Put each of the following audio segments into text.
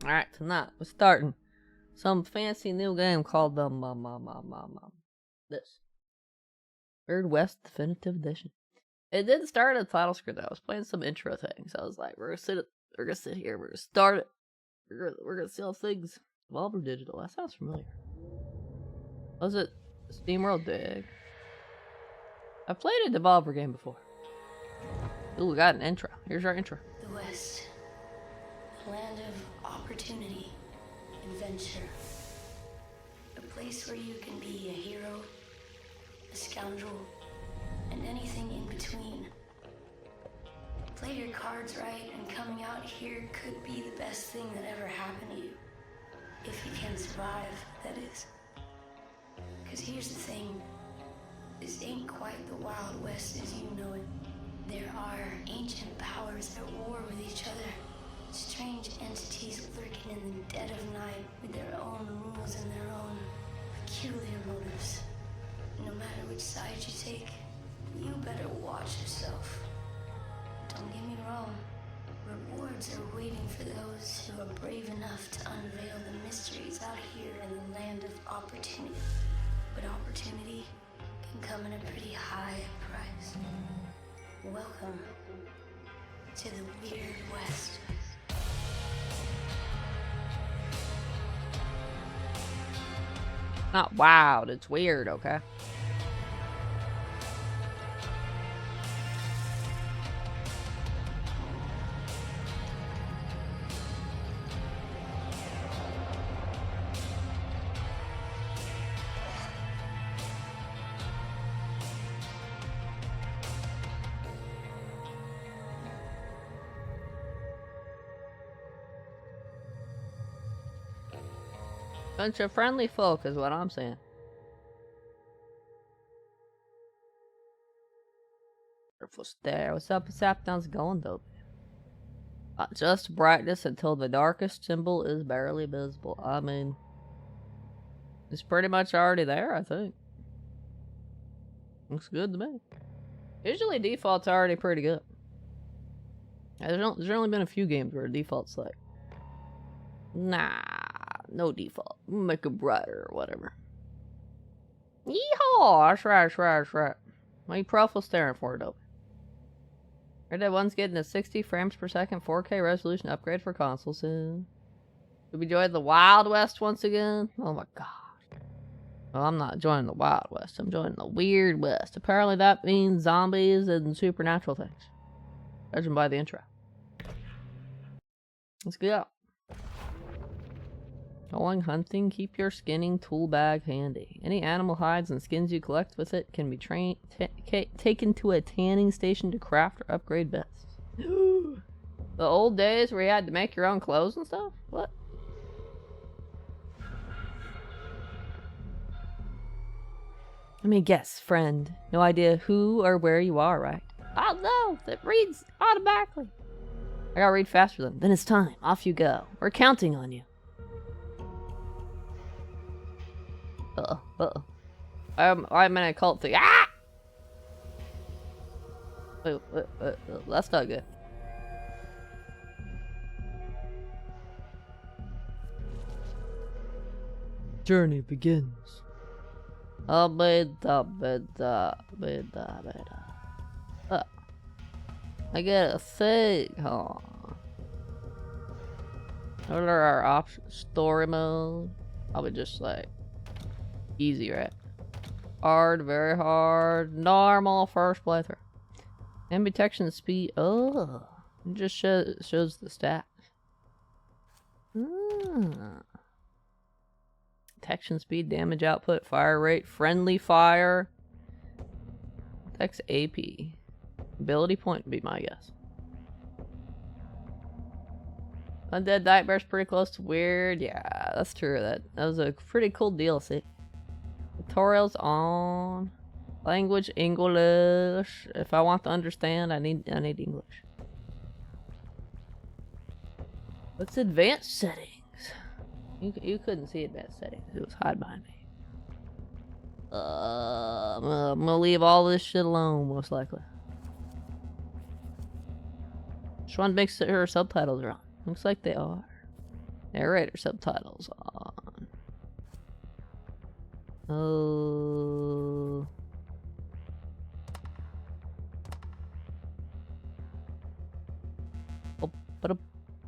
Alright, tonight we're starting some fancy new game called the this Weird West Definitive Edition. It didn't start at the title screen though. I was playing some intro things. I was like, we're gonna sit here, we're gonna start it. We're gonna sell things. Devolver Digital. That sounds familiar. Was it SteamWorld Dig? I've played a Devolver game before. Ooh, we got an intro. Here's our intro. The West. A land of opportunity, adventure. A place where you can be a hero, a scoundrel, and anything in between. Play your cards right, and coming out here could be the best thing that ever happened to you. If you can survive, that is. Because here's the thing. This ain't quite the Wild West as you know it. There are ancient powers at war with each other. Strange entities lurking in the dead of night with their own rules and their own peculiar motives. No matter which side you take, you better watch yourself. Don't get me wrong. Rewards are waiting for those who are brave enough to unveil the mysteries out here in the land of opportunity. But opportunity can come at a pretty high price. Welcome to the Weird West. Not wild, it's weird, okay? Bunch of friendly folk is what I'm saying. What's there? What's up? Sapdown's going though. Just brightness until the darkest symbol is barely visible. I mean, it's pretty much already there, I think. Looks good to me. Usually default's already pretty good. There's only been a few games where default's like, nah, no default. Make it brighter or whatever. Yeehaw! That's right, that's right, that's right. My profile staring for it, though. Red Dead 1's getting a 60 frames per second 4K resolution upgrade for consoles soon. Should we join the Wild West once again? Oh my god. Well, I'm not joining the Wild West. I'm joining the Weird West. Apparently that means zombies and supernatural things. Judging by the intro. Let's go. Going hunting, keep your skinning tool bag handy. Any animal hides and skins you collect with it can be taken to a tanning station to craft or upgrade vests. The old days where you had to make your own clothes and stuff? What? Let me guess, friend. No idea who or where you are, right? Oh no, it reads automatically. I gotta read faster then it's time. Off you go. We're counting on you. I'm in a cult thing. Ah! Wait, that's not good. Journey begins. I get a thing, huh? What are our options? Story mode. Probably just like easy, right? Hard, very hard, normal first playthrough. And detection speed. Oh, it just shows the stats. Detection speed, damage output, fire rate, friendly fire. Text AP. Ability point would be my guess. Undead Nightmare's pretty close to weird. Yeah, that's true. That was a pretty cool DLC. Tutorials on. Language English. If I want to understand, I need English. What's advanced settings? You couldn't see advanced settings. It was hide behind me. I'm gonna leave all this shit alone, most likely. Just want to make sure subtitles are on. Looks like they are. Narrator subtitles on. Oh.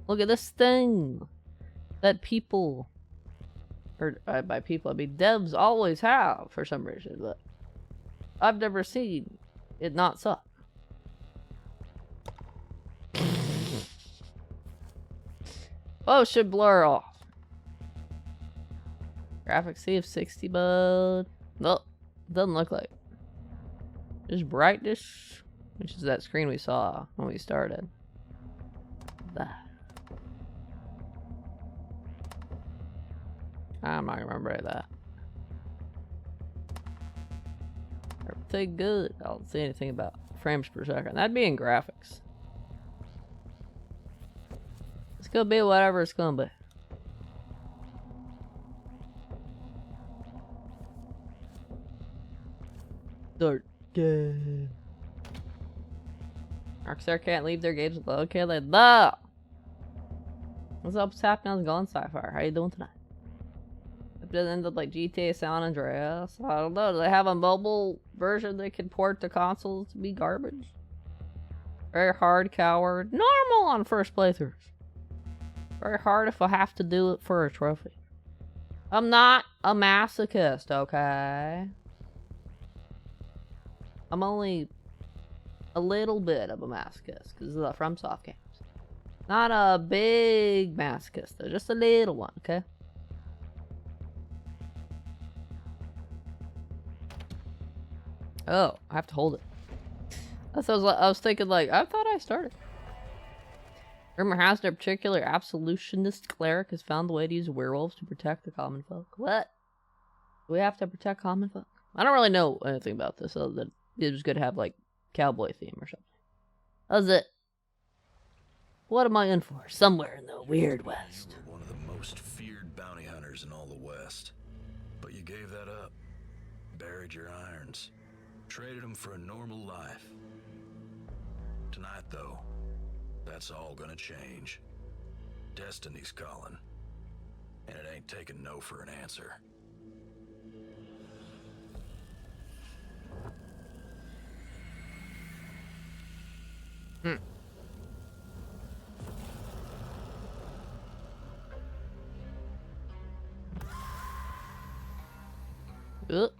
Look at this thing that people, or by people I mean devs, always have for some reason, but I've never seen it not suck. Oh, should blur off. Graphics see of 60 mode. Nope, doesn't look like. Just brightness, which is that screen we saw when we started. I'm not gonna remember that. Everything good. I don't see anything about frames per second. That'd be in graphics. It's gonna be whatever it's gonna be. Dark game. Rockstar can't leave their games with low kill. No. What's up? What's happening on Gone Sci-Fi? How you doing tonight? It doesn't end up like GTA San Andreas. I don't know. Do they have a mobile version they can port to consoles to be garbage? Very hard, coward. Normal on first playthroughs. Very hard if I have to do it for a trophy. I'm not a masochist, okay? I'm only a little bit of a masochist because of the FromSoft games. Not a big masochist though, just a little one, okay? Oh, I have to hold it. I was thinking like, I thought I started. Rumor has their particular absolutionist cleric has found the way to use werewolves to protect the common folk. What? Do we have to protect common folk? I don't really know anything about this other than it was good to have like cowboy theme or something. How's it? What am I in for? Somewhere in the weird West. You were one of the most feared bounty hunters in all the West. But you gave that up. Buried your irons. Traded them for a normal life. Tonight, though, that's all gonna change. Destiny's calling. And it ain't taking no for an answer. You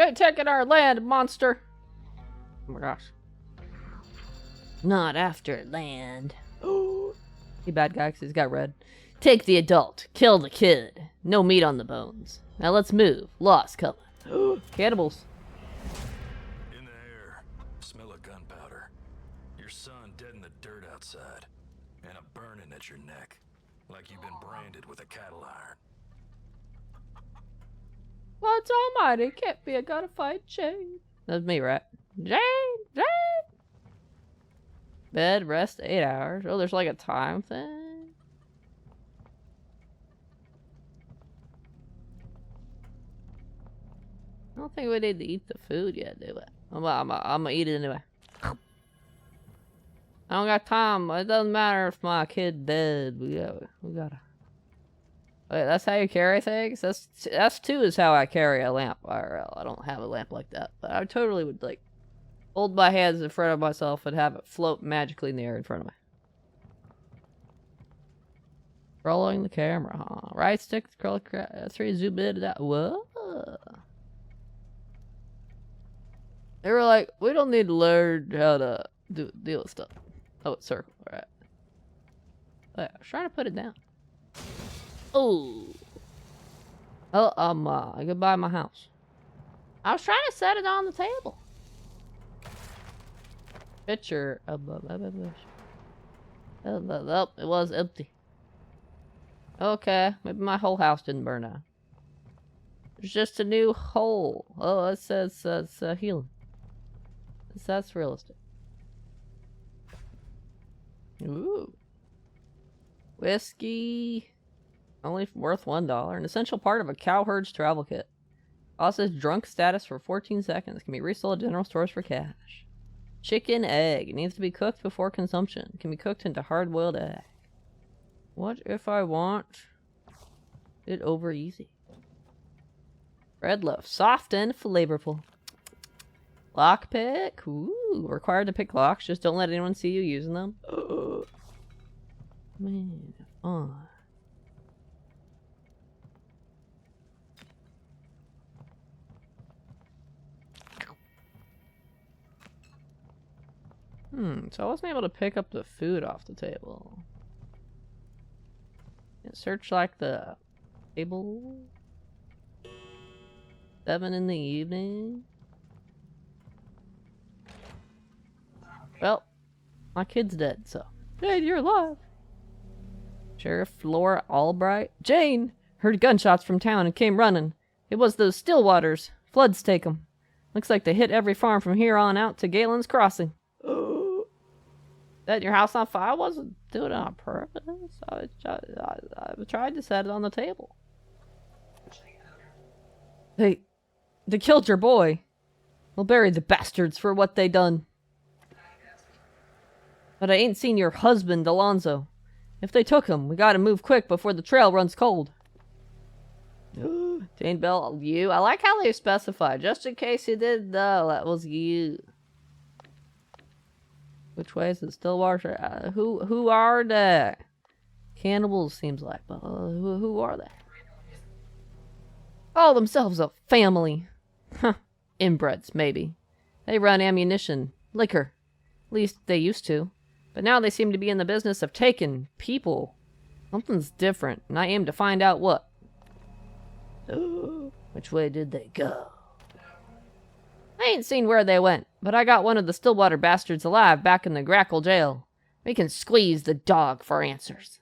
ain't taking our land, monster! Oh my gosh. Not after land. He bad guy because he's got red. Take the adult. Kill the kid. No meat on the bones. Now let's move. Lost coming. Cannibals. In the air. Smell of gunpowder. Your son dead in the dirt outside. And a burning at your neck. Like you've been branded with a cattle iron. What's almighty? Can't be a gonna fight Jane. That's me, right? Jane! Jane! Bed, rest 8 hours. Oh, there's like a time thing. I don't think we need to eat the food yet, do we? I'm gonna eat it anyway. I don't got time. It doesn't matter if my kid dead. We gotta. Wait, that's how you carry things? That's too is how I carry a lamp IRL. I don't have a lamp like that, but I totally would like hold my hands in front of myself and have it float magically in the air in front of me. Rolling the camera, huh? Right stick, scroll, 3, zoom in, that. Whoa. They were like, we don't need to learn how to deal with stuff. Oh, it's circle, alright. I was trying to put it down. Oh. Oh, goodbye my house. I was trying to set it on the table. Picture of oh, it was empty. Okay, maybe my whole house didn't burn out. It's just a new hole. Oh, it says it's healing. That's realistic. Ooh. Whiskey. Only worth $1. An essential part of a cowherd's travel kit. Also says drunk status for 14 seconds. Can be resold at general stores for cash. Chicken egg. It needs to be cooked before consumption. It can be cooked into hard-boiled egg. What if I want it over easy? Red loaf, soft and flavorful. Lockpick. Ooh, required to pick locks. Just don't let anyone see you using them. Man, fun. So I wasn't able to pick up the food off the table. Search like the table. 7 in the evening. Well, my kid's dead, so. Jane, you're alive. Sheriff Laura Albright. Jane! Heard gunshots from town and came running. It was those Stillwaters. Floods take 'em. Looks like they hit every farm from here on out to Galen's Crossing. Set your house on fire? I wasn't doing it on purpose. I tried to set it on the table. They killed your boy. We'll bury the bastards for what they done. But I ain't seen your husband, Alonzo. If they took him, we gotta move quick before the trail runs cold. Jane Bell, you? I like how they specify. Just in case you didn't know, that was you. Which way is it? Stillwater? Who are they? Cannibals seems like, but who are they? Call themselves a family. Huh. Inbreds, maybe. They run ammunition, liquor. At least they used to. But now they seem to be in the business of taking people. Something's different, and I aim to find out what. Which way did they go? I ain't seen where they went, but I got one of the Stillwater bastards alive back in the Grackle jail. We can squeeze the dog for answers.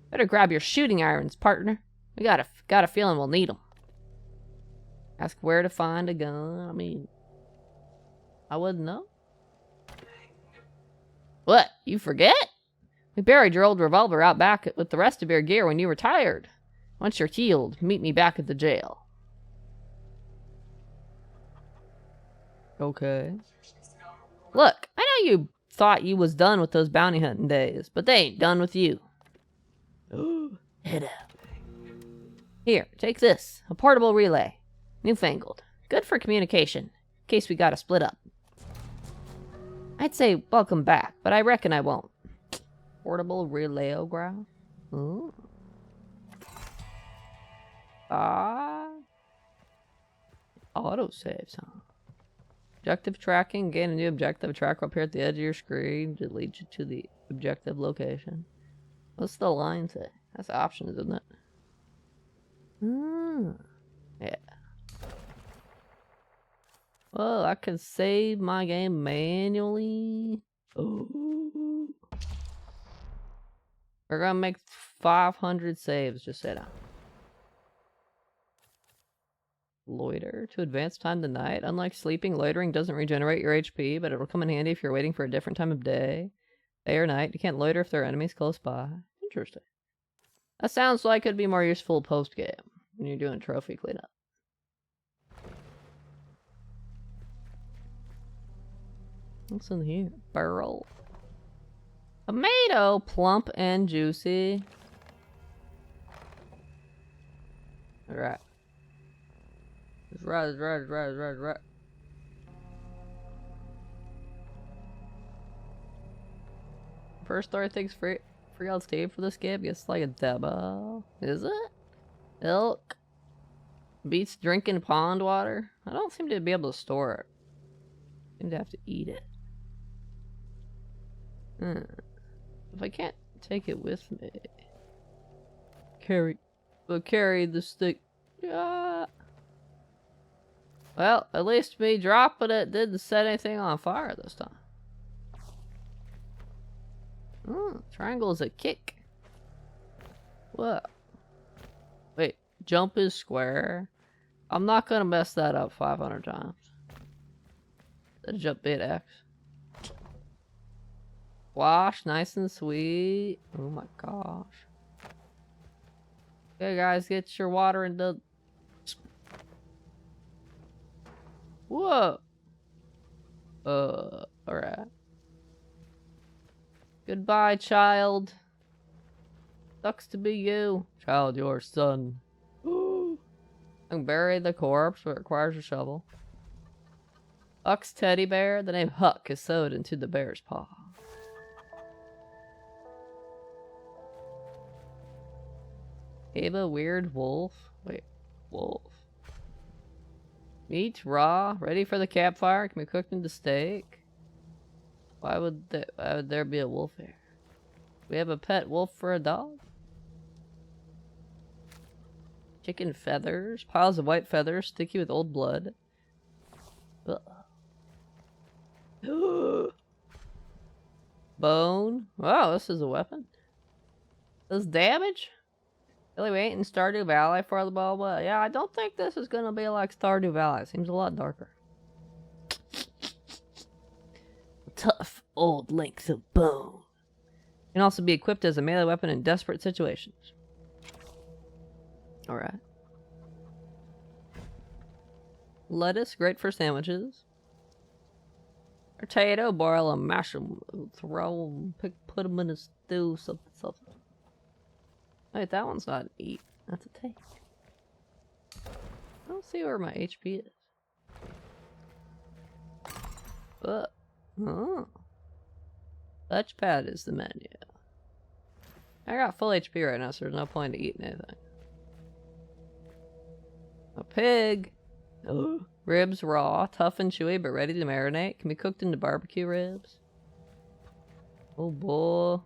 Better grab your shooting irons, partner. We got a feeling we'll need 'em. Ask where to find a gun. I mean, I wouldn't know. What? You forget? We buried your old revolver out back with the rest of your gear when you retired. Once you're healed, meet me back at the jail. Okay. Look, I know you thought you was done with those bounty hunting days, but they ain't done with you. Head up. Here, take this. A portable relay. Newfangled. Good for communication, in case we gotta split up. I'd say welcome back, but I reckon I won't. Portable relayograph? Ooh. Autosaves, huh? Objective tracking. Gain a new objective tracker up here at the edge of your screen to lead you to the objective location. What's the line say? That's options, isn't it? Yeah. Well, I can save my game manually. Oh. We're gonna make 500 saves, just say that. Loiter to advance time to night. Unlike sleeping, loitering doesn't regenerate your HP, but it'll come in handy if you're waiting for a different time of day or night. You can't loiter if there are enemies close by. Interesting. That sounds like it'd be more useful post-game when you're doing trophy cleanup. What's in here? Barrel. Tomato, plump and juicy. Alright. Right. First story thinks free on Steam for this game. Guess like a demo. Is it? Ilk. Beats drinking pond water. I don't seem to be able to store it. I seem to have to eat it. If I can't take it with me. Carry the stick. Yeah. Well, at least me dropping it didn't set anything on fire this time. Triangle is a kick. What? Wait, jump is square. I'm not gonna mess that up 500 times. Then jump bit X. Wash, nice and sweet. Oh my gosh. Okay, guys, get your water in the. Whoa. Alright. Goodbye, child. Sucks to be you, child, your son. And bury the corpse, but requires a shovel. Huck's teddy bear. The name Huck is sewed into the bear's paw. Ava, weird wolf. Wait, wolf. Meat raw, ready for the campfire. Can be cooked into steak. Why would there be a wolf here? We have a pet wolf for a dog. Chicken feathers. Piles of white feathers, sticky with old blood. Bone. Wow, this is a weapon. Does damage? Really, we ain't in Stardew Valley for the ball, but yeah, I don't think this is gonna be like Stardew Valley. It seems a lot darker. Tough old links of bone. Can also be equipped as a melee weapon in desperate situations. Alright. Lettuce, great for sandwiches. Potato, boil them, mash them, throw them, put them in a stew, something. Wait, that one's not an eat. That's a take. I don't see where my HP is. Oh. Touchpad is the menu. I got full HP right now, so there's no point in eating anything. A pig. Oh. Ribs raw, tough and chewy, but ready to marinate. Can be cooked into barbecue ribs. Oh boy.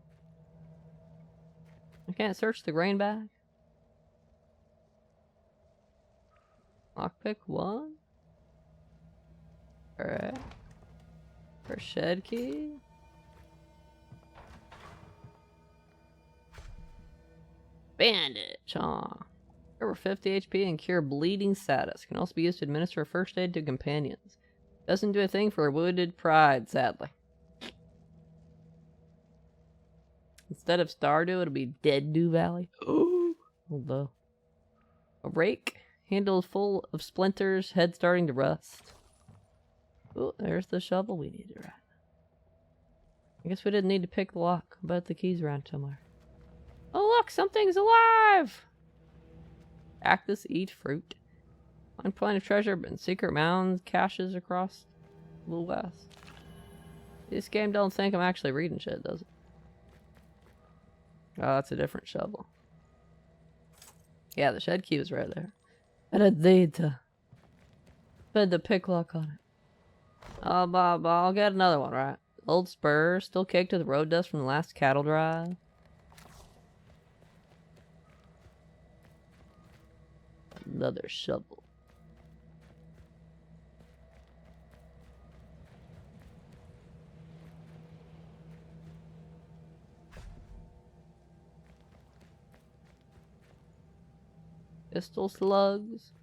I can't search the grain bag. Lockpick 1. Alright. For shed key. Bandage, Over 50 HP and cure bleeding status. Can also be used to administer first aid to companions. Doesn't do a thing for wounded pride, sadly. Instead of Stardew, it'll be Dead Dew Valley. Although. A rake. Handle full of splinters. Head starting to rust. Oh, there's the shovel we needed, right? I guess we didn't need to pick the lock. I bet the key's around somewhere. Oh look, something's alive! Cactus, eat fruit. Find plenty of treasure and secret mounds, caches across the west. This game don't think I'm actually reading shit, does it? Oh, that's a different shovel. Yeah, the shed key was right there. And I need to put the pick lock on it. I'll get another one, right? Old spur, still caked with road dust from the last cattle drive. Another shovel. Pistol slugs.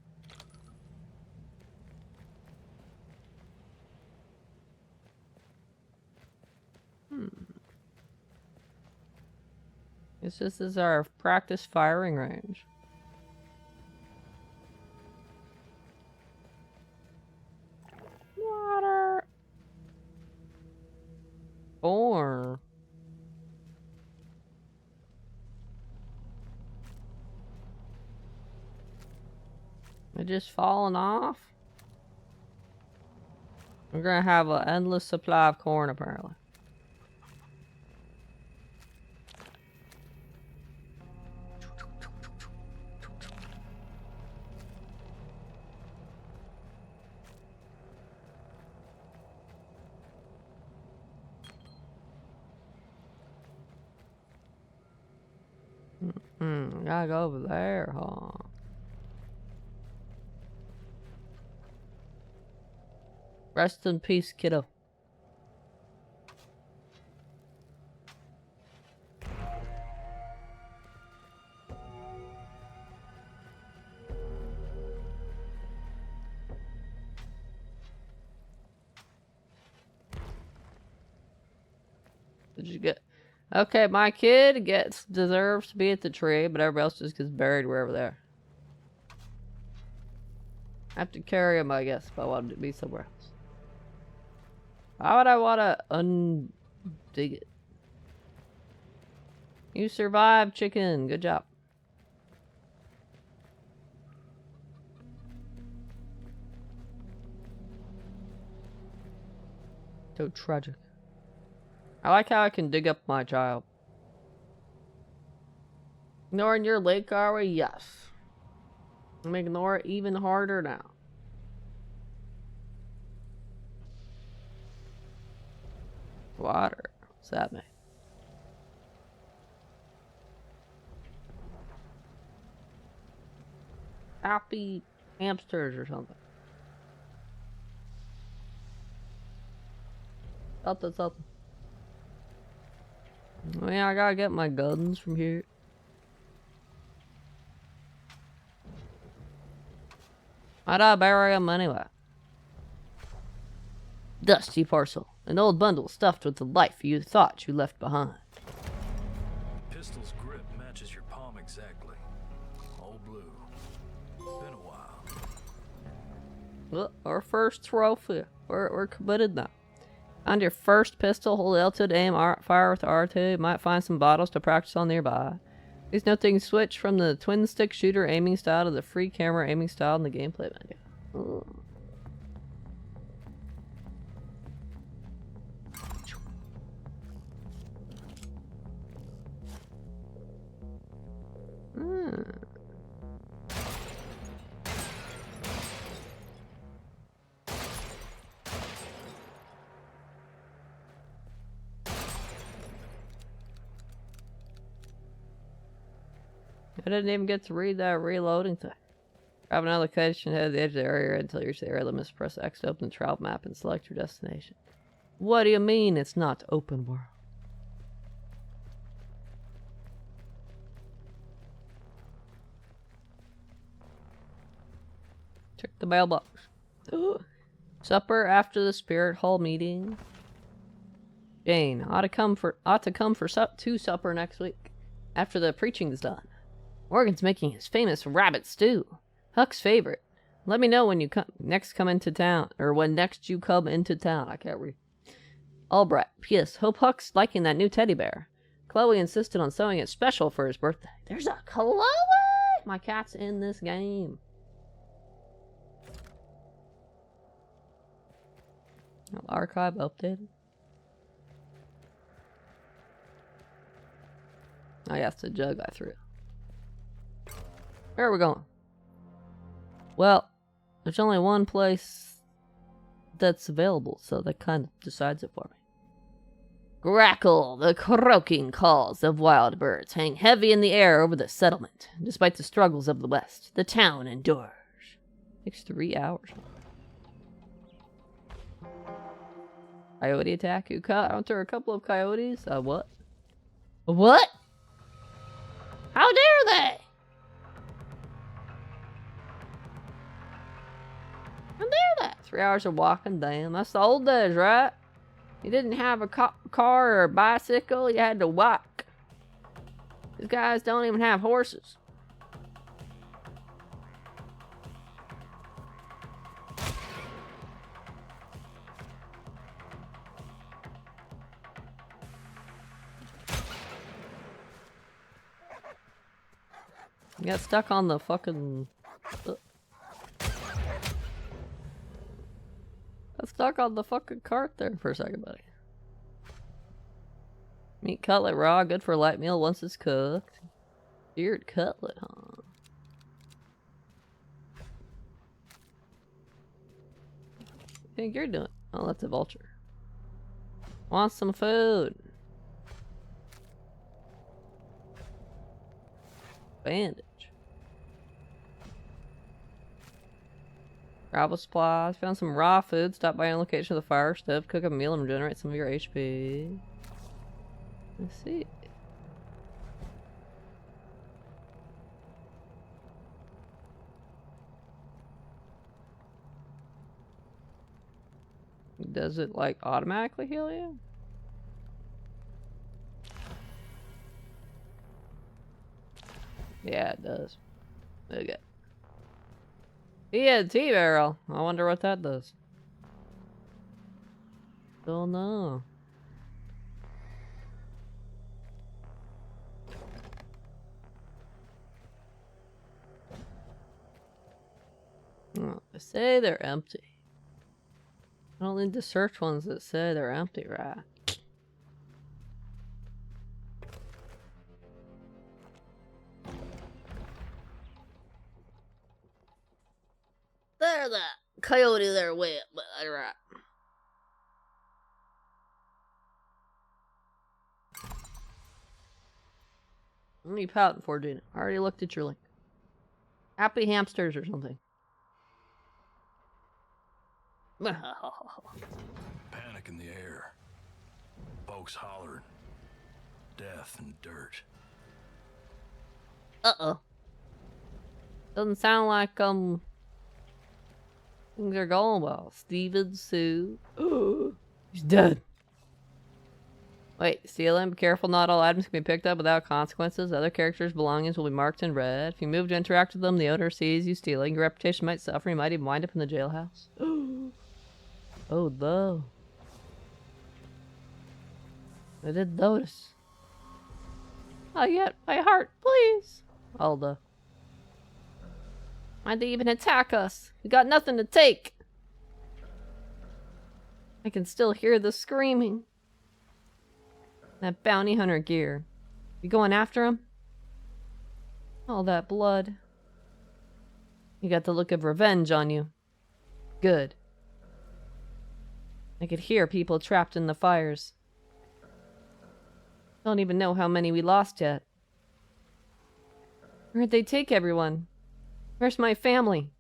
Guess this is our practice firing range. Water. Or it just falling off. We're gonna have an endless supply of corn apparently. Gotta go over there, huh? Rest in peace, kiddo. Did you get? Okay, my kid deserves to be at the tree, but everybody else just gets buried wherever they are. I have to carry him, I guess, if I want him to be somewhere else. Why would I want to undig it? You survived, chicken. Good job. So tragic. I like how I can dig up my child. Ignoring your late, are we? Yes. I'm gonna ignore it even harder now. Water. What's that mean? Happy hamsters or something. Something. Oh, yeah, I gotta get my guns from here. Why'd I bury them anyway? Dusty parcel. An old bundle stuffed with the life you thought you left behind. Pistol's grip matches your palm exactly. All blue. Been a while. Well, our first trophy. We're committed now. Find your first pistol, hold L2 to aim, fire with R2. Might find some bottles to practice on nearby. Please note they can switch from the twin stick shooter aiming style to the free camera aiming style in the gameplay menu. Ooh. I didn't even get to read that reloading thing. Grab another location, head to the edge of the area until you reach the area limits. Press X to open the travel map and select your destination. What do you mean it's not open world? Check the mailbox. Ooh. Supper after the spirit hall meeting. Jane ought to come for supper next week after the preaching's done. Morgan's making his famous rabbit stew. Huck's favorite. Let me know when you come into town, or when next you come into town. I can't read. Albright. P.S. Hope Huck's liking that new teddy bear. Chloe insisted on sewing it special for his birthday. There's a Chloe! My cat's in this game. Archive updated. Oh yeah, it's the jug I threw. Where are we going? Well, there's only one place that's available, so that kind of decides it for me. Grackle, the croaking calls of wild birds hang heavy in the air over the settlement. Despite the struggles of the West, the town endures. Takes 3 hours. Coyote attack. You counter a couple of coyotes? What? What? How dare they? How dare that? 3 hours of walking, damn. That's the old days, right? You didn't have a car or a bicycle, you had to walk. These guys don't even have horses. You got stuck on the fucking... Got stuck on the fucking cart there for a second, buddy. Meat cutlet raw, good for a light meal once it's cooked. Seared cutlet, huh? What do you think you're doing? Oh, that's a vulture. Want some food? Bandage. Travel supplies. Found some raw food. Stop by on location of the fire stove. Cook a meal and regenerate some of your HP. Let's see. Does it like automatically heal you? Yeah, it does. Okay. TNT barrel. I wonder what that does. Don't know. say they're empty. I don't need to search ones that say they're empty, right? There's a coyote there wet, but that's right. What are you pouting for, Gina? I already looked at your link. Happy hamsters or something. Panic in the air. Folks hollering. Death and dirt. Uh-oh. Doesn't sound like, things are going well. Steven, Sue. He's dead. Wait, stealing. Be careful, not all items can be picked up without consequences. Other characters' belongings will be marked in red. If you move to interact with them, the owner sees you stealing. Your reputation might suffer. You might even wind up in the jailhouse. Oh, no. I didn't notice. Not yet. My heart, please. Alda. Why'd they even attack us? We got nothing to take. I can still hear the screaming. That bounty hunter gear. You going after him? All that blood. You got the look of revenge on you. Good. I could hear people trapped in the fires. Don't even know how many we lost yet. Where'd they take everyone? Where's my family?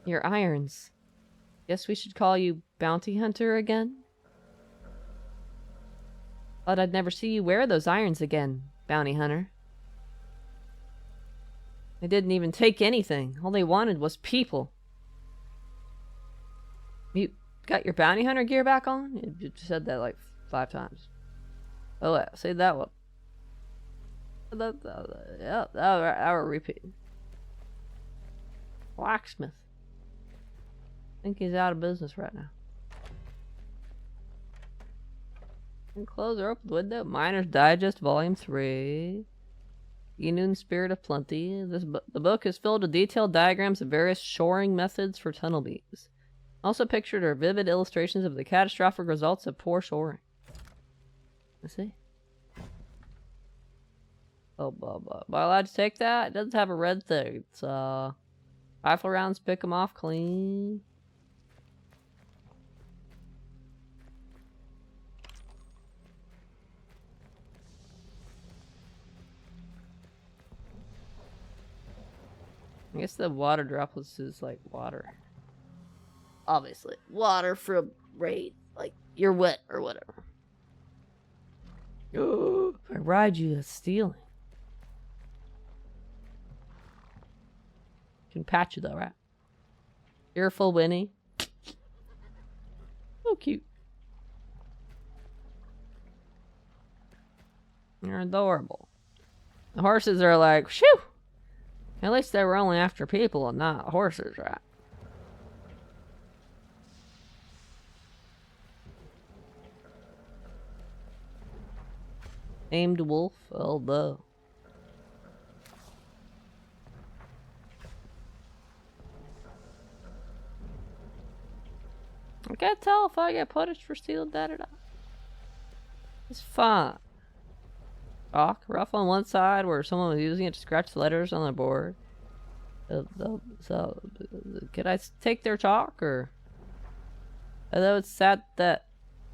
Your irons. Guess we should call you Bounty Hunter again? Thought I'd never see you wear those irons again, Bounty Hunter. They didn't even take anything. All they wanted was people. You got your Bounty Hunter gear back on? You said that like 5 times. Oh, wait, say that one. Yeah, that will repeat. Blacksmith. I think he's out of business right now. And close or open the window. Miner's Digest, Volume 3. Inun Spirit of Plenty. The book is filled with detailed diagrams of various shoring methods for tunnel beams. Also pictured are vivid illustrations of the catastrophic results of poor shoring. Let's see. Oh, blah, blah. Am I allowed to take that? It doesn't have a red thing. It's, rifle rounds, pick them off clean. I guess the water droplets is like water. Obviously. Water from rain. Like, you're wet or whatever. If I ride you, that's stealing. Can patch you though, right? Fearful Winnie. So cute. You're adorable. The horses are like, shoo! At least they were only after people and not horses, right? Aimed wolf, although. I can't tell if I get punished for stealing that or not. It's fine. Chalk, rough on one side where someone was using it to scratch the letters on the board. So, can I take their chalk or? I know it's sad that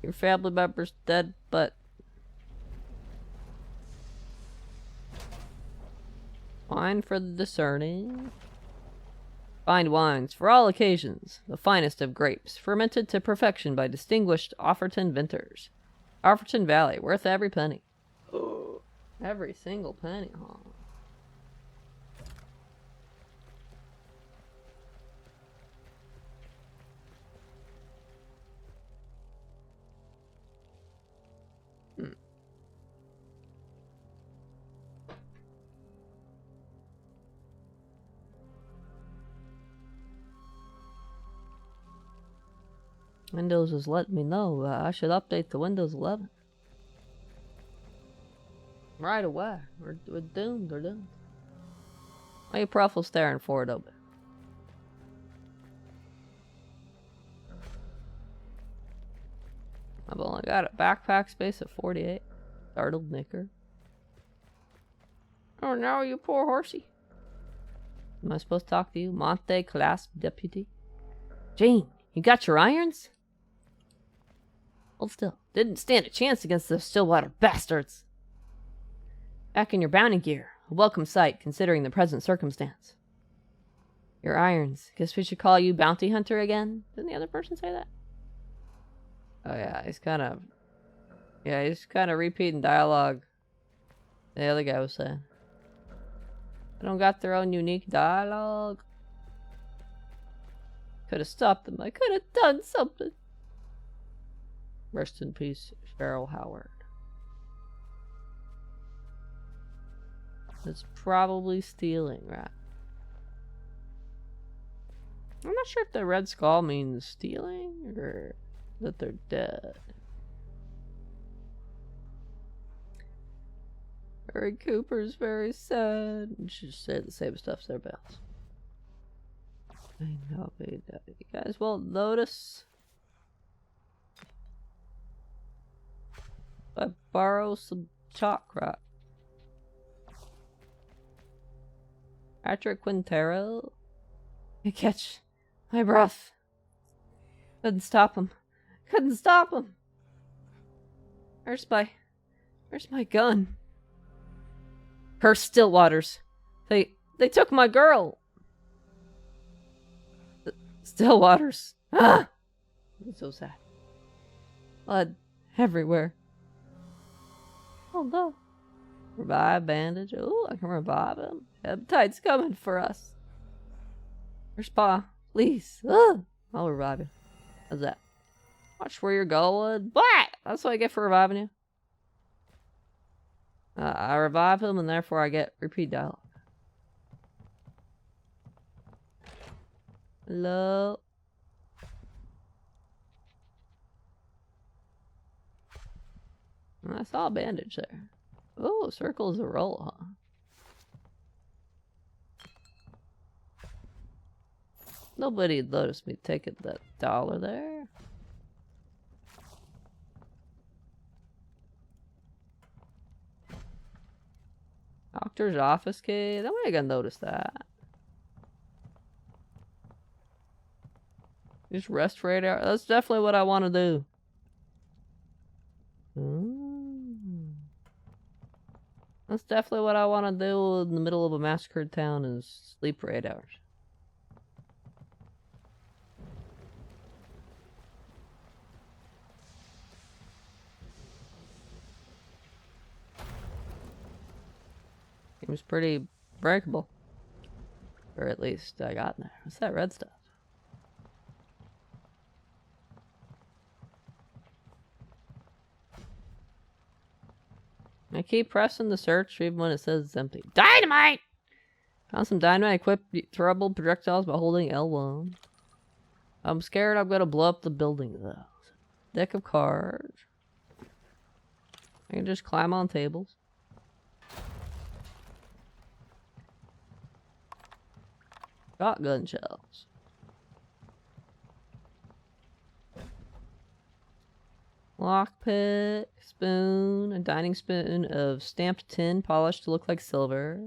your family member's dead, but wine for the discerning. Fine wines for all occasions, the finest of grapes, fermented to perfection by distinguished Offerton vintners. Offerton Valley, worth every penny. Every single penny, huh? Windows is letting me know I should update the Windows 11. Right away. We're doomed. We're doomed. Why are you profile staring for it, open? I've only got a backpack space of 48. Startled knicker. Oh no, you poor horsey. Am I supposed to talk to you? Monte Clasp Deputy? Jane, you got your irons? Hold still. Didn't stand a chance against those Stillwater bastards. Back in your bounty gear. A welcome sight, considering the present circumstance. Your irons. Guess we should call you Bounty Hunter again? Didn't the other person say that? Oh yeah, he's kind of repeating dialogue the other guy was saying. They don't got their own unique dialogue. Could have stopped them. I could have done something. Rest in peace, Farrell Howard. That's probably stealing, right? I'm not sure if the red skull means stealing or that they're dead. Harry Cooper's very sad. You should say the same stuff to their bells. I know, you guys won't notice. I borrow some chalk rock. Patrick Quintero. I catch my breath. Couldn't stop him. Couldn't stop him. Where's my gun? Curse Stillwaters. They took my girl. Stillwaters. Ah! I'm so sad. Blood everywhere. Oh no. Revive bandage. Oh, I can revive him. Heptite's coming for us. Where's Pa? Please. I'll revive you. How's that? Watch where you're going. What? That's what I get for reviving you. I revive him and therefore I get repeat dialogue. Hello? I saw a bandage there. Oh, circle is a roll, huh? Nobody noticed me taking that dollar there. Doctor's office key? Nobody gonna notice that. Just rest right out. That's definitely what I want to do. That's definitely what I want to do in the middle of a massacred town is sleep for 8 hours. Seems pretty breakable. Or at least I got in there. What's that red stuff? I keep pressing the search even when it says it's empty. Dynamite! Found some dynamite equipped throwable projectiles by holding L1. I'm scared I'm gonna blow up the building though. Deck of cards. I can just climb on tables. Shotgun shells. Lockpick, spoon, a dining spoon of stamped tin polished to look like silver.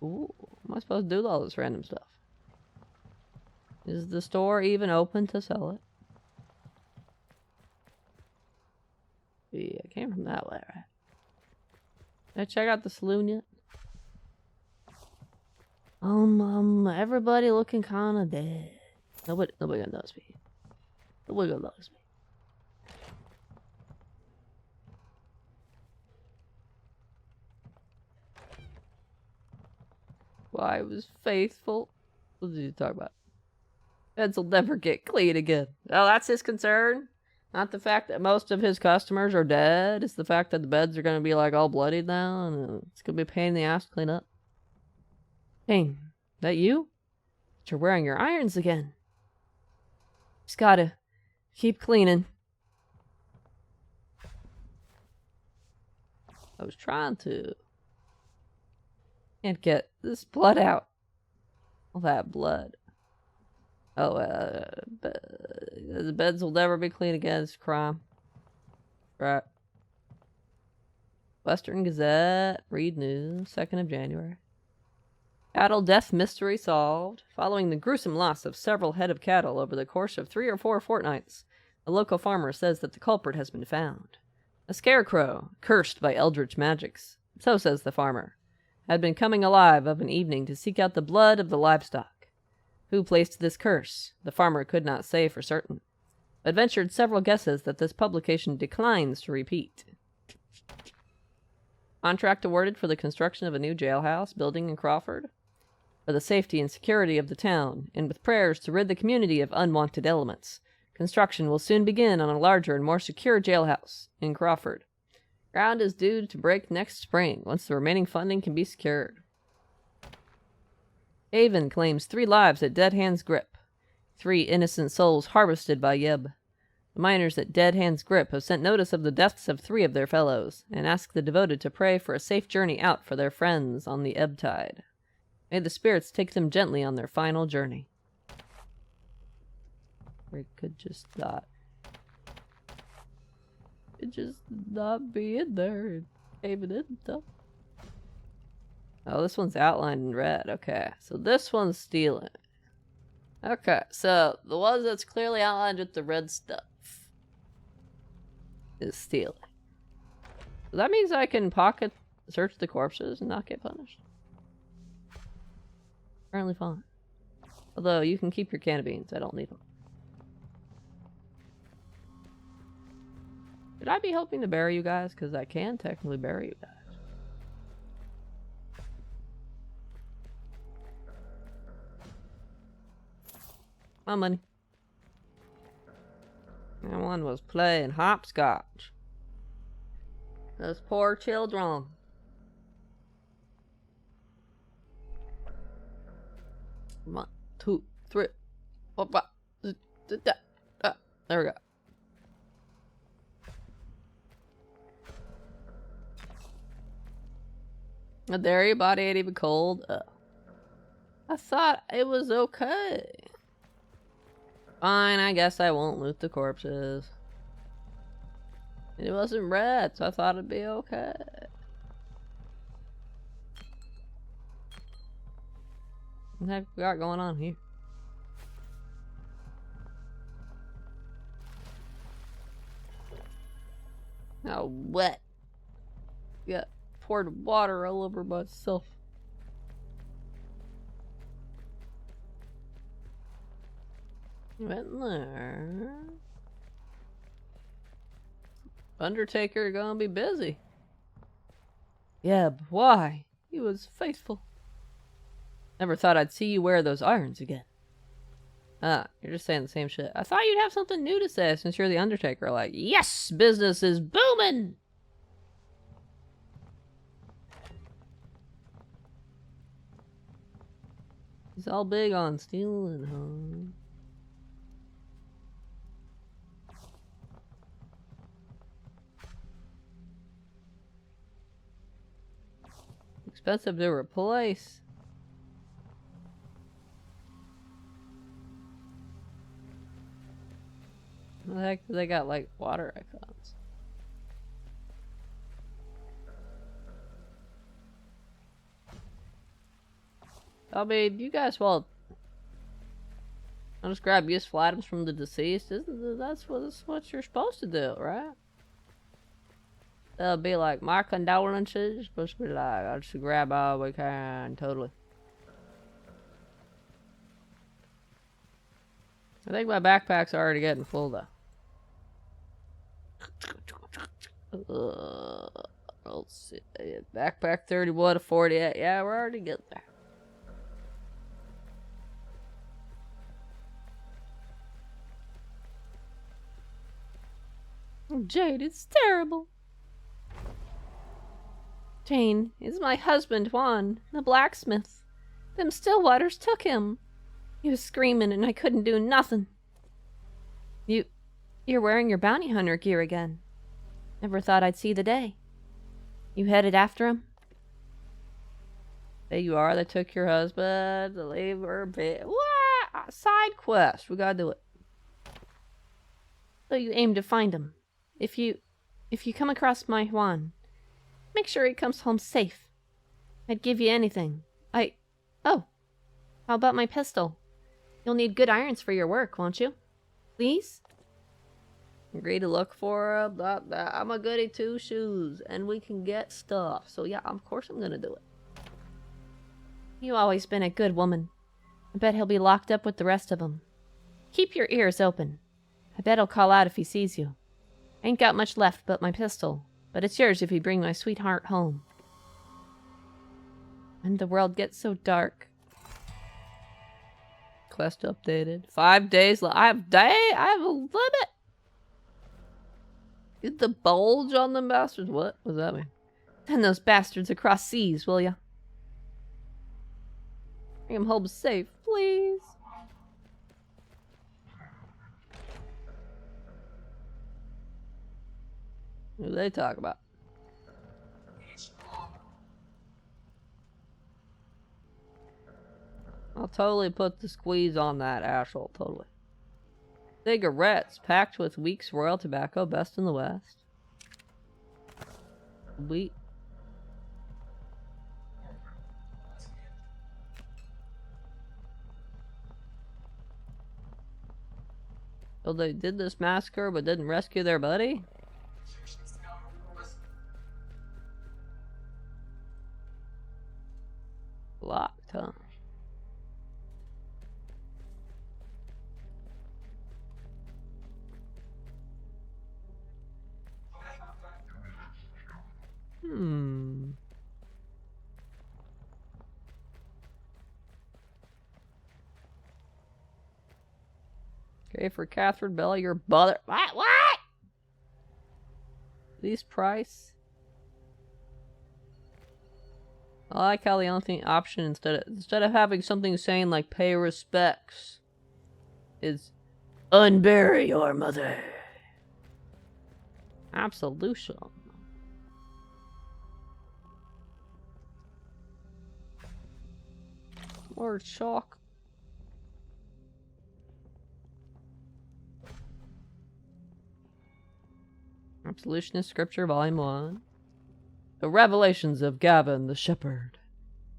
Ooh, what am I supposed to do with all this random stuff? Is the store even open to sell it? Yeah, I came from that way, right? Did I check out the saloon yet? Everybody looking kinda dead. Nobody gonna notice me. Nobody gonna notice me. I was faithful. What did you talk about? Beds will never get clean again. Oh, that's his concern? Not the fact that most of his customers are dead. It's the fact that the beds are going to be like all bloodied now. And it's going to be a pain in the ass to clean up. Hey, that you? But you're wearing your irons again. Just gotta keep cleaning. I was trying to. Can't get this blood out. All that blood. Oh, the beds will never be clean again. It's a crime. Right. Western Gazette. Read news. 2nd of January. Cattle death mystery solved. Following the gruesome loss of several head of cattle over the course of 3 or 4 fortnights, a local farmer says that the culprit has been found. A scarecrow, cursed by eldritch magics, so says the farmer, had been coming alive of an evening to seek out the blood of the livestock. Who placed this curse, the farmer could not say for certain, but ventured several guesses that this publication declines to repeat. Contract awarded for the construction of a new jailhouse building in Crawford. For the safety and security of the town, and with prayers to rid the community of unwanted elements, construction will soon begin on a larger and more secure jailhouse in Crawford. Ground is due to break next spring, once the remaining funding can be secured. Haven claims 3 lives at Dead Hand's Grip. 3 innocent souls harvested by Yeb. The miners at Dead Hand's Grip have sent notice of the deaths of 3 of their fellows, and ask the devoted to pray for a safe journey out for their friends on the ebb tide. May the spirits take them gently on their final journey. Or it could just not. It just not be in there and caving in stuff. Oh, this one's outlined in red. Okay, so this one's stealing. Okay, so the ones that's clearly outlined with the red stuff is stealing. So that means I can pocket search the corpses and not get punished. Apparently fine. Although you can keep your can of beans. I don't need them. Should I be helping to bury you guys? Because I can technically bury you guys. My money. That one was playing hopscotch. Those poor children. One, 2, 3, 4, 5. There we go. The dairy body ain't even cold. I thought it was okay. Fine, I guess I won't loot the corpses. It wasn't red, so I thought it'd be okay. What the heck we got going on here? Oh, wet. Got poured water all over myself. Went in there. Undertaker gonna be busy. Yeah, but why? He was faithful. Never thought I'd see you wear those irons again. Ah, you're just saying the same shit. I thought you'd have something new to say since you're the Undertaker. Like, yes, business is booming! He's all big on stealing, huh? Expensive to replace. What the heck do they got like water icons? I mean, you guys, well, I'll just grab useful items from the deceased. That's what you're supposed to do, right? They'll be like, my condolences. You're supposed to be like, I'll just grab all we can, totally. I think my backpack's already getting full though. Let's see. Backpack 31 to 48. Yeah, we're already getting there. Jade, it's terrible. Jane, it's my husband, Juan, the blacksmith. Them Stillwaters took him. He was screaming and I couldn't do nothing. You're wearing your bounty hunter gear again. Never thought I'd see the day. You headed after him? There you are. They took your husband. The labor bit. What? side quest. We gotta do it. So you aim to find him. If you come across my Juan, make sure he comes home safe. I'd give you anything. Oh, how about my pistol? You'll need good irons for your work, won't you? Please? Agree to look for I'm a goody two shoes, and we can get stuff. So yeah, of course I'm gonna do it. You always been a good woman. I bet he'll be locked up with the rest of them. Keep your ears open. I bet he'll call out if he sees you. I ain't got much left but my pistol, but it's yours if you bring my sweetheart home. And the world gets so dark. Quest updated. 5 days left. I have a limit. Get the bulge on them bastards. What does that mean? Send those bastards across seas, will ya? Bring them home safe, please. What do they talk about? I'll totally put the squeeze on that asshole, totally. Cigarettes packed with Weeks Royal Tobacco, best in the West. Wheat. So they did this massacre but didn't rescue their buddy? Locked, huh? Okay, for Catherine Bell, your brother. What? Least price. I like how the only option instead of having something saying like pay respects is unbury your mother. Absolution. More chalk. Absolutionist Scripture, Volume 1. The Revelations of Gavin the Shepherd.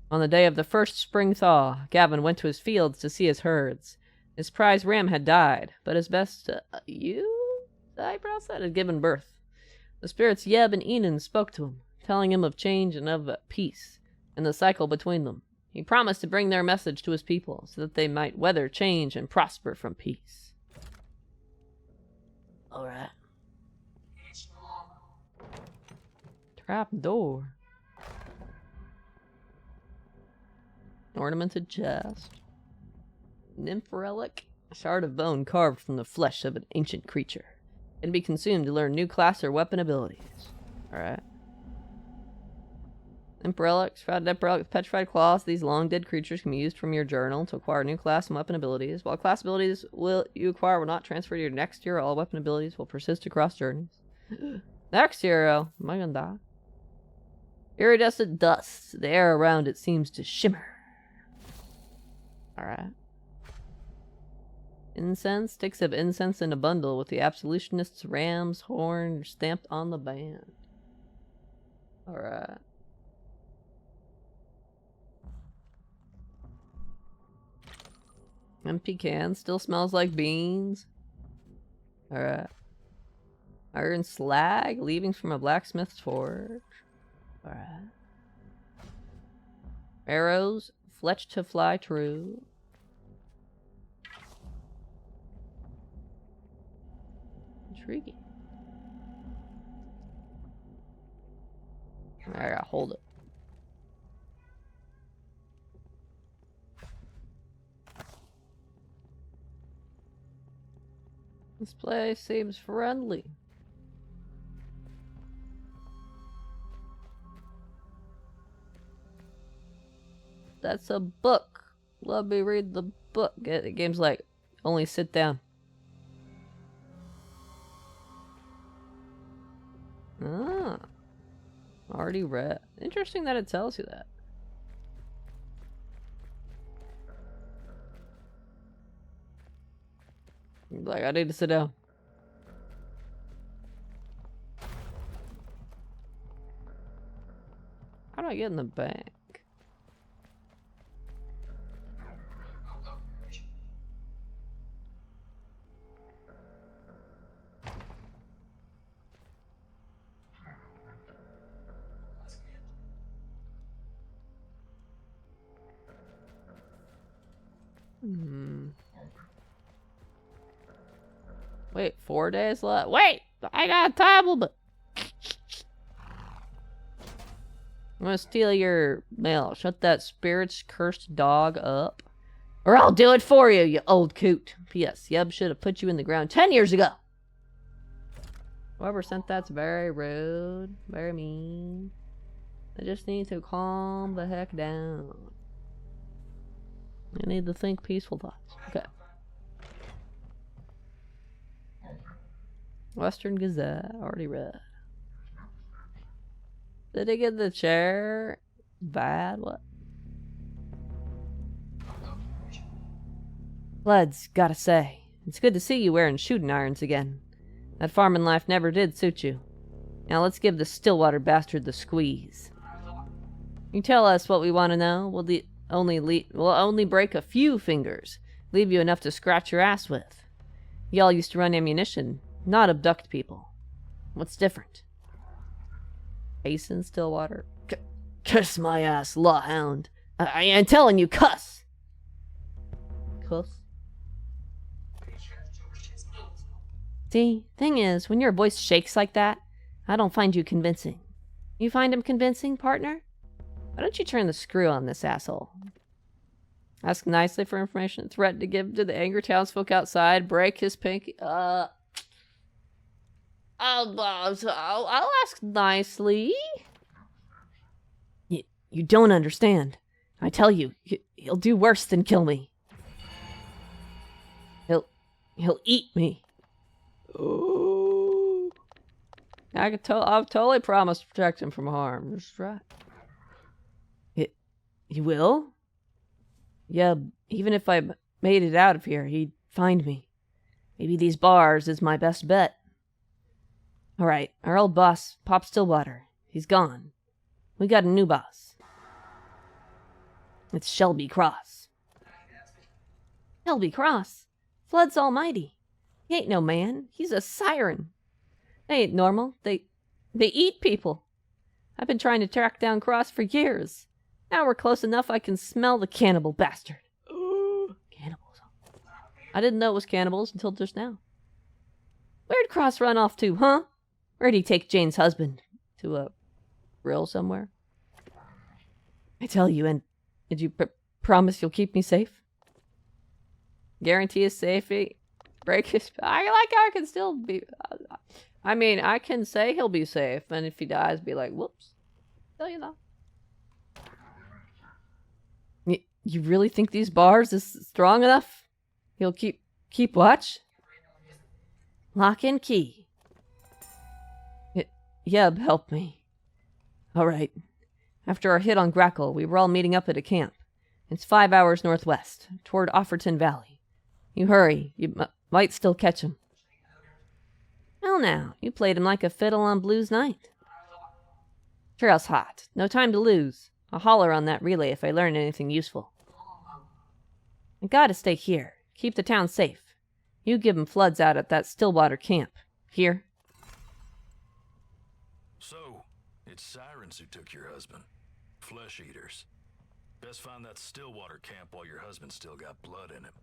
On the day of the first spring thaw, Gavin went to his fields to see his herds. His prize ram had died, but his best, eyebrows that had given birth. The spirits Yeb and Enon spoke to him, telling him of change and of peace, and the cycle between them. He promised to bring their message to his people, so that they might weather change and prosper from peace. Alright. Trap door. Ornamented chest. Nymph relic. A shard of bone carved from the flesh of an ancient creature. Can be consumed to learn new class or weapon abilities. Alright. Nymph relics. Shrouded nymph relic with petrified claws. These long dead creatures can be used from your journal to acquire new class and weapon abilities. While class abilities you acquire will not transfer to your next hero, all weapon abilities will persist across journeys. Next hero. Am I gonna die? Iridescent dust. The air around it seems to shimmer. Alright. Incense. Sticks of incense in a bundle with the absolutionist's ram's horn stamped on the band. Alright. Empty can. Still smells like beans. Alright. Iron slag. Leavings from a blacksmith's forge. Alright. Arrows. Fletch to fly true. Intriguing. I gotta hold it. This place seems friendly. That's a book. Let me read the book. The game's like, only sit down. Ah. Already read. Interesting that it tells you that. Like, I need to sit down. How do I get in the bank? Wait, 4 days left. Wait! I got a tablet! I'm gonna steal your mail. Shut that spirit's cursed dog up. Or I'll do it for you, you old coot. P.S. Yub should have put you in the ground 10 years ago. Whoever sent that's very rude. Very mean. I just need to calm the heck down. I need to think peaceful thoughts. Okay. Western Gazette. Already read. Did they get the chair? Bad? What? Lads, gotta say, it's good to see you wearing shooting irons again. That farming life never did suit you. Now let's give the Stillwater bastard the squeeze. You tell us what we want to know. We'll only break a few fingers. Leave you enough to scratch your ass with. Y'all used to run ammunition, not abduct people. What's different? Basin Stillwater. Kiss my ass, lawhound. I am telling you, cuss! Cuss? See, thing is, when your voice shakes like that, I don't find you convincing. You find him convincing, partner? Why don't you turn the screw on this asshole? Ask nicely for information, threaten to give to the angry townsfolk outside, break his pinky. I'll ask nicely. You don't understand. I tell you, he'll do worse than kill me. He'll eat me. Ooh. I've totally promised to protect him from harm. That's right. He will? Yeah, even if I made it out of here, he'd find me. Maybe these bars is my best bet. Alright, our old boss, Pop Stillwater, he's gone. We got a new boss. It's Shelby Cross. Shelby Cross? Flood's almighty. He ain't no man. He's a siren. They ain't normal. They eat people. I've been trying to track down Cross for years. Now we're close enough I can smell the cannibal bastard. Ooh, cannibals. I didn't know it was cannibals until just now. Where'd Cross run off to, huh? Where'd he take Jane's husband? To a grill somewhere? I tell you, and did you promise you'll keep me safe? Guarantee his safety? Break his... I like how I can still be... I mean, I can say he'll be safe, and if he dies, be like, whoops. Tell you though. You really think these bars is strong enough? He'll keep watch? Lock and key. Yeb, help me. Alright. After our hit on Grackle, we were all meeting up at a camp. It's 5 hours northwest, toward Offerton Valley. You hurry. You might still catch him. Hell now, you played him like a fiddle on Blues Night. Trail's hot. No time to lose. I'll holler on that relay if I learn anything useful. I gotta stay here. Keep the town safe. You give 'em floods out at that Stillwater camp. Here? So, it's sirens who took your husband. Flesh eaters. Best find that Stillwater camp while your husband still got blood in him.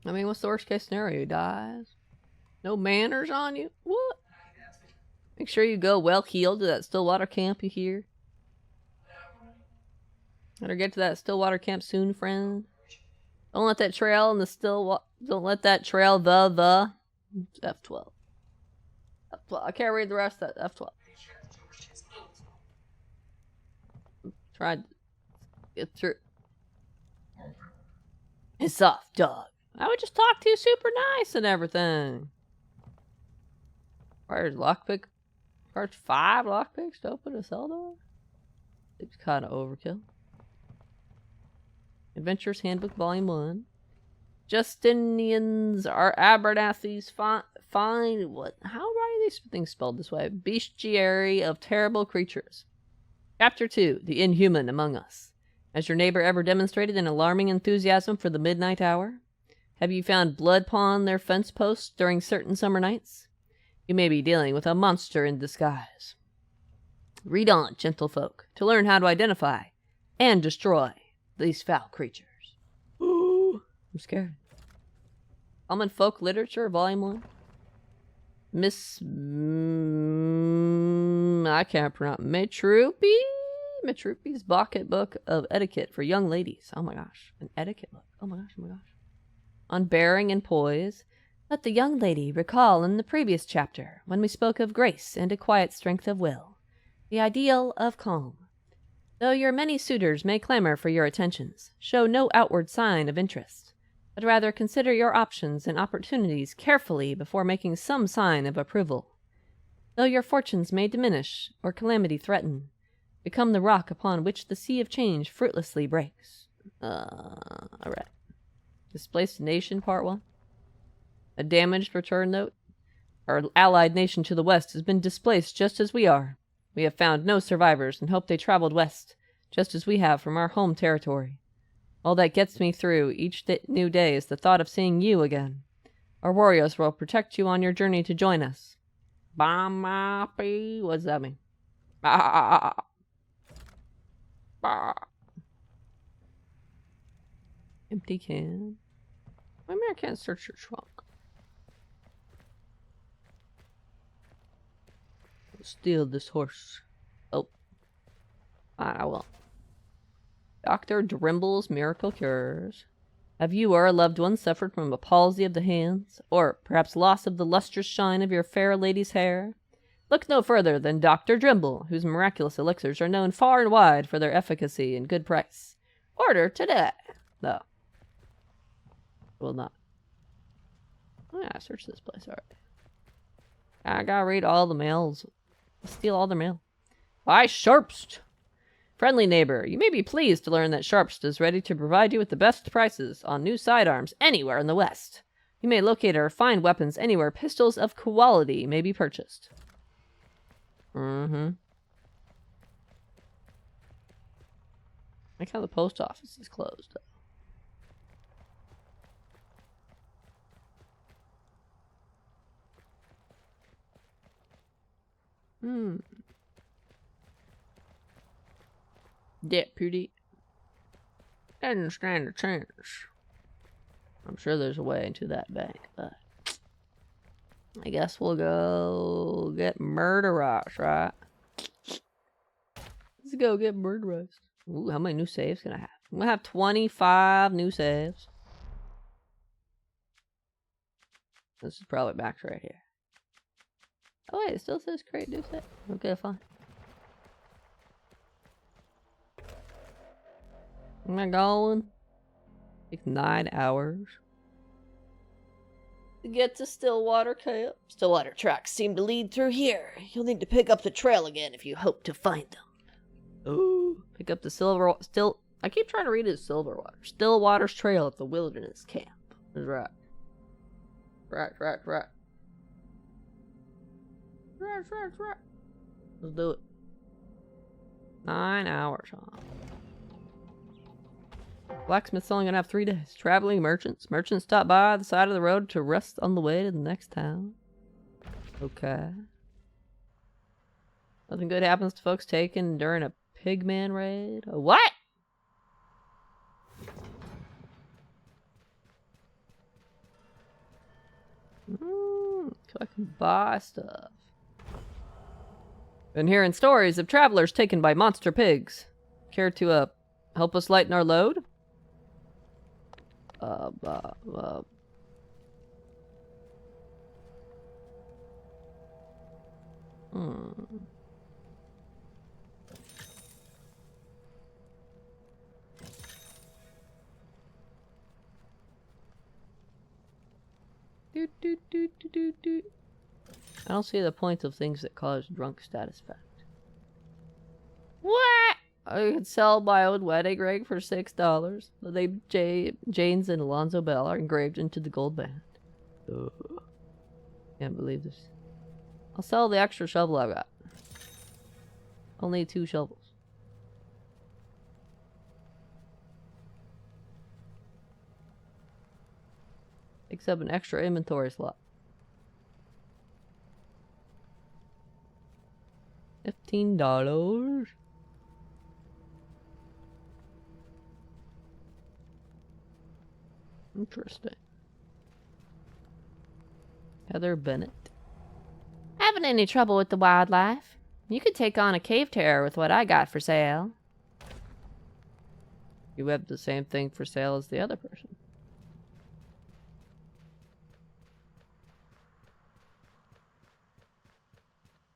I mean, what's the worst case scenario? He dies? No manners on you? What? Make sure you go well heeled to that Stillwater camp, you hear? Better get to that Stillwater camp soon, friend. Don't let that trail in the don't let that trail the F12. F12. I can't read the rest of that. F12. Tried to get through. It's soft, dog. I would just talk to you super nice and everything. Where's lockpick? There's 5 lockpicks to open a cell door? It's kind of overkill. Adventurer's Handbook Volume 1. Justinian's are Abernathy's fine. What? How are these things spelled this way? Bestiary of terrible creatures. Chapter 2: The Inhuman Among Us. Has your neighbor ever demonstrated an alarming enthusiasm for the midnight hour? Have you found blood upon their fence posts during certain summer nights? You may be dealing with a monster in disguise. Read on, gentlefolk, to learn how to identify and destroy these foul creatures. Ooh, I'm scared. Common Folk Literature, Volume 1. I can't pronounce. Metrupi's Pocket Book of Etiquette for Young Ladies. Oh my gosh. An etiquette book. Oh my gosh, oh my gosh. On bearing and poise. Let the young lady recall in the previous chapter, when we spoke of grace and a quiet strength of will, the ideal of calm. Though your many suitors may clamor for your attentions, show no outward sign of interest, but rather consider your options and opportunities carefully before making some sign of approval. Though your fortunes may diminish or calamity threaten, become the rock upon which the sea of change fruitlessly breaks. Alright. Displaced Nation, Part 1. A damaged return note. Our allied nation to the west has been displaced just as we are. We have found no survivors and hope they traveled west, just as we have from our home territory. All that gets me through each new day is the thought of seeing you again. Our warriors will protect you on your journey to join us. What does that mean? Empty can. Maybe I can't search your trunk. Steal this horse. Oh. I will. Dr. Drimble's Miracle Cures. Have you or a loved one suffered from a palsy of the hands, or perhaps loss of the lustrous shine of your fair lady's hair? Look no further than Dr. Drimble, whose miraculous elixirs are known far and wide for their efficacy and good price. Order today. No. Will not. Oh yeah, search this place. Alright. I gotta read all the mails. Steal all their mail. By Sharpst. Friendly neighbor, you may be pleased to learn that Sharpst is ready to provide you with the best prices on new sidearms anywhere in the West. You may locate our fine weapons anywhere pistols of quality may be purchased. I like how the post office is closed. Deputy. Doesn't stand a chance. I'm sure there's a way into that bank, but I guess we'll go get murderized, right? Let's go get murderized. Ooh, how many new saves can I have? I'm gonna have 25 new saves. This is probably Max right here. Oh wait, it still says create new save. Okay, fine. Am I going? Like 9 hours. To get to Stillwater Camp. Stillwater tracks seem to lead through here. You'll need to pick up the trail again if you hope to find them. Ooh. Pick up the I keep trying to read it as Silverwater. Stillwater's trail at the Wilderness Camp. That's right. Right. Let's do it. 9 hours, huh? Blacksmith's only gonna have 3 days. Traveling merchants. Merchants stop by the side of the road to rest on the way to the next town. Okay. Nothing good happens to folks taken during a pigman raid. A what? So I can buy stuff. Been hearing stories of travelers taken by monster pigs. Care to help us lighten our load? I don't see the point of things that cause drunk status effect. What? I could sell my own wedding ring for $6. The name Janes and Alonzo Bell are engraved into the gold band. Can't believe this. I'll sell the extra shovel I've got. Only 2 shovels. Takes up an extra inventory slot. $15. Interesting. Heather Bennett. Having any trouble with the wildlife? You could take on a cave terror with what I got for sale. You have the same thing for sale as the other person.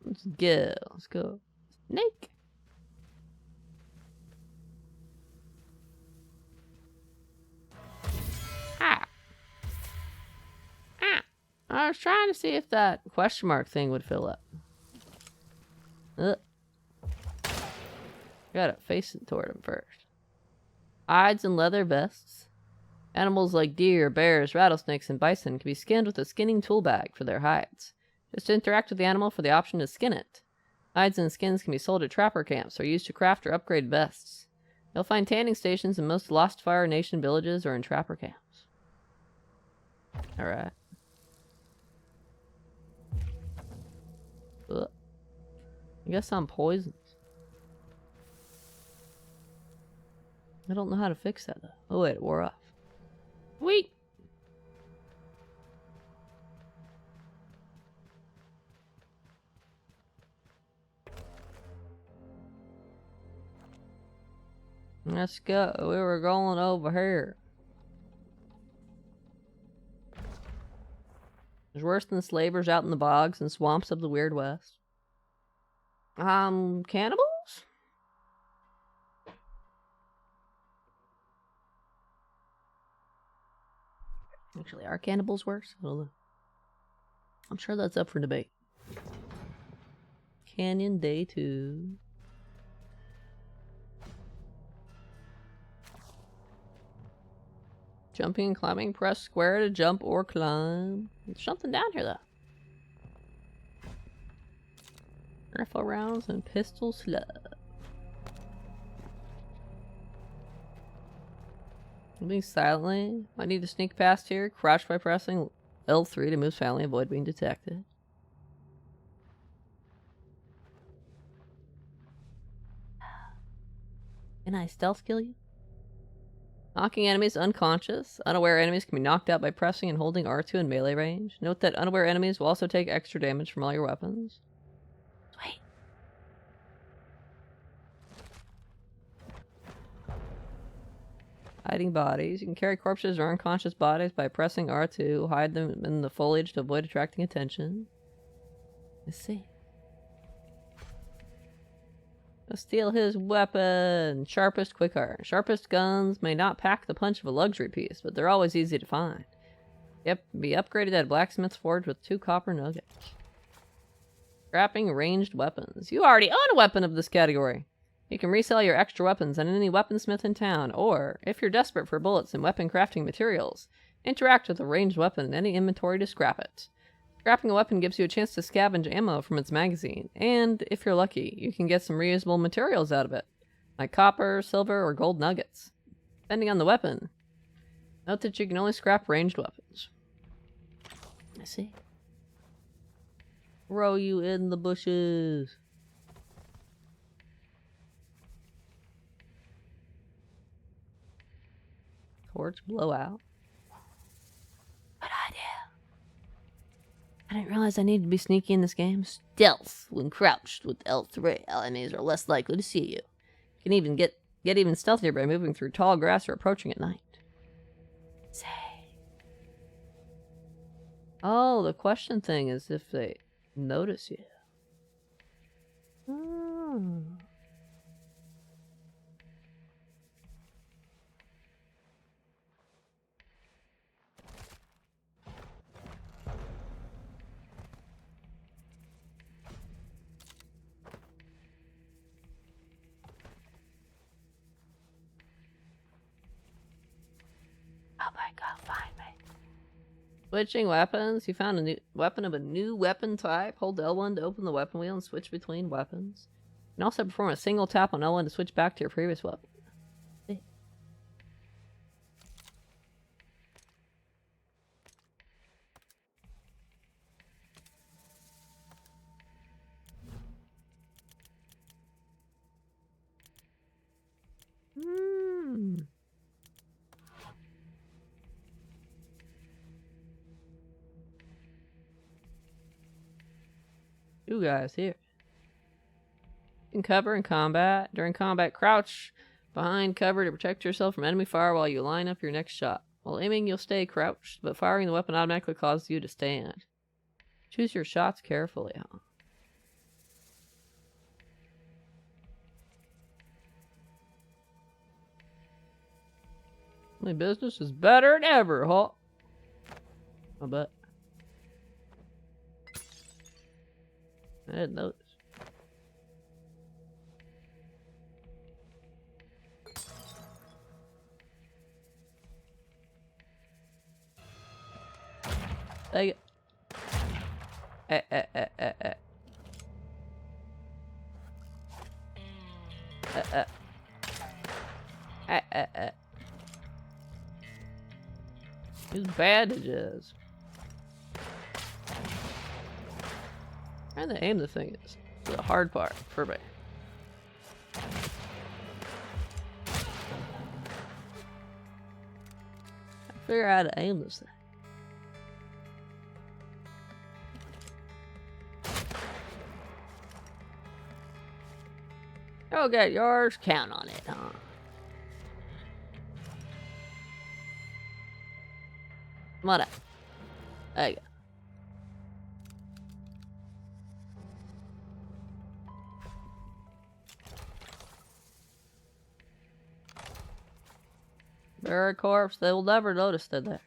Let's go. Let's go. Snake. Ah. Ah. I was trying to see if that question mark thing would fill up. Gotta face it toward him first. Hides and leather vests. Animals like deer, bears, rattlesnakes, and bison can be skinned with a skinning tool bag for their hides. Just interact with the animal for the option to skin it. Hides and skins can be sold at trapper camps or used to craft or upgrade vests. You'll find tanning stations in most Lost Fire Nation villages or in trapper camps. Alright. I guess I'm poisoned. I don't know how to fix that though. Oh wait, it wore off. Wait! Let's go. We were going over here. There's worse than slavers out in the bogs and swamps of the Weird West. Cannibals? Actually, are cannibals worse? I don't know. I'm sure that's up for debate. Canyon Day 2. Jumping and climbing. Press square to jump or climb. There's something down here, though. Rifle rounds and pistol slug. Moving silently. I need to sneak past here. Crouch by pressing L3 to move silently. Avoid being detected. Can I stealth kill you? Knocking enemies unconscious. Unaware enemies can be knocked out by pressing and holding R2 in melee range. Note that unaware enemies will also take extra damage from all your weapons. Wait. Hiding bodies. You can carry corpses or unconscious bodies by pressing R2. Hide them in the foliage to avoid attracting attention. Let's see. Steal his weapon. Sharpest quick iron. Sharpest guns may not pack the punch of a luxury piece, but they're always easy to find. Yep, be upgraded at a blacksmith's forge with 2 copper nuggets. Scrapping ranged weapons. You already own a weapon of this category. You can resell your extra weapons at any weaponsmith in town, or, if you're desperate for bullets and weapon crafting materials, interact with a ranged weapon in any inventory to scrap it. Scrapping a weapon gives you a chance to scavenge ammo from its magazine, and, if you're lucky, you can get some reusable materials out of it, like copper, silver, or gold nuggets, depending on the weapon. Note that you can only scrap ranged weapons. I see. Throw you in the bushes. Torch blowout. Good idea. I didn't realize I needed to be sneaky in this game. Stealth. When crouched with L3, enemies are less likely to see you. You can even get even stealthier by moving through tall grass or approaching at night. Say. Oh, the question thing is if they notice you. Oh. Switching weapons. You found a new weapon of a new weapon type. Hold L1 to open the weapon wheel and switch between weapons. You can also perform a single tap on L1 to switch back to your previous weapon. You guys here. You can cover in combat. During combat, crouch behind cover to protect yourself from enemy fire while you line up your next shot. While aiming, you'll stay crouched, but firing the weapon automatically causes you to stand. Choose your shots carefully, huh? My business is better than ever, huh? I bet. I didn't notice. Take it. Use bandages. Trying to aim the thing is the hard part for me. Figure out how to aim this thing. You'll get yours. Count on it, huh? Come on up. There you go. Buried corpse. They will never notice that there.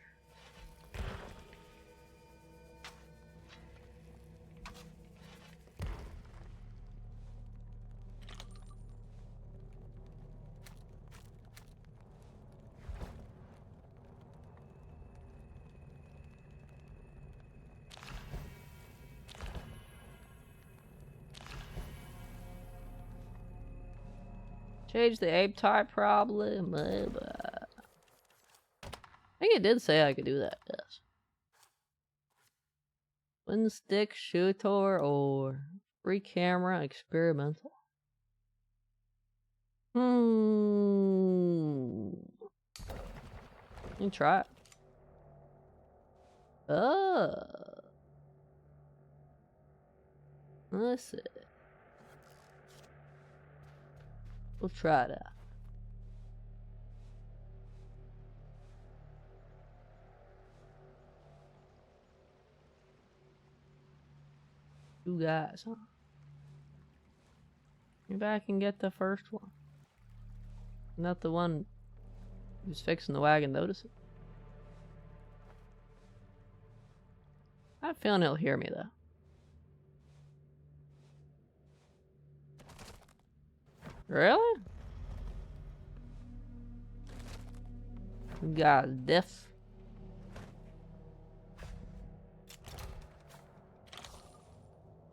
Change the aim type problem. I think it did say I could do that, yes. Twin stick shooter or free camera experimental. Let me try it. Let's see. We'll try it out. You guys, huh? Maybe I can get the first one. Not the one who's fixing the wagon noticing. I have a feeling he'll hear me though. Really? You guys deaf?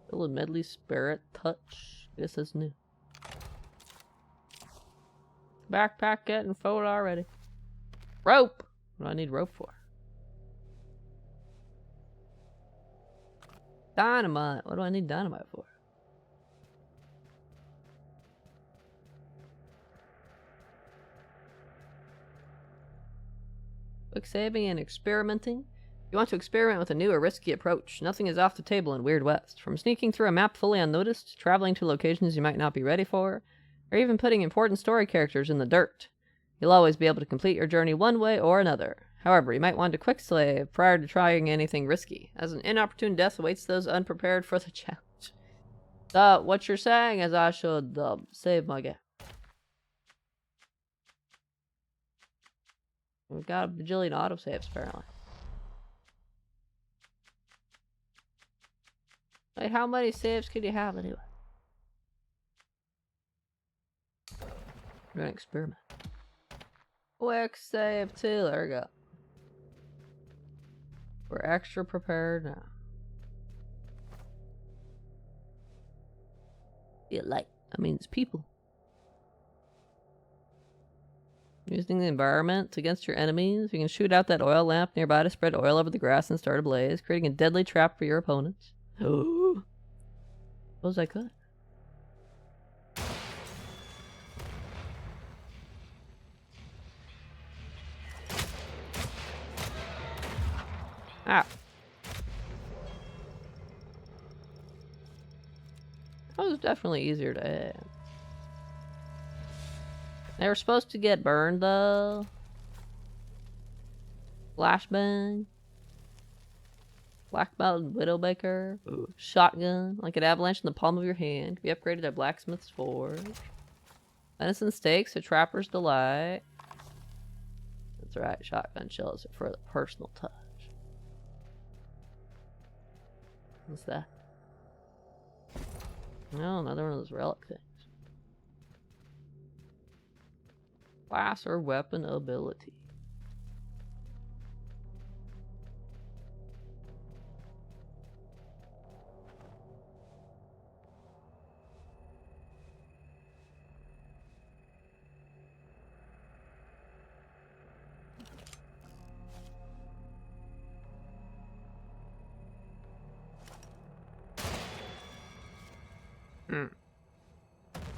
Still a medley spirit touch. This is new. Backpack getting full already. Rope! What do I need rope for? Dynamite. What do I need dynamite for? Quick saving and experimenting. You want to experiment with a new or risky approach. Nothing is off the table in Weird West. From sneaking through a map fully unnoticed, traveling to locations you might not be ready for, or even putting important story characters in the dirt. You'll always be able to complete your journey one way or another. However, you might want to quick save prior to trying anything risky, as an inopportune death awaits those unprepared for the challenge. So, what you're saying is I should save my game. We've got a bajillion autosaves, apparently. Wait, how many saves could you have anyway? We're gonna experiment. Quick save too, there we go. We're extra prepared now. Feel like, that means people. Using the environment against your enemies, you can shoot out that oil lamp nearby to spread oil over the grass and start a blaze, creating a deadly trap for your opponents. Oh, suppose I could. Ah. That was definitely easier to add. They were supposed to get burned though. Flashbang. Black Mountain Widowmaker. Ooh. Shotgun. Like an avalanche in the palm of your hand. Can be upgraded at Blacksmith's Forge. Venison steaks, a trapper's delight. That's right, shotgun shells are for the personal touch. What's that? Oh, another one of those relic things. Class or weapon ability.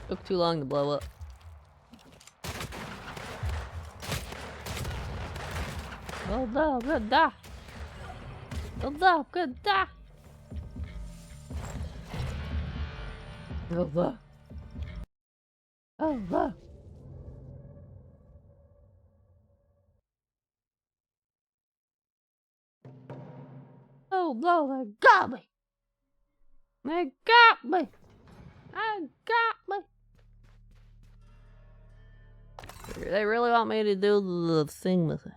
Took too long to blow up. Well done, good da. Well done, good da. Well done. Oh, done. Oh no, they got me. They got me. I got me. They really want me to do the thing with it.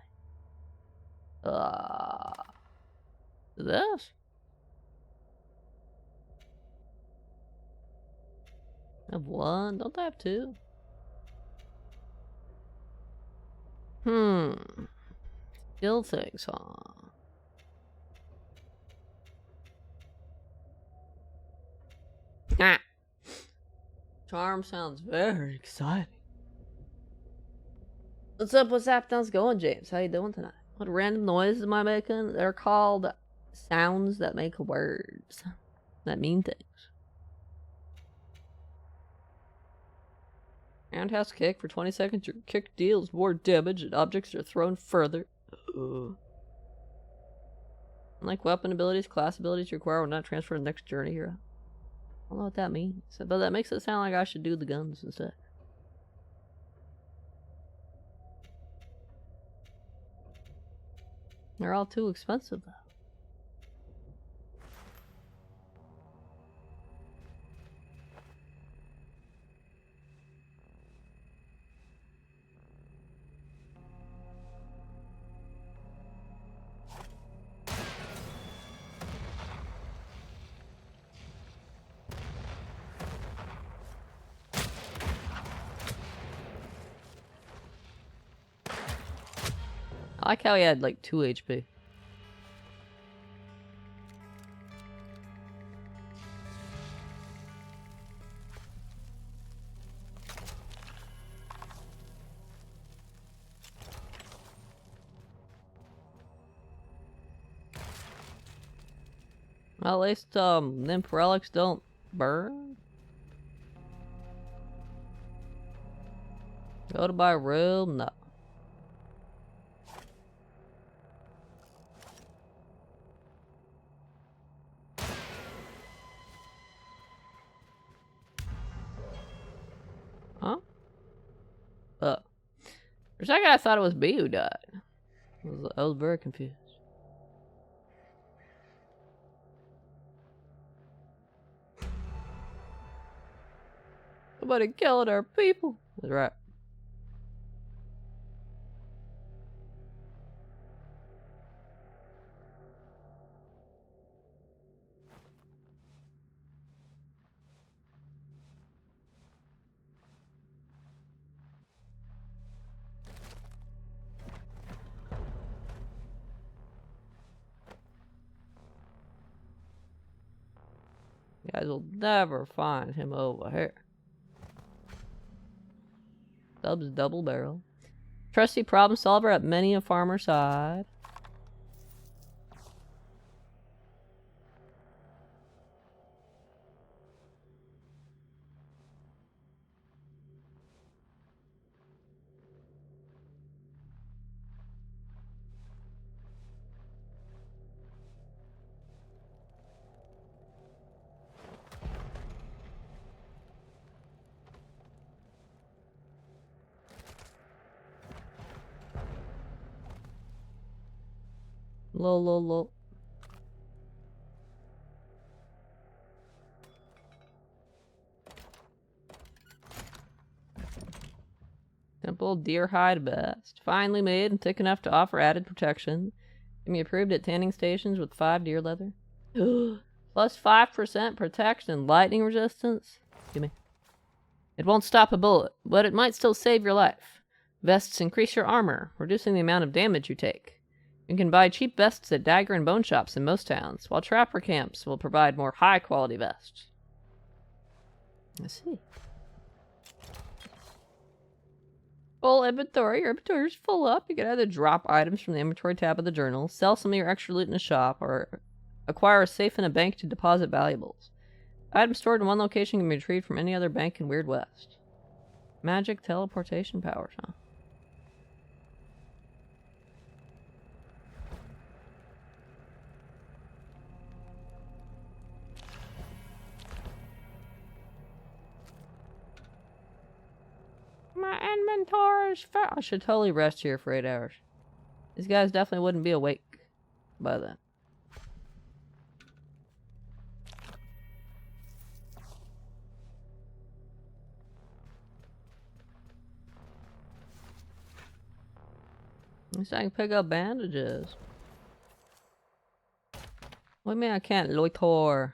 This? I have one? Don't I have two? Skill things, huh? Ah. Charm sounds very exciting. What's up? What's up? How's it going, James? How you doing tonight? What random noises am I making? They're called sounds that make words. That mean things. Roundhouse kick. For 20 seconds, your kick deals more damage and objects are thrown further. Unlike weapon abilities, class abilities require will not transfer to the next journey hero. I don't know what that means, but that makes it sound like I should do the guns instead. They're all too expensive though. I like how he had like 2 HP. Well, at least nymph relics don't burn. Go to my room? No. Huh? For a second I thought it was me who died. I was very confused. Somebody killed our people. That's right. Guys will never find him over here. Stubbs double barrel. Trusty problem solver at many a farmer's side. Lol. Simple deer hide vest. Finely made and thick enough to offer added protection. Can be approved at tanning stations with 5 deer leather. Plus 5% protection. Lightning resistance. Excuse me. It won't stop a bullet, but it might still save your life. Vests increase your armor, reducing the amount of damage you take. You can buy cheap vests at dagger and bone shops in most towns, while trapper camps will provide more high-quality vests. I see. Full inventory. Your inventory is full up. You can either drop items from the inventory tab of the journal, sell some of your extra loot in a shop, or acquire a safe in a bank to deposit valuables. Items stored in one location can be retrieved from any other bank in Weird West. Magic teleportation powers, huh? My inventory is full. I should totally rest here for 8 hours. These guys definitely wouldn't be awake by then. At least I can pick up bandages. What do you mean I can't loiter?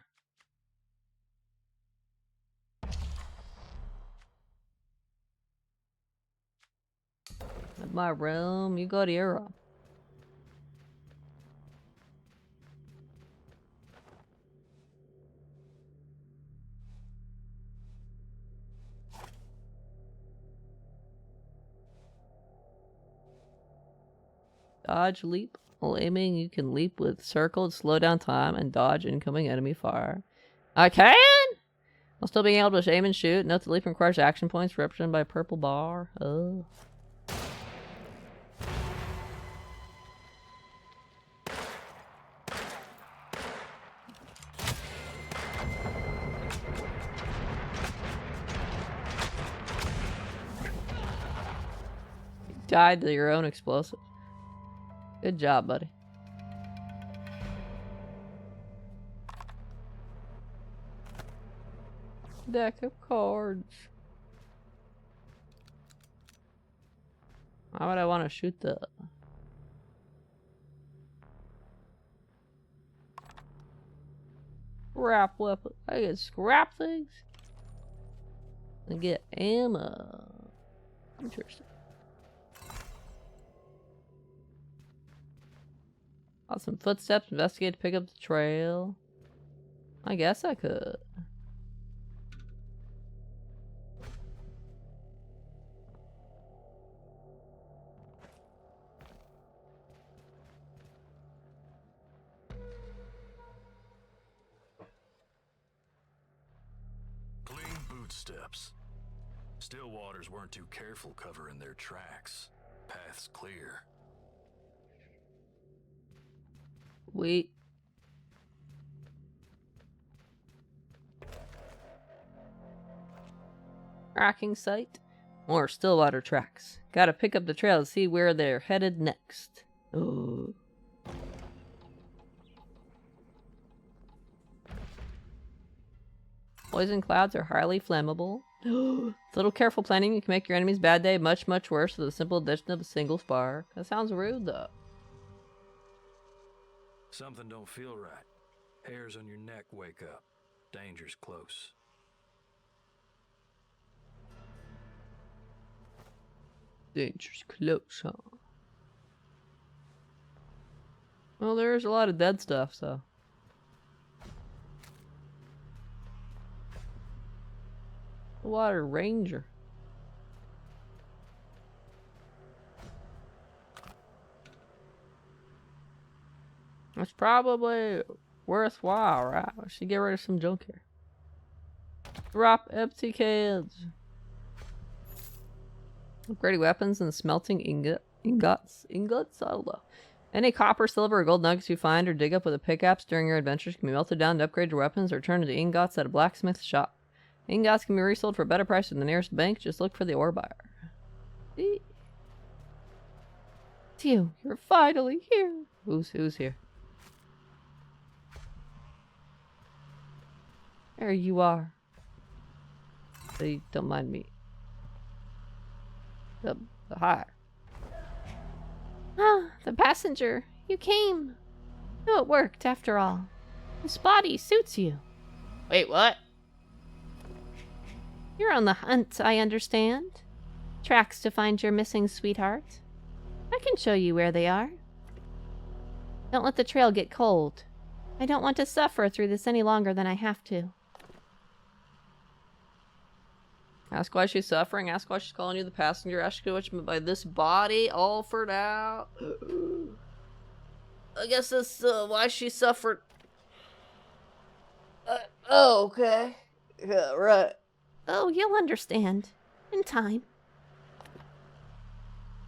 At my room, you go to your room. Dodge leap. While aiming, you can leap with circle to slow down time and dodge incoming enemy fire. I can! While still being able to aim and shoot. Note the leap requires action points represented by a purple bar. Oh. You died to your own explosive. Good job, buddy. Deck of cards. Why would I want to shoot the... scrap weapon? I get scrap things? I get ammo. Interesting. Some footsteps, investigate to pick up the trail. I guess I could. Clean boot steps. Stillwaters weren't too careful covering their tracks. Path's clear. Wait. Tracking site. More Stillwater tracks. Gotta pick up the trail to see where they're headed next. Ooh. Poison clouds are highly flammable. With a little careful planning, you can make your enemy's bad day much, much worse with the simple addition of a single spark. That sounds rude, though. Something don't feel right. Hairs on your neck wake up. Danger's close. Danger's close, huh? Well, there's a lot of dead stuff, so. Water Ranger. It's probably worthwhile, right? We should get rid of some junk here. Drop empty cans. Upgrading weapons and smelting ingots. I don't know. Any copper, silver, or gold nuggets you find or dig up with a pickaxe during your adventures can be melted down to upgrade your weapons or turned into ingots at a blacksmith shop. Ingots can be resold for a better price than the nearest bank. Just look for the ore buyer. See? It's you. You're finally here. Who's here? There you are. They don't mind me. Hi. Ah, the passenger. You came. So it worked, after all. This body suits you. Wait, what? You're on the hunt, I understand. Tracks to find your missing sweetheart. I can show you where they are. Don't let the trail get cold. I don't want to suffer through this any longer than I have to. Ask why she's suffering. Ask why she's calling you the passenger. Ask what you meant by this body offered out. I guess that's why she suffered. Oh, okay. Yeah, right. Oh, you'll understand. In time.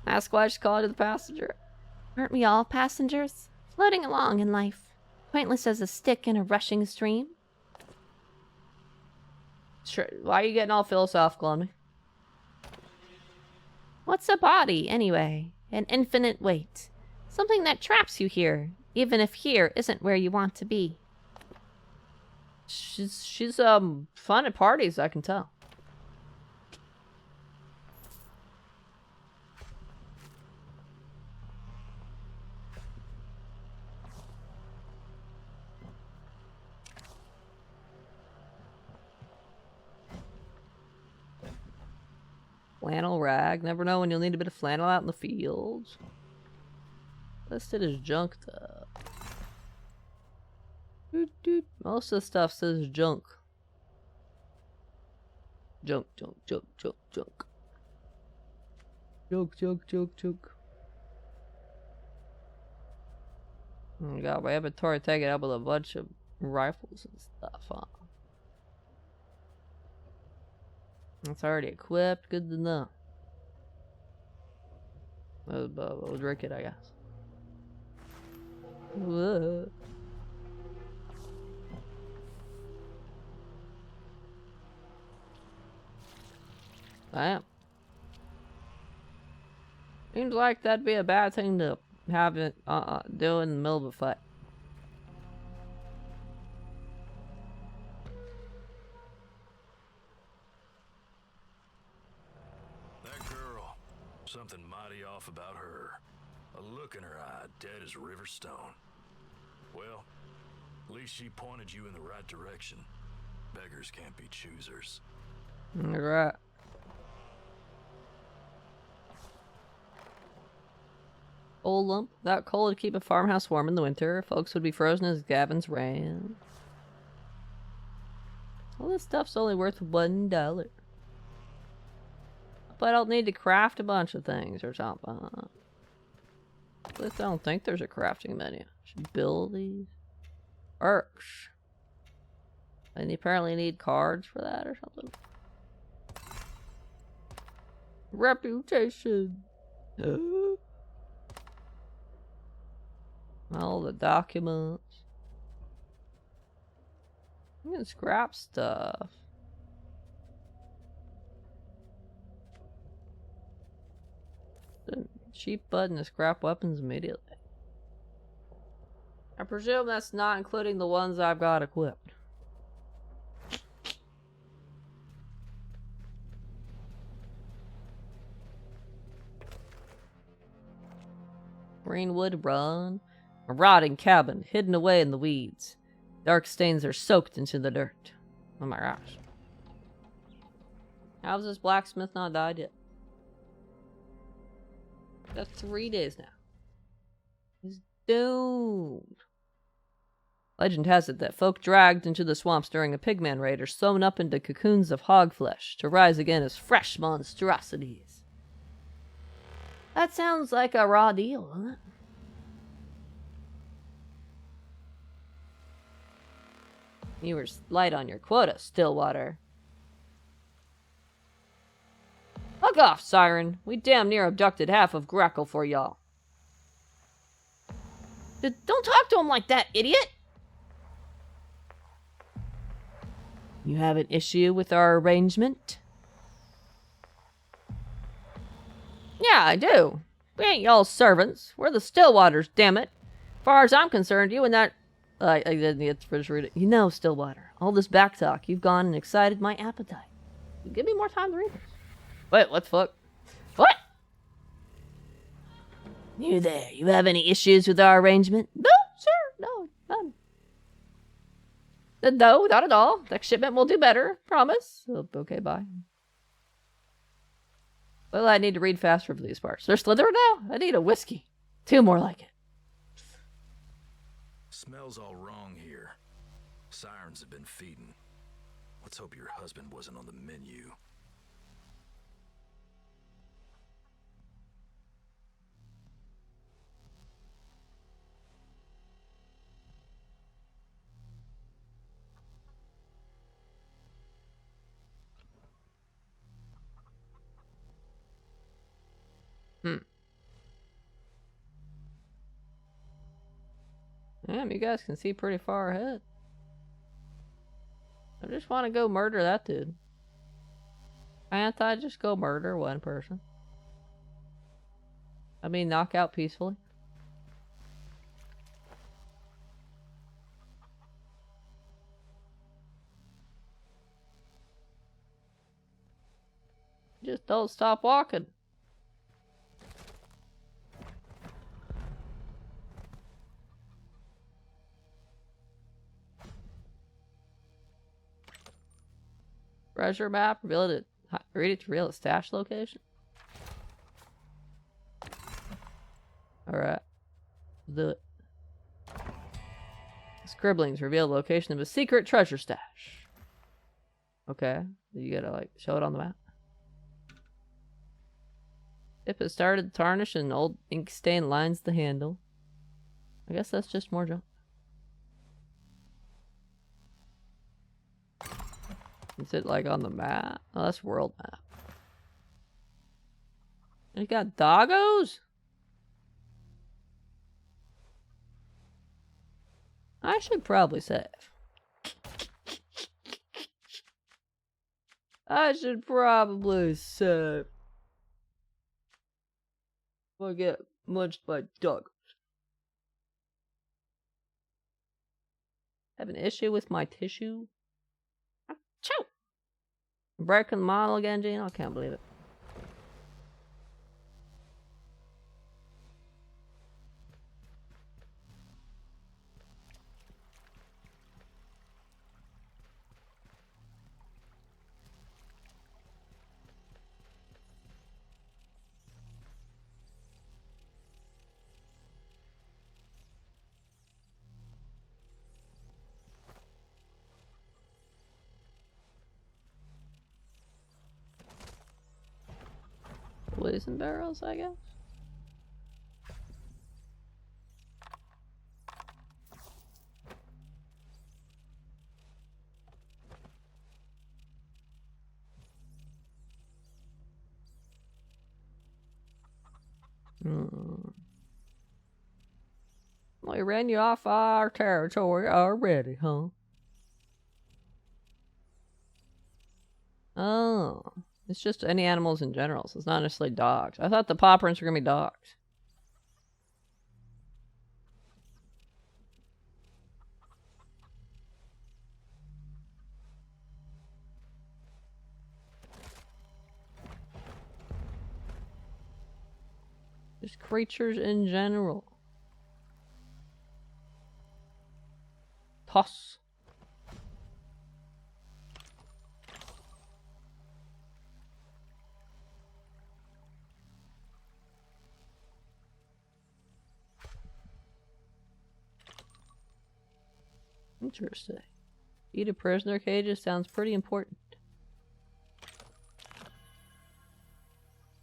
Ask why she's calling you the passenger. Aren't we all passengers? Floating along in life. Pointless as a stick in a rushing stream. Sure. Why are you getting all philosophical on me? What's a body, anyway? An infinite weight. Something that traps you here, even if here isn't where you want to be. She's fun at parties, I can tell. Flannel rag. Never know when you'll need a bit of flannel out in the fields. Listed as junk though. Most of the stuff says junk. Junk. Junk. Oh god, my inventory taken up with a bunch of rifles and stuff, huh? It's already equipped. Good to know. We'll drink it, I guess. Whoa. Damn. Seems like that'd be a bad thing to have it do in the middle of a fight. Something mighty off about her. A look in her eye, dead as river stone. Well, at least she pointed you in the right direction. Beggars can't be choosers. Right. Old lump. Without coal to keep a farmhouse warm in the winter, folks would be frozen as Gavin's ran. All this stuff's only worth $1. But I don't need to craft a bunch of things or something. At least I don't think there's a crafting menu. Should build these. Arch. And you apparently need cards for that or something. Reputation. All the documents. You can scrap stuff. Cheap button to scrap weapons immediately. I presume that's not including the ones I've got equipped. Greenwood Run. A rotting cabin hidden away in the weeds. Dark stains are soaked into the dirt. Oh my gosh. How's this blacksmith not died yet? That's 3 days now. He's doomed. Legend has it that folk dragged into the swamps during a pigman raid are sewn up into cocoons of hog flesh to rise again as fresh monstrosities. That sounds like a raw deal, doesn't it? You were light on your quota, Stillwater. Fuck off, Siren. We damn near abducted half of Greckle for y'all. Don't talk to him like that, idiot! You have an issue with our arrangement? Yeah, I do. We ain't y'all's servants. We're the Stillwaters, damn it. Far as I'm concerned, you and that... I didn't get to finish reading it. You know, Stillwater, all this back talk, you've gone and excited my appetite. Give me more time to read this. Wait, what the fuck? What? You there, you have any issues with our arrangement? No, sir, no, none. No, not at all. Next shipment will do better, promise. Oh, okay, bye. Well, I need to read faster for these parts. They're Slytherin now? I need a whiskey. 2 more like it. Smells all wrong here. Sirens have been feeding. Let's hope your husband wasn't on the menu. Damn, you guys can see pretty far ahead. I just want to go murder that dude. Can't I just go murder one person? I mean, knock out peacefully. Just don't stop walking. Treasure map, read it to reveal a stash location. Alright. Let's do it. Scribblings reveal the location of a secret treasure stash. Okay. You gotta like show it on the map. Tip has started to tarnish and old ink stain lines the handle. I guess that's just more junk. Is it like on the map? Oh, that's world map. You got doggos? I should probably save. I should probably save. I'll get munched by doggos. Have an issue with my tissue? Achoo! Breaking the model again, Gene? I can't believe it. Poison barrels, I guess? We ran you off our territory already, huh? Oh. It's just any animals in general, so it's not necessarily dogs. I thought the paw prints were gonna be dogs. Just creatures in general. Toss. Interesting. Eat a prisoner cages sounds pretty important.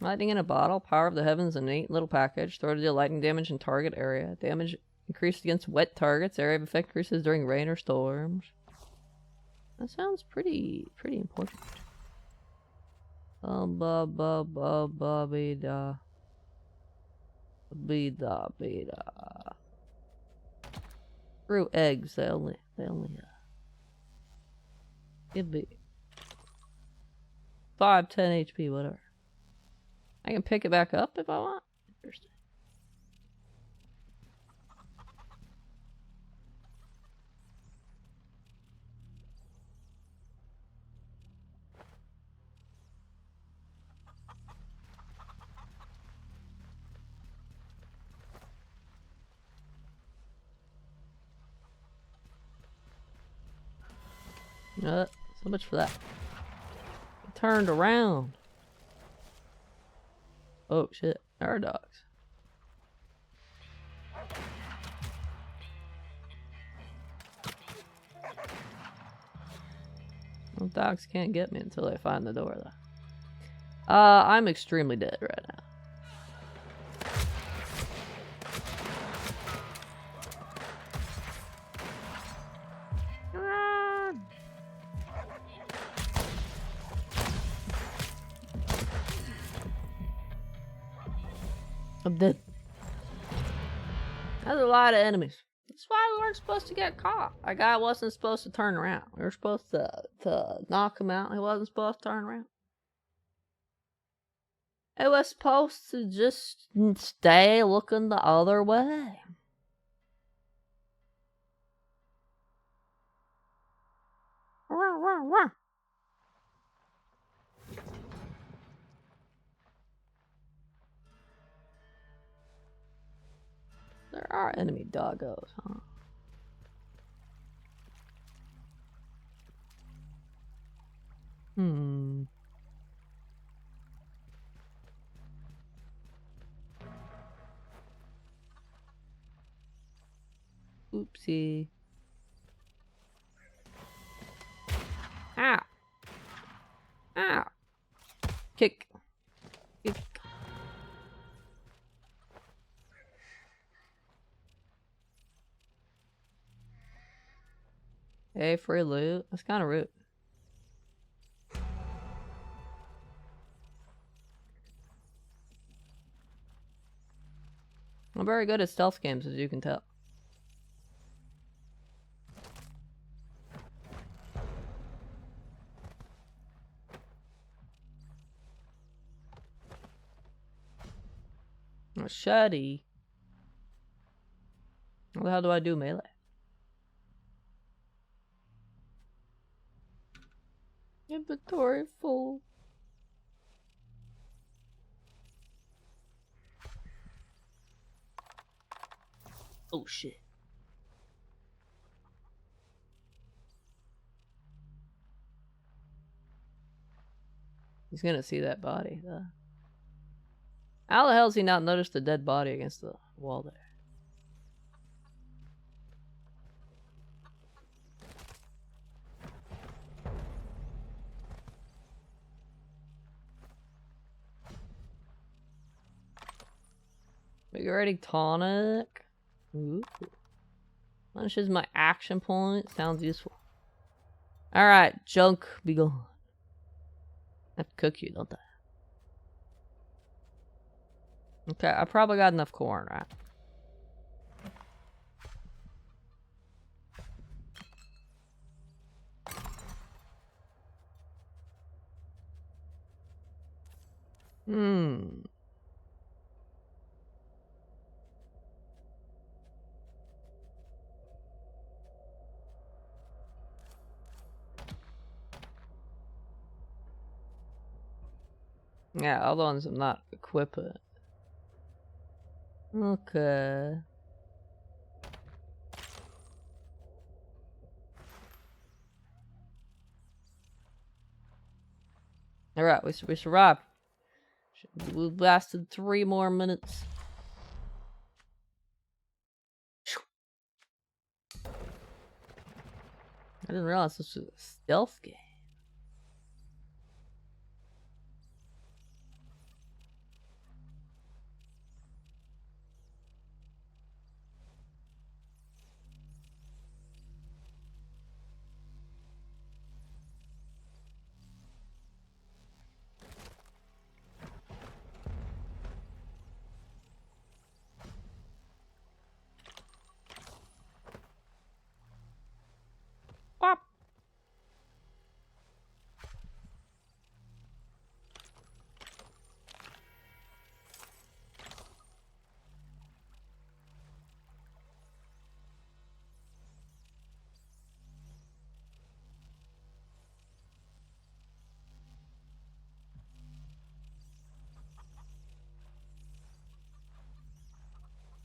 Lightning in a bottle, power of the heavens, a neat little package. Throw to deal lightning damage in target area. Damage increased against wet targets. Area of effect increases during rain or storms. That sounds pretty important. Ba ba ba ba be da. Be da be da. Brew eggs. They only it'd be 5, 10 HP, whatever. I can pick it back up if I want. Interesting. So much for that. It turned around. Oh shit, there are dogs. Well, dogs can't get me until they find the door, though. I'm extremely dead right now. I'm dead. That's a lot of enemies. That's why we weren't supposed to get caught. Our guy wasn't supposed to turn around. We were supposed to knock him out. He wasn't supposed to turn around. It was supposed to just stay looking the other way. There are enemy doggos, huh? Oopsie. Ow. Ow. Kick. Kick. Hey, free loot. That's kind of rude. I'm very good at stealth games, as you can tell. Machete. How the hell do I do melee? Inventory full. Oh shit. He's gonna see that body, though. How the hell has he not noticed the dead body against the wall there? Regarding tonic. Ooh. Punishes my action point. Sounds useful. Alright, junk, be gone. I have to cook you, don't I? Okay, I probably got enough corn, right? Yeah, other ones I'm not equipping. Okay. Alright, we survived. We lasted 3 more minutes. I didn't realize this was a stealth game. Whop.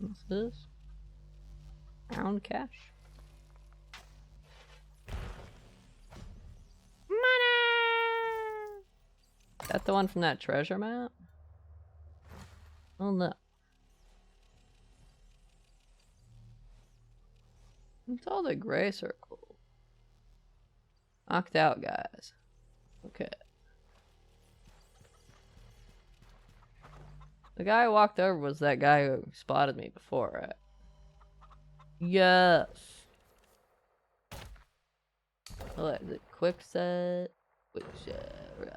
What's this? Pound cash. Money! Is that the one from that treasure map? Oh no. It's all the gray circle. Knocked out, guys. Okay. The guy I walked over was that guy who spotted me before, right? Yes. What is it? Quick set. Quick set. Right.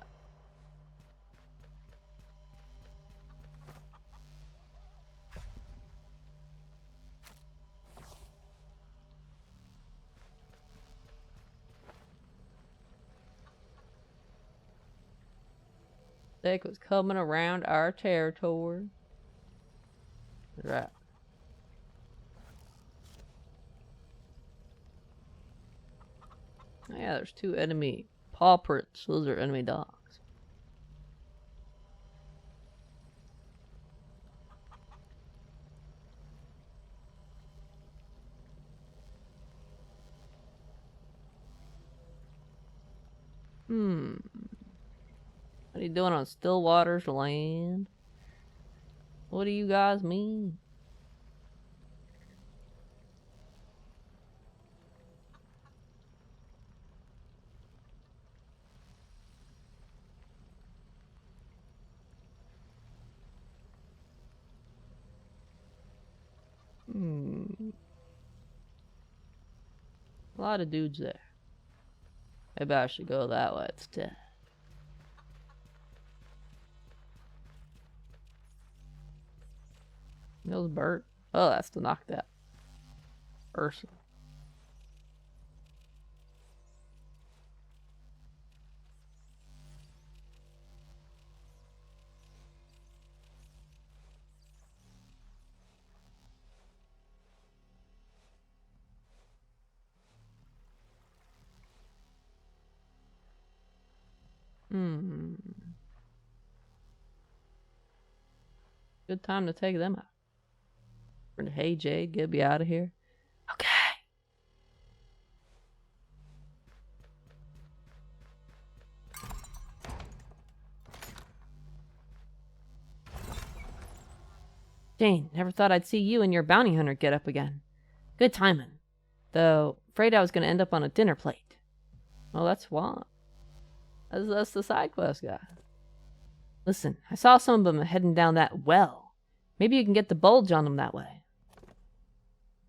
Snake was coming around our territory. Right. Oh, yeah, there's 2 enemy paw prints. Those are enemy dogs. What are you doing on Stillwater's land? What do you guys mean? A lot of dudes there. Maybe I should go that way instead. Those bird. Oh, that's to knock that person. Good time to take them out. Hey Jade, get me out of here. Okay. Jane, never thought I'd see you and your bounty hunter get up again. Good timing. Though, afraid I was going to end up on a dinner plate. Well, that's why. That's the side quest guy. Listen, I saw some of them heading down that well. Maybe you can get the bulge on them that way.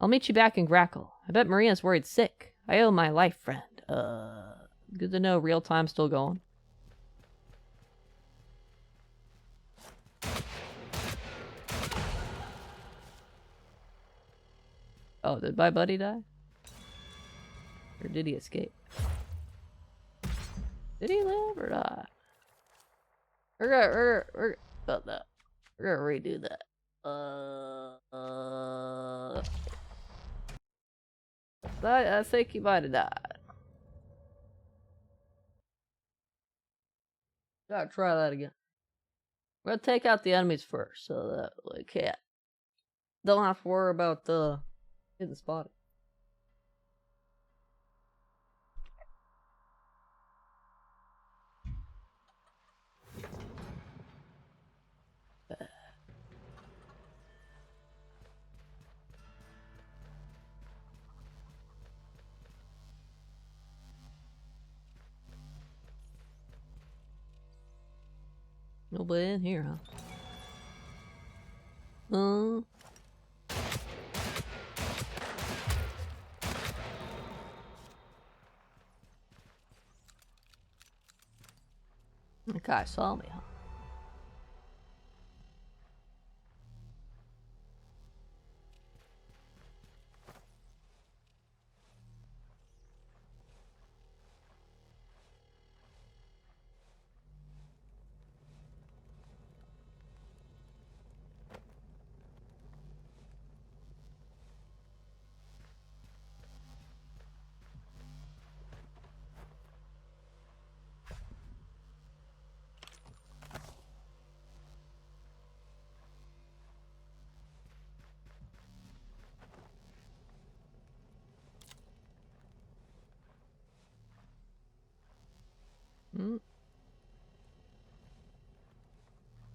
I'll meet you back in Grackle. I bet Maria's worried sick. I owe my life friend. Good to know real time's still going. Oh, did my buddy die? Or did he escape? Did he live or die? We're gonna redo that. I think he might have died. Gotta try that again. We're gonna take out the enemies first, so that we don't have to worry about getting spotted. Nobody in here, huh? The guy saw me, huh?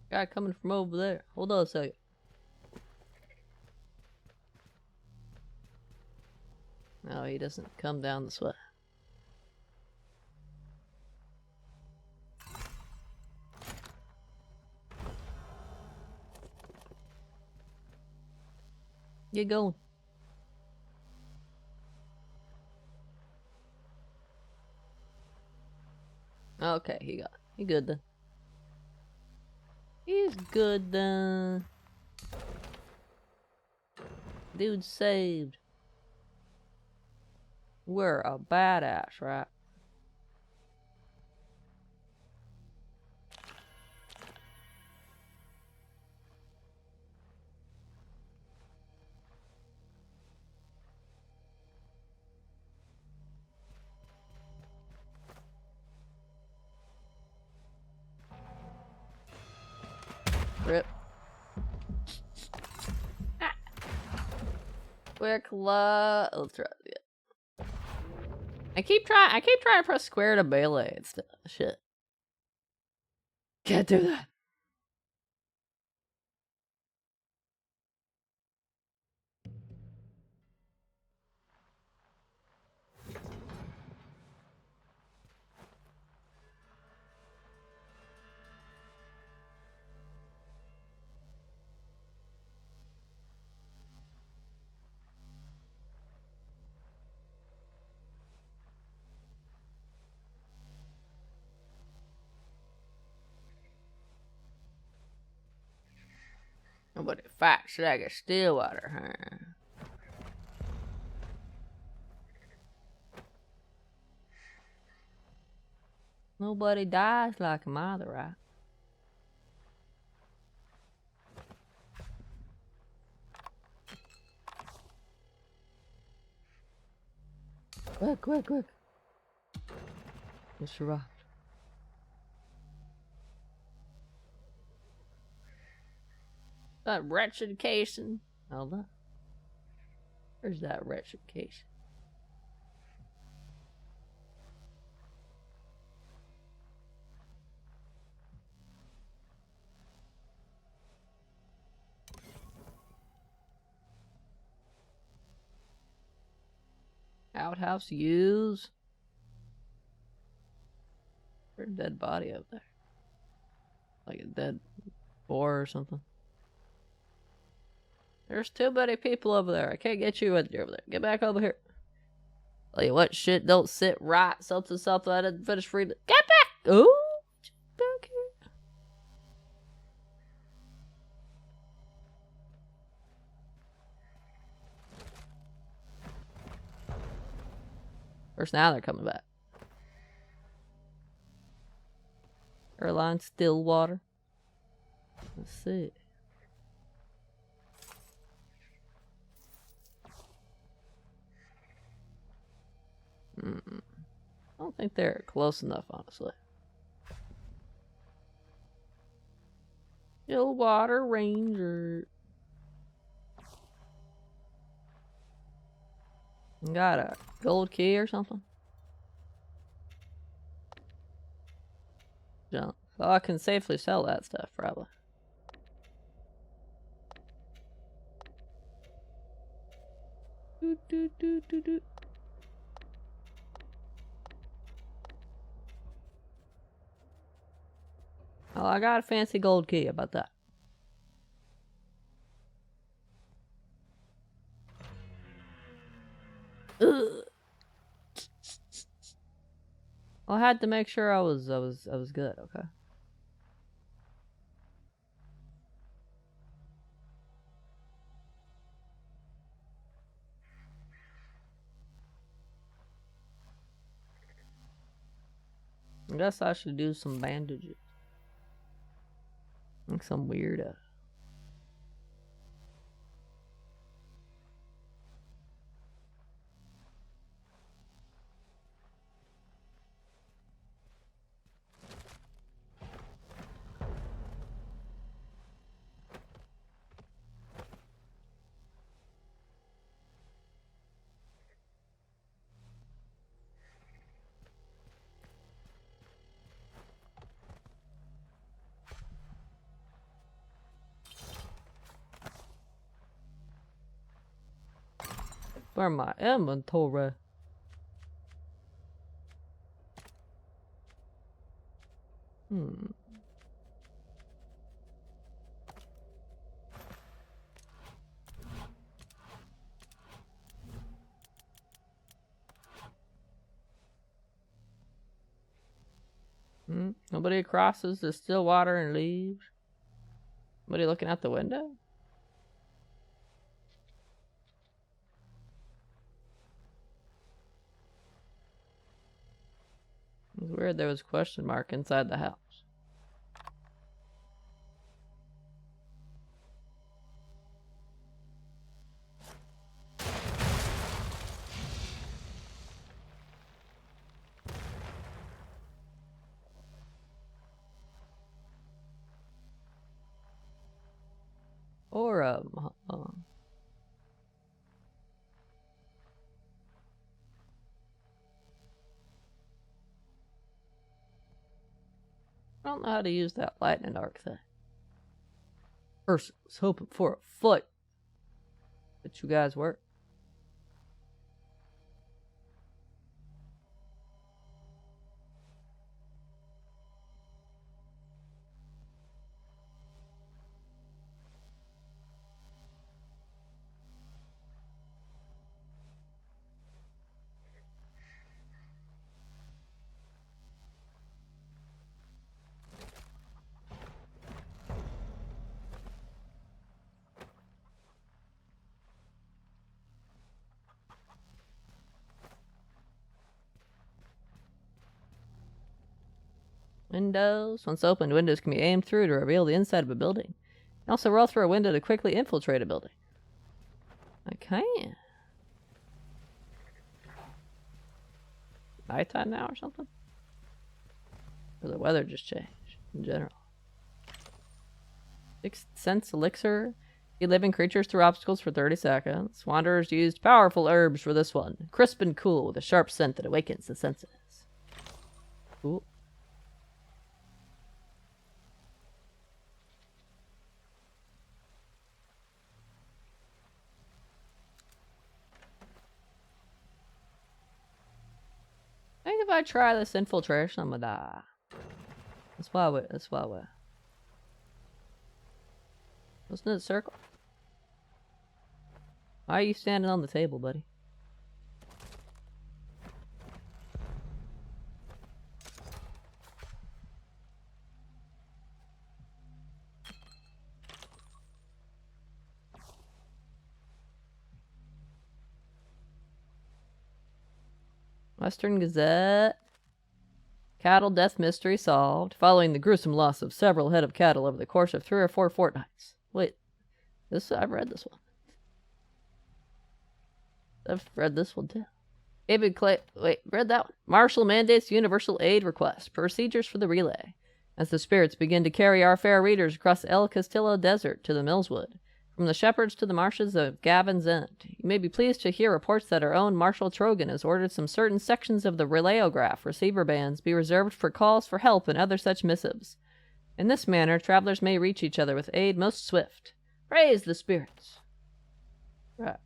Guy coming from over there. Hold on a second. No, he doesn't come down this way. Get going. Okay, he good then. He's good then. Dude saved. We're a badass, right? Rip. Ah. Quick let's try it again. I keep trying to press square to melee and stuff. Shit. Can't do that. Nobody fights like a Stillwater, huh? Nobody dies like him either, right? Quick. You survived. That wretched casing. Hold on. Where's that wretched casing? Outhouse used. There's a dead body up there. Like a dead boar or something. There's too many people over there. I can't get you over there. Get back over here. Tell you what, shit don't sit right. Something. I didn't finish reading it. Get back! Oh, back here. First now they're coming back. Airline Stillwater. Let's see. I don't think they're close enough, honestly. Stillwater Ranger. Got a gold key or something? Junk. So I can safely sell that stuff, probably. Do. Oh, I got a fancy gold key. How about that? Ugh. Well, I had to make sure I was good. Okay. I guess I should do some bandages. Like some weird. Where my inventory? Hmm. Nobody crosses the still water and leaves. Nobody looking out the window? It was weird there was a question mark inside the house. Or I don't know how to use that lightning arc thing. First, I was hoping for a fight. But you guys were. Windows. Once opened, windows can be aimed through to reveal the inside of a building. You can also roll through a window to quickly infiltrate a building. Okay. Nighttime now or something? Or the weather just changed in general. Sixth Sense Elixir. Feed living creatures through obstacles for 30 seconds. Wanderers used powerful herbs for this one. Crisp and cool with a sharp scent that awakens the senses. Cool. I think if I try this infiltration, I'm gonna die. That's why we. Wasn't it a circle? Why are you standing on the table, buddy? Western Gazette. Cattle death mystery solved, following the gruesome loss of several head of cattle over the course of 3 or 4 fortnights. Wait, I've read this one. I've read this one too. David Clay, read that one. Marshall mandates universal aid request. Procedures for the relay. As the spirits begin to carry our fair readers across El Castillo Desert to the Millswood, from the shepherds to the marshes of Gavin's End, you may be pleased to hear reports that our own Marshal Trogan has ordered some certain sections of the relayograph receiver bands be reserved for calls for help and other such missives. In this manner, travelers may reach each other with aid most swift. Praise the spirits. Right.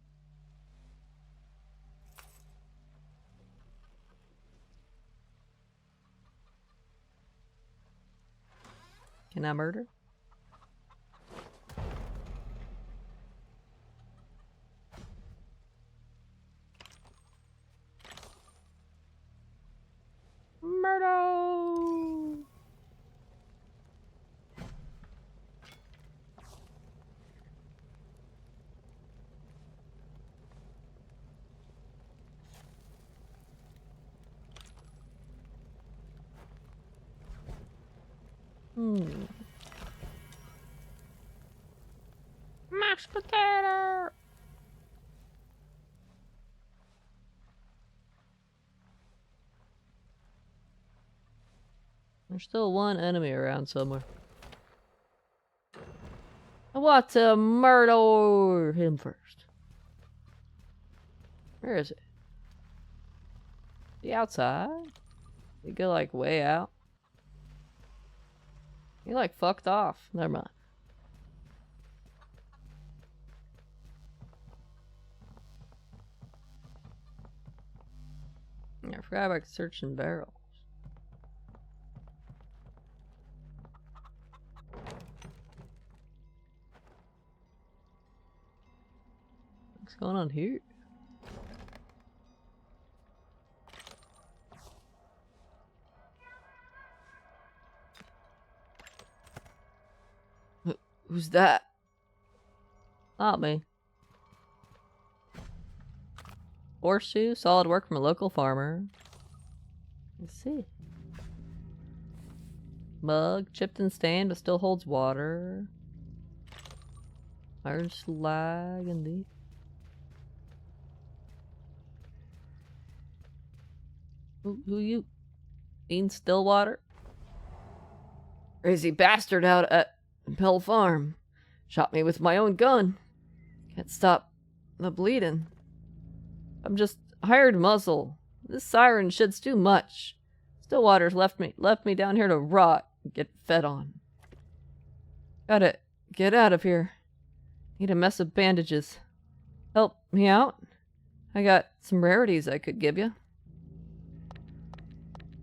Can I murder? Murder! Mashed potato! There's still one enemy around somewhere. I want to murder him first. Where is it? The outside? He go like way out? He like fucked off. Never mind. Yeah, I forgot about searching barrels. What's going on here? Who's that? Not me. Horseshoe, solid work from a local farmer. Let's see. Mug, chipped and stained, but still holds water. Iron slag, indeed. Who you? Dean Stillwater? Crazy bastard out at Pell Farm. Shot me with my own gun. Can't stop the bleeding. I'm just hired muscle. This siren shit's too much. Stillwater's left me down here to rot and get fed on. Gotta get out of here. Need a mess of bandages. Help me out? I got some rarities I could give you.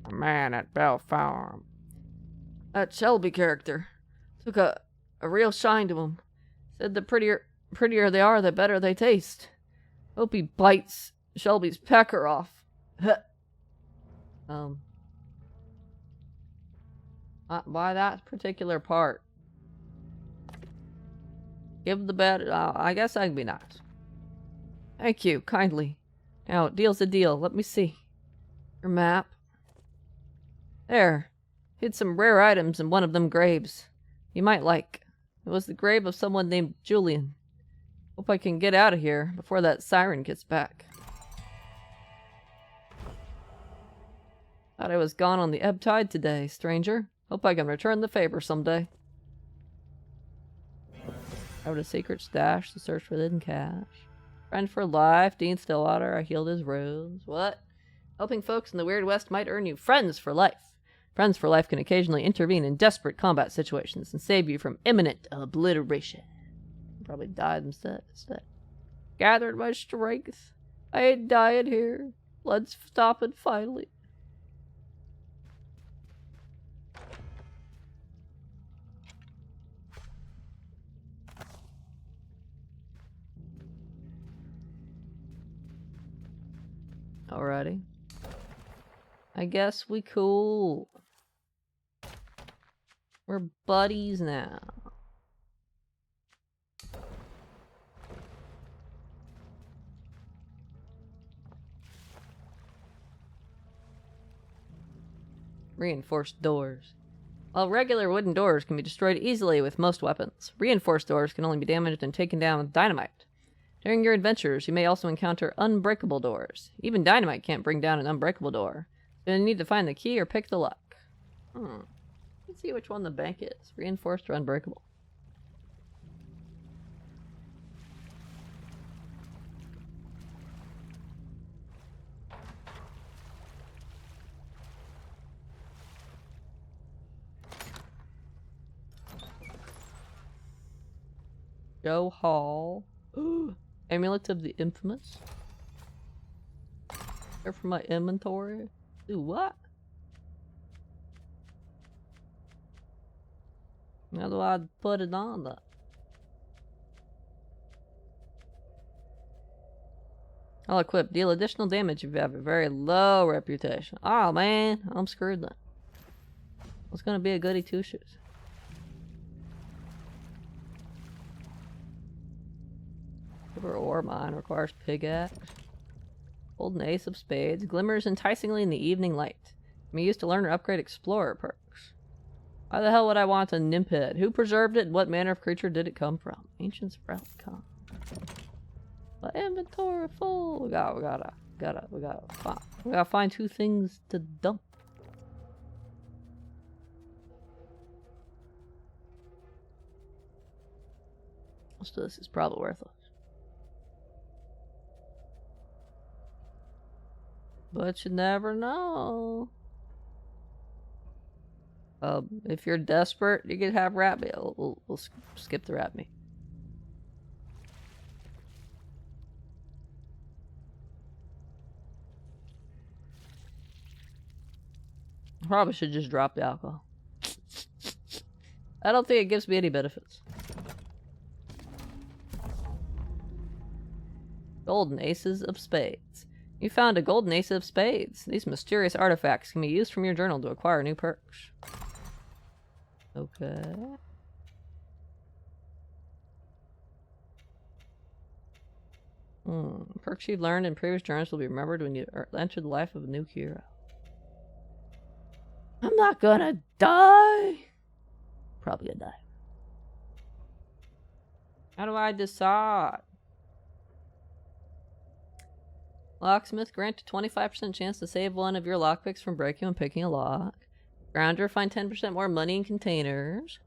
A man at Bell Farm. That Shelby character. Took a real shine to him. Said the prettier they are, the better they taste. Hope he bites Shelby's pecker off. By that particular part. Give the bed. I guess I can be nice. Thank you, kindly. Now, deal's a deal. Let me see. Your map. There. Hid some rare items in one of them graves. You might like. It was the grave of someone named Julian. Hope I can get out of here before that siren gets back. Thought I was gone on the ebb tide today, stranger. Hope I can return the favor someday. I have a secret stash to search for hidden cash. Friend for life, Dean Stillwater. I healed his wounds. What? Helping folks in the Weird West might earn you friends for life. Friends for life can occasionally intervene in desperate combat situations and save you from imminent obliteration. Probably died instead. Gathered my strength. I ain't dying here. Blood's stopping finally. Alrighty. I guess we cool. We're buddies now. Reinforced doors. While regular wooden doors can be destroyed easily with most weapons, reinforced doors can only be damaged and taken down with dynamite. During your adventures, you may also encounter unbreakable doors. Even dynamite can't bring down an unbreakable door. So you need to find the key or pick the lock. Let's see which one the bank is. Reinforced or unbreakable. Joe Hall. Amulet of the Infamous. There for my inventory. Do what? How do I put it on though? I'll equip. Deal additional damage if you have a very low reputation. Oh man, I'm screwed then. What's gonna be a goody two shoes? Silver ore mine requires pickaxe. Golden ace of spades glimmers enticingly in the evening light. Can be used to learn or upgrade explorer perks. Why the hell would I want a nymphead? Who preserved it and what manner of creature did it come from? Ancient relic. My inventory full. We gotta find 2 things to dump. Most of this is probably worthless. But you never know. If you're desperate, you can have rat meat. We'll skip the rat meat. Probably should just drop the alcohol. I don't think it gives me any benefits. Golden aces of spades. You found a golden ace of spades. These mysterious artifacts can be used from your journal to acquire new perks. Okay. Perks you've learned in previous journals will be remembered when you enter the life of a new hero. I'm not gonna die. Probably gonna die. How do I decide? Locksmith, grant a 25% chance to save one of your lockpicks from breaking when picking a lock. Grounder, find 10% more money in containers.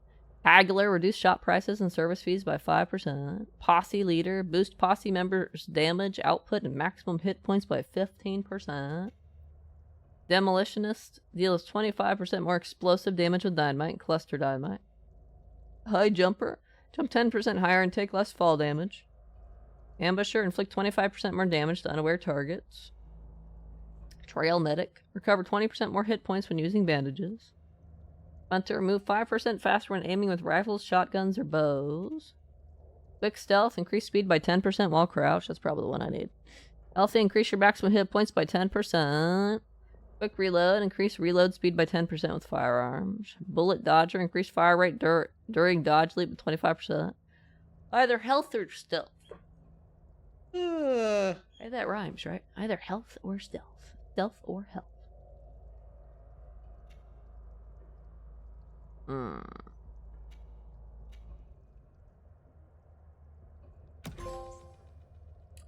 Haggler, reduce shop prices and service fees by 5%. Posse leader, boost posse members' damage, output, and maximum hit points by 15%. Demolitionist, deals 25% more explosive damage with dynamite and cluster dynamite. High jumper, jump 10% higher and take less fall damage. Ambusher, inflict 25% more damage to unaware targets. Trail medic, recover 20% more hit points when using bandages. Hunter, move 5% faster when aiming with rifles, shotguns, or bows. Quick stealth, increase speed by 10% while crouched. That's probably the one I need. Healthy, increase your maximum hit points by 10%. Quick reload, increase reload speed by 10% with firearms. Bullet dodger, increase fire rate during dodge leap by 25%. Either health or stealth. Hey, that rhymes, right? Either health or stealth. Stealth or health.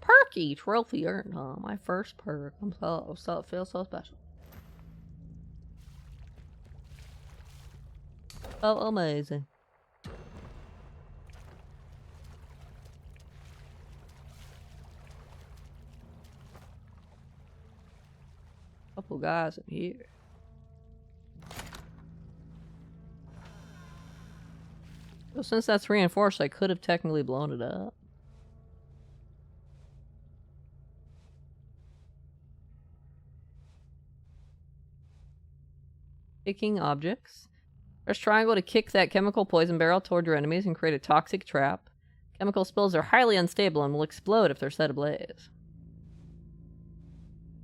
Perky trophy earned, huh? My first perk. It feels so special. Oh, amazing. Couple guys in here. Well, since that's reinforced, I could have technically blown it up. Kicking objects. Press triangle to kick that chemical poison barrel toward your enemies and create a toxic trap. Chemical spills are highly unstable and will explode if they're set ablaze.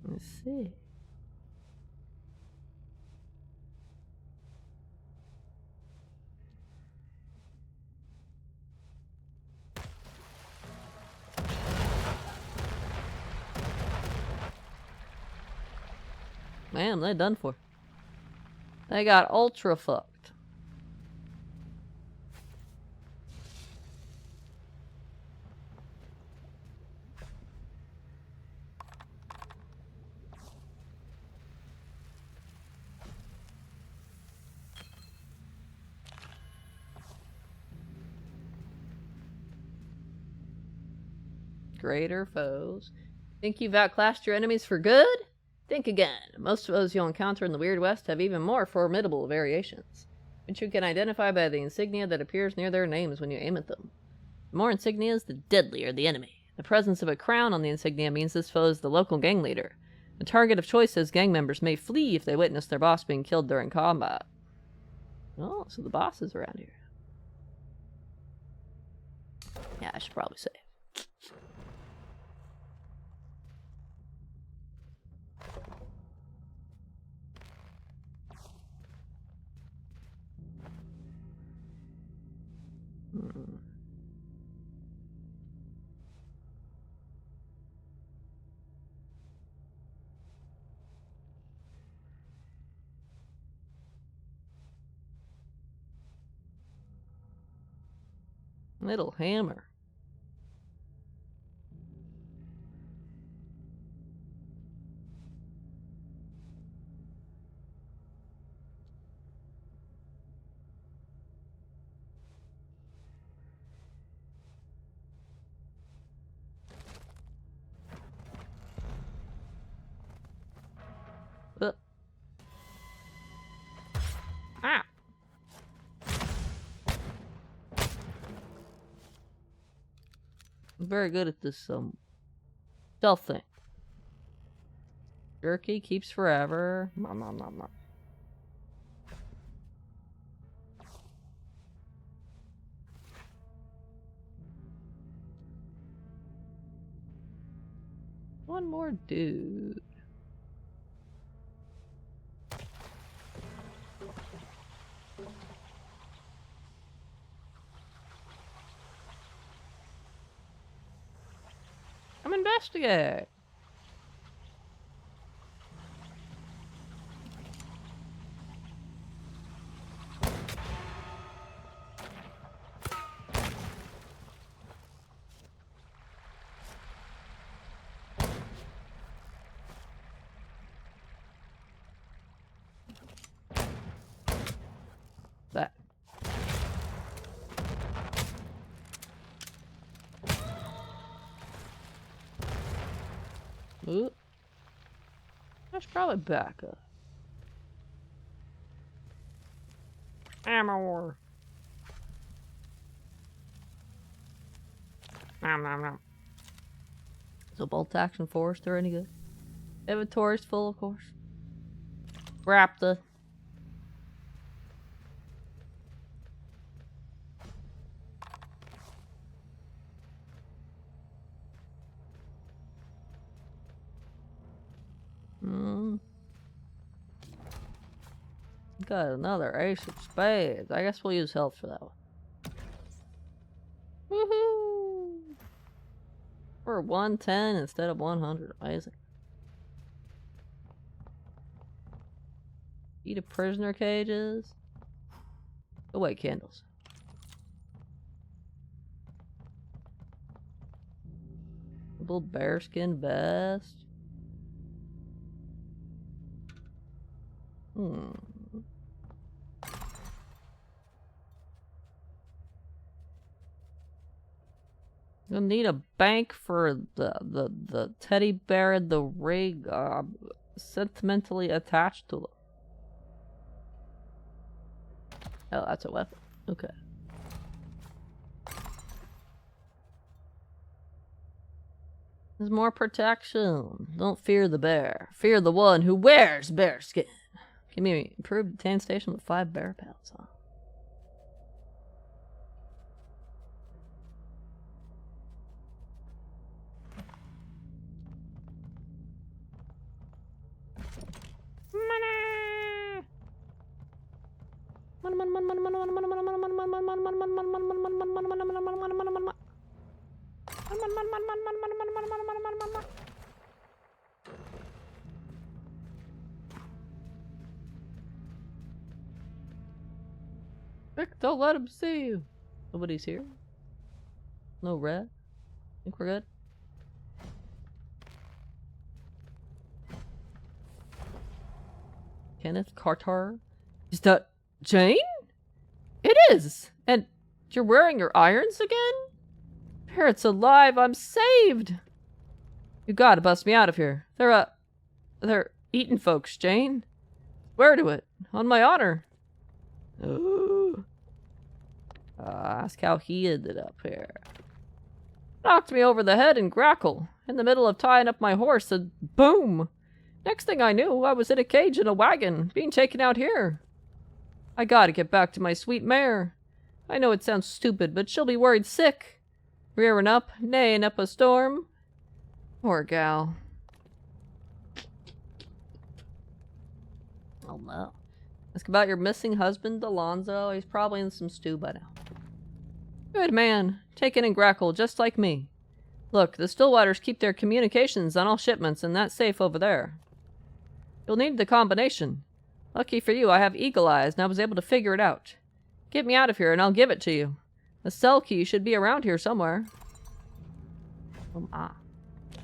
Let's see. Man, they done for. They got ultra fucked. Greater foes. Think you've outclassed your enemies for good? Think again. Most foes you'll encounter in the Weird West have even more formidable variations, which you can identify by the insignia that appears near their names when you aim at them. The more insignias, the deadlier the enemy. The presence of a crown on the insignia means this foe is the local gang leader. The target of choice as gang members may flee if they witness their boss being killed during combat. Oh, so the boss is around here. Yeah, I should probably say. Little hammer. Ah! I'm very good at this stealth thing. Jerky keeps forever. Nom, nom, nom, nom. One more dude. Come investigate. That. Ooh. That's probably back up. Ammo. Nom, nom, nom. So bolt action force, they're any good. Inventory's full, of course. Wrap the. Got another ace of spades. I guess we'll use health for that one. Woohoo! For 110 instead of 100. Amazing. Eat a prisoner cages. Oh wait, candles. Little bearskin vest. You'll need a bank for the teddy bear and the rig sentimentally attached to them. Oh, that's a weapon. Okay. There's more protection. Don't fear the bear. Fear the one who wears bear skin. Give me improved tan station with 5 bear pelts, huh? Rick, don't let him see you. Nobody's here. No red. Think we're good. Kenneth Carter. Is that Jane? It is! And you're wearing your irons again? Parrot's alive, I'm saved! You gotta bust me out of here. They're eating folks, Jane. Swear to it. On my honor. Ooh. Ask how he ended up here. Knocked me over the head in grackle. In the middle of tying up my horse, and boom! Next thing I knew, I was in a cage in a wagon, being taken out here. I gotta get back to my sweet mare. I know it sounds stupid, but she'll be worried sick. Rearing up, neighing up a storm. Poor gal. Oh no. Ask about your missing husband, Alonzo. He's probably in some stew by now. Good man. Taken in Grackle, just like me. Look, the Stillwaters keep their communications on all shipments in that safe over there. You'll need the combination. Lucky for you, I have eagle eyes and I was able to figure it out. Get me out of here and I'll give it to you. The cell key should be around here somewhere.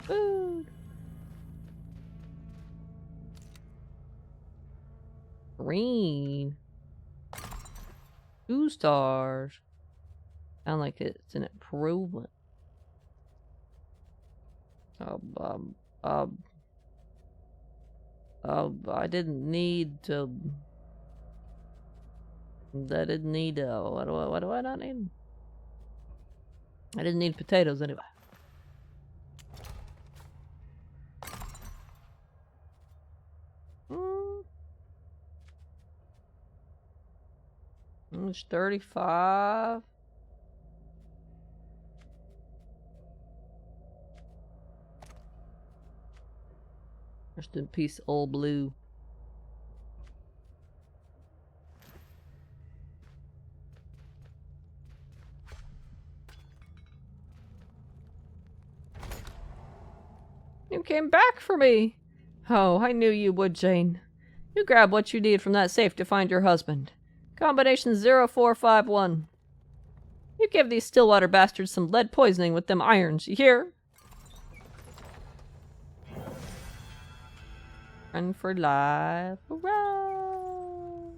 Food. Green. 2 stars. Sound like it's an improvement. I didn't need to. I didn't need. What do I not need? I didn't need potatoes anyway. It's 35. Rest in peace, old blue. You came back for me. Oh, I knew you would, Jane. You grab what you need from that safe to find your husband. Combination 0451. You give these Stillwater bastards some lead poisoning with them irons, you hear? Run for life. Hurrah!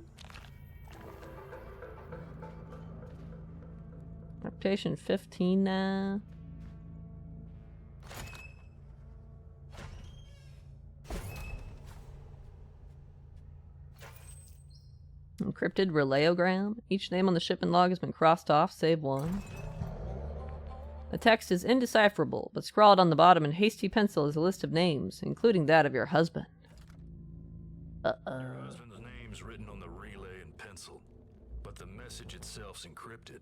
Reputation 15 now. Encrypted relayogram. Each name on the shipment log has been crossed off, save one. The text is indecipherable, but scrawled on the bottom in hasty pencil is a list of names, including that of your husband. Your husband's name's written on the relay in pencil, but the message itself's encrypted.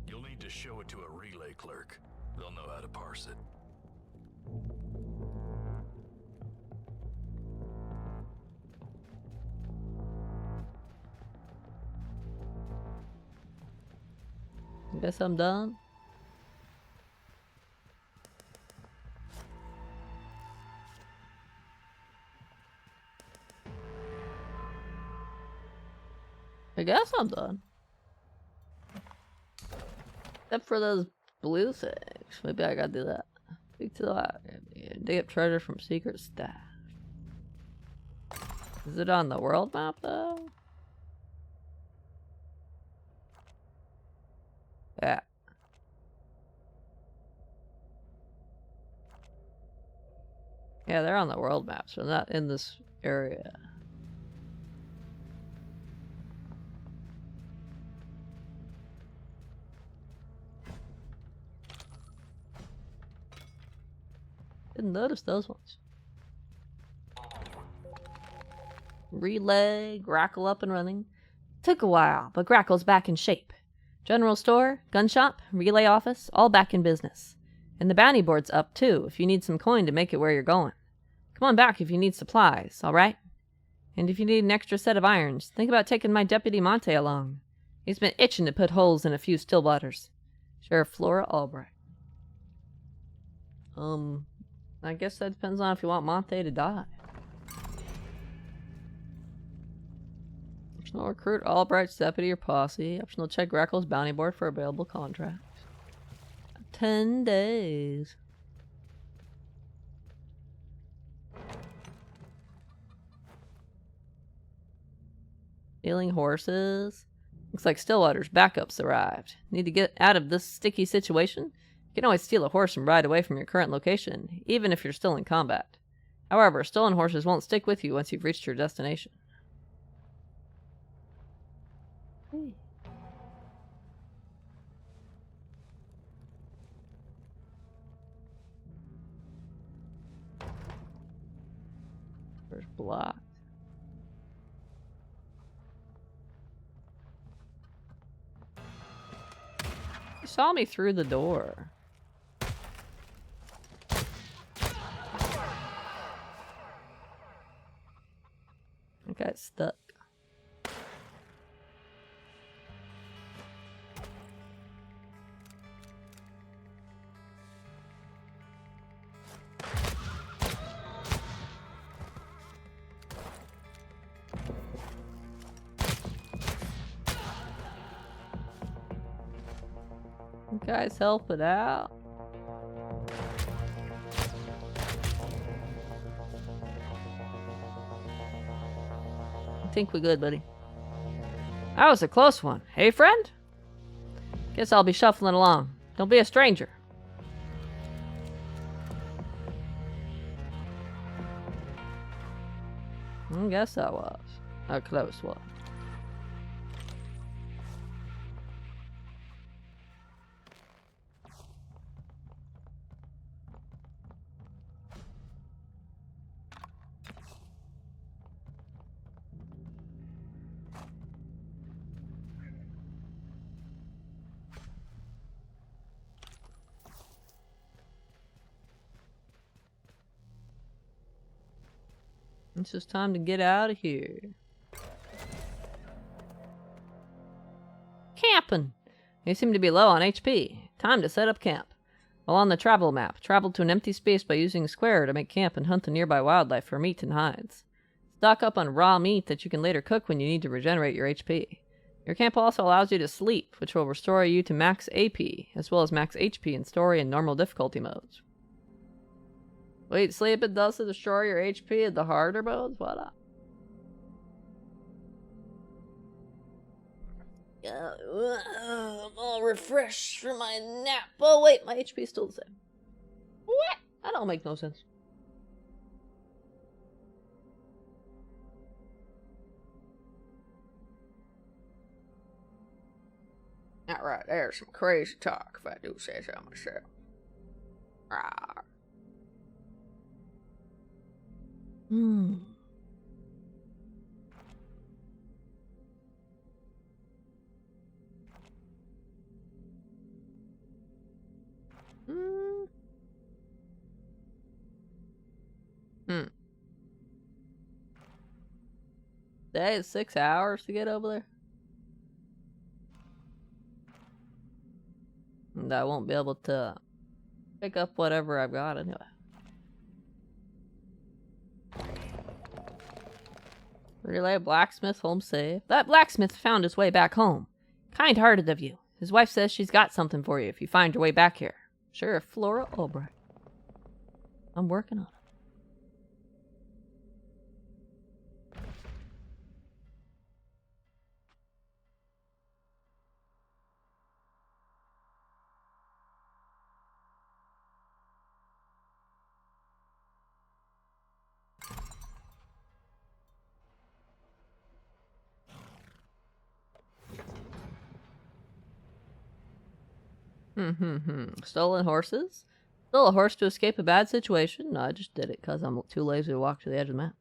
You'll need to show it to a relay clerk. They'll know how to parse it. Guess I'm done. I guess I'm done. Except for those blue things. Maybe I gotta do that. Speak to the dig up treasure from secret stash. Is it on the world map though? Yeah. Yeah, they're on the world map, so not in this area. Didn't notice those ones. Relay, Grackle up and running. Took a while, but Grackle's back in shape. General store, gun shop, relay office, all back in business. And the bounty board's up too, if you need some coin to make it where you're going. Come on back if you need supplies, alright? And if you need an extra set of irons, think about taking my Deputy Monte along. He's been itching to put holes in a few Stillwaters. Sheriff Flora Albright. I guess that depends on if you want Monte to die. Optional recruit Albright's deputy or posse. Optional check Grackle's bounty board for available contracts. 10 days. Stealing horses. Looks like Stillwater's backups arrived. Need to get out of this sticky situation? You can always steal a horse and ride away from your current location, even if you're still in combat. However, stolen horses won't stick with you once you've reached your destination. Hey. First blocked. He saw me through the door. stuck. You guys help it out. I think we're good, buddy. That was a close one. Hey, friend? Guess I'll be shuffling along. Don't be a stranger. I guess that was a close one. It's just time to get out of here. Camping! You seem to be low on HP. Time to set up camp. While on the travel map, travel to an empty space by using a square to make camp and hunt the nearby wildlife for meat and hides. Stock up on raw meat that you can later cook when you need to regenerate your HP. Your camp also allows you to sleep, which will restore you to max AP, as well as max HP in story and normal difficulty modes. Wait, sleep it does to destroy your HP at the harder modes? What up? I'm all refreshed from my nap. Oh wait, my HP is still the same. What? That don't make no sense. Alright, there's some crazy talk, if I do say so myself. Rawr. Hmm. That is 6 hours to get over there. And I won't be able to pick up whatever I've got anyway. Relay blacksmith home safe. That blacksmith found his way back home. Kind-hearted of you. His wife says she's got something for you if you find your way back here. Sheriff Flora Albright. I'm working on it. Stolen horses? Stole a horse to escape a bad situation? No, I just did it because I'm too lazy to walk to the edge of the map.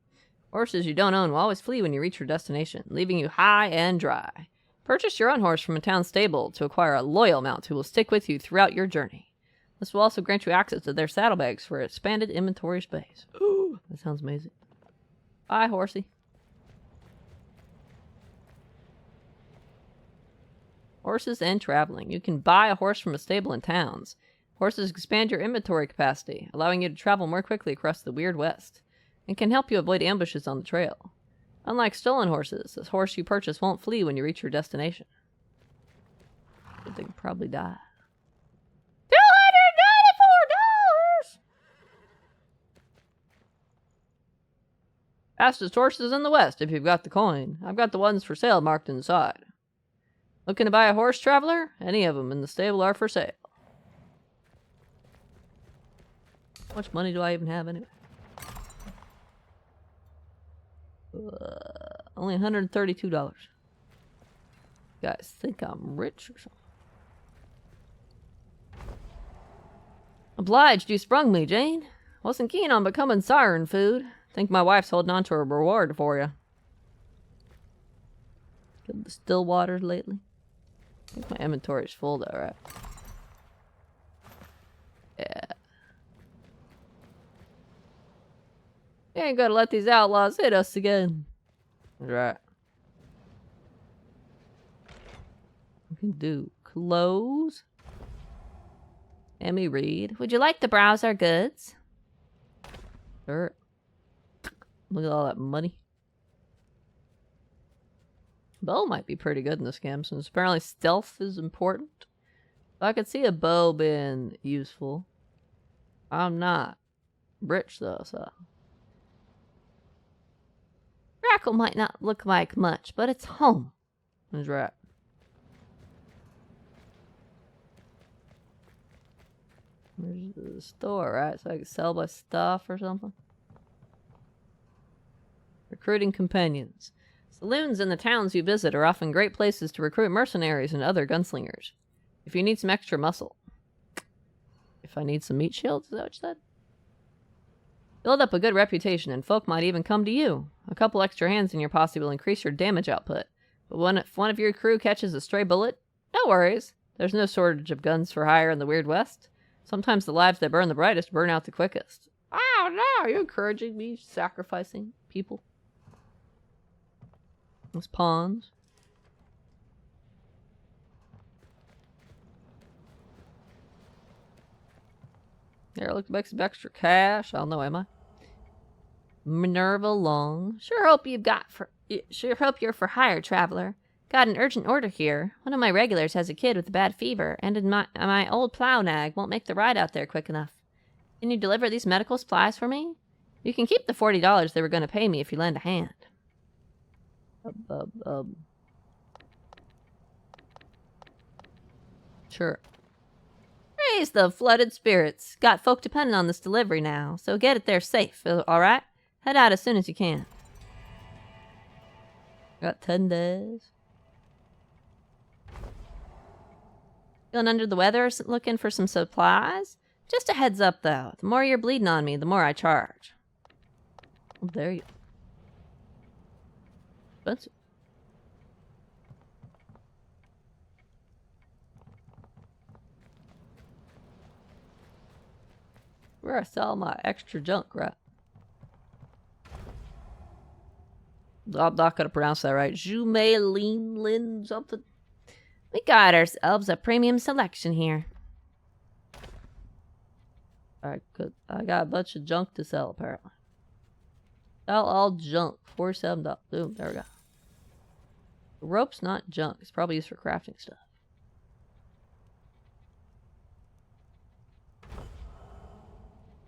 Horses you don't own will always flee when you reach your destination, leaving you high and dry. Purchase your own horse from a town stable to acquire a loyal mount who will stick with you throughout your journey. This will also grant you access to their saddlebags for expanded inventory space. Ooh, that sounds amazing. Bye, horsey. Horses and traveling. You can buy a horse from a stable in towns. Horses expand your inventory capacity, allowing you to travel more quickly across the Weird West, and can help you avoid ambushes on the trail. Unlike stolen horses, this horse you purchase won't flee when you reach your destination. But they can probably die. $294! Fastest horses in the West if you've got the coin. I've got the ones for sale marked inside. Looking to buy a horse, traveler? Any of them in the stable are for sale. How much money do I even have anyway? Only $132. Guys think I'm rich or something. Obliged you sprung me, Jane. Wasn't keen on becoming siren food. Think my wife's holding on to a reward for you. Killed the still waters lately. I think my inventory is full though, right? Yeah. You ain't gonna let these outlaws hit us again. Right. We can do clothes. Emmy Reed. Would you like to browse our goods? Sure. Look at all that money. Bow might be pretty good in this game since apparently stealth is important. I could see a bow being useful. I'm not rich though, so. Grackle might not look like much, but it's home. That's right. There's the store, right? So I can sell my stuff or something. Recruiting companions. Saloons in the towns you visit are often great places to recruit mercenaries and other gunslingers. If you need some extra muscle. If I need some meat shields, is that what you said? Build up a good reputation and folk might even come to you. A couple extra hands in your posse will increase your damage output. But if one of your crew catches a stray bullet, no worries. There's no shortage of guns for hire in the Weird West. Sometimes the lives that burn the brightest burn out the quickest. Oh no, are you encouraging me sacrificing people? Those pawns. There, look, make some extra cash. I don't know, am I? Minerva Long. Sure hope you're for hire, traveler. Got an urgent order here. One of my regulars has a kid with a bad fever, and my old plow nag won't make the ride out there quick enough. Can you deliver these medical supplies for me? You can keep the $40 they were going to pay me if you lend a hand. Sure. Raise the flooded spirits. Got folk depending on this delivery now, so get it there safe, alright? Head out as soon as you can. Got 10 days. Feeling under the weather, looking for some supplies? Just a heads up, though. The more you're bleeding on me, the more I charge. Oh, there you go. Expensive. Where I sell my extra junk, right? I'm not gonna pronounce that right. Lin something. We got ourselves a premium selection here. I got a bunch of junk to sell, apparently. Sell all junk. $47. Boom, there we go. The rope's not junk. It's probably used for crafting stuff.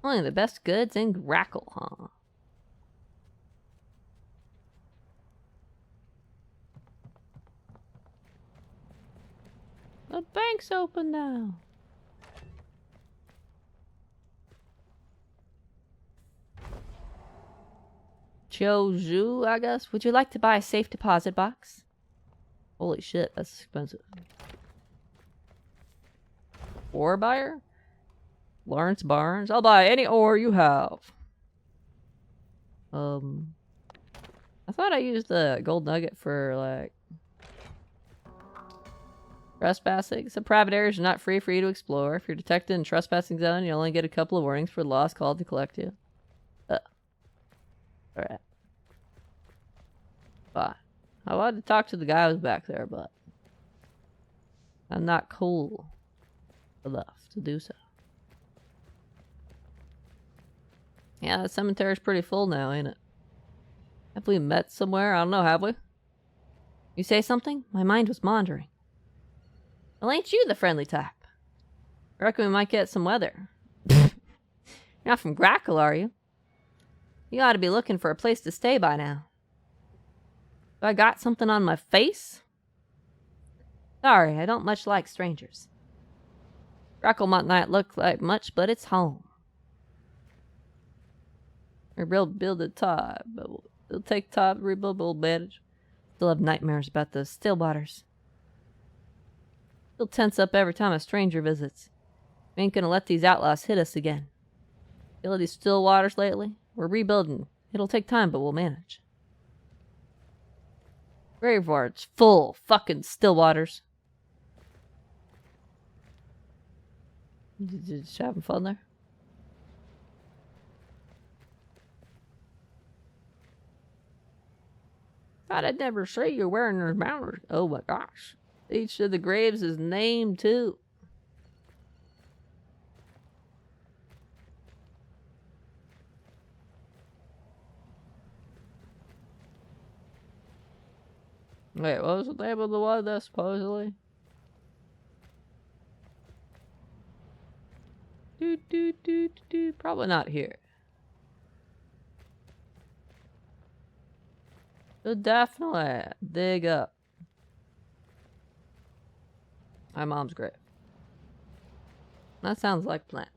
Only the best goods in Grackle, huh? The bank's open now. Choju, I guess. Would you like to buy a safe deposit box? Holy shit, that's expensive. Ore buyer? Lawrence Barnes? I'll buy any ore you have. I thought I used the gold nugget for, like, trespassing. Some private areas are not free for you to explore. If you're detected in a trespassing zone, you only get a couple of warnings for the lost call to collect you. Alright. Bye. I wanted to talk to the guy who was back there, but I'm not cool enough to do so. Yeah, the cemetery's pretty full now, ain't it? Have we met somewhere? I don't know, have we? You say something? My mind was wandering. Well, ain't you the friendly type? I reckon we might get some weather. You're not from Grackle, are you? You ought to be looking for a place to stay by now. Have I got something on my face? Sorry, I don't much like strangers. Grackle might not look like much, but it's home. Rebuild it time, but it'll take time to rebuild, but we'll manage. Still have nightmares about those Stillwaters. Still tense up every time a stranger visits. We ain't gonna let these outlaws hit us again. Feel these Stillwaters lately? We're rebuilding. It'll take time, but we'll manage. Graveyard's full fucking Stillwaters. Just having fun there? God, I'd never say you're wearing those manners. Oh my gosh. Each of the graves is named too. Wait, what was the name of the one that supposedly? Probably not here. So definitely dig up my mom's grave. That sounds like a plan.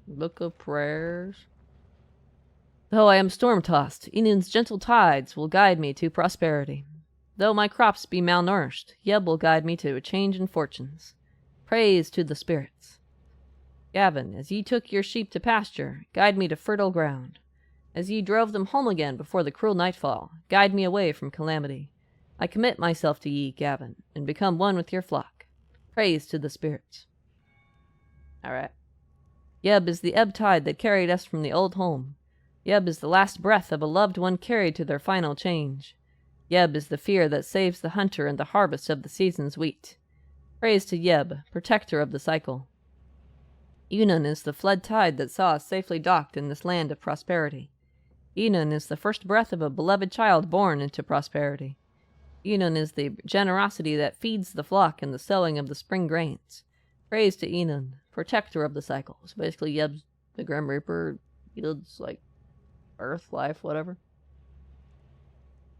Book of Prayers. Though I am storm-tossed, Enan's gentle tides will guide me to prosperity. Though my crops be malnourished, Yeb will guide me to a change in fortunes. Praise to the spirits. Gavin, as ye took your sheep to pasture, guide me to fertile ground. As ye drove them home again before the cruel nightfall, guide me away from calamity. I commit myself to ye, Gavin, and become one with your flock. Praise to the spirits. Alright. Yeb is the ebb tide that carried us from the old home. Yeb is the last breath of a loved one carried to their final change. Yeb is the fear that saves the hunter and the harvest of the season's wheat. Praise to Yeb, protector of the cycle. Enon is the flood tide that saw us safely docked in this land of prosperity. Enon is the first breath of a beloved child born into prosperity. Enon is the generosity that feeds the flock and the sowing of the spring grains. Praise to Enon, protector of the cycles. Basically, Yeb's the Grim Reaper, yields like earth, life, whatever.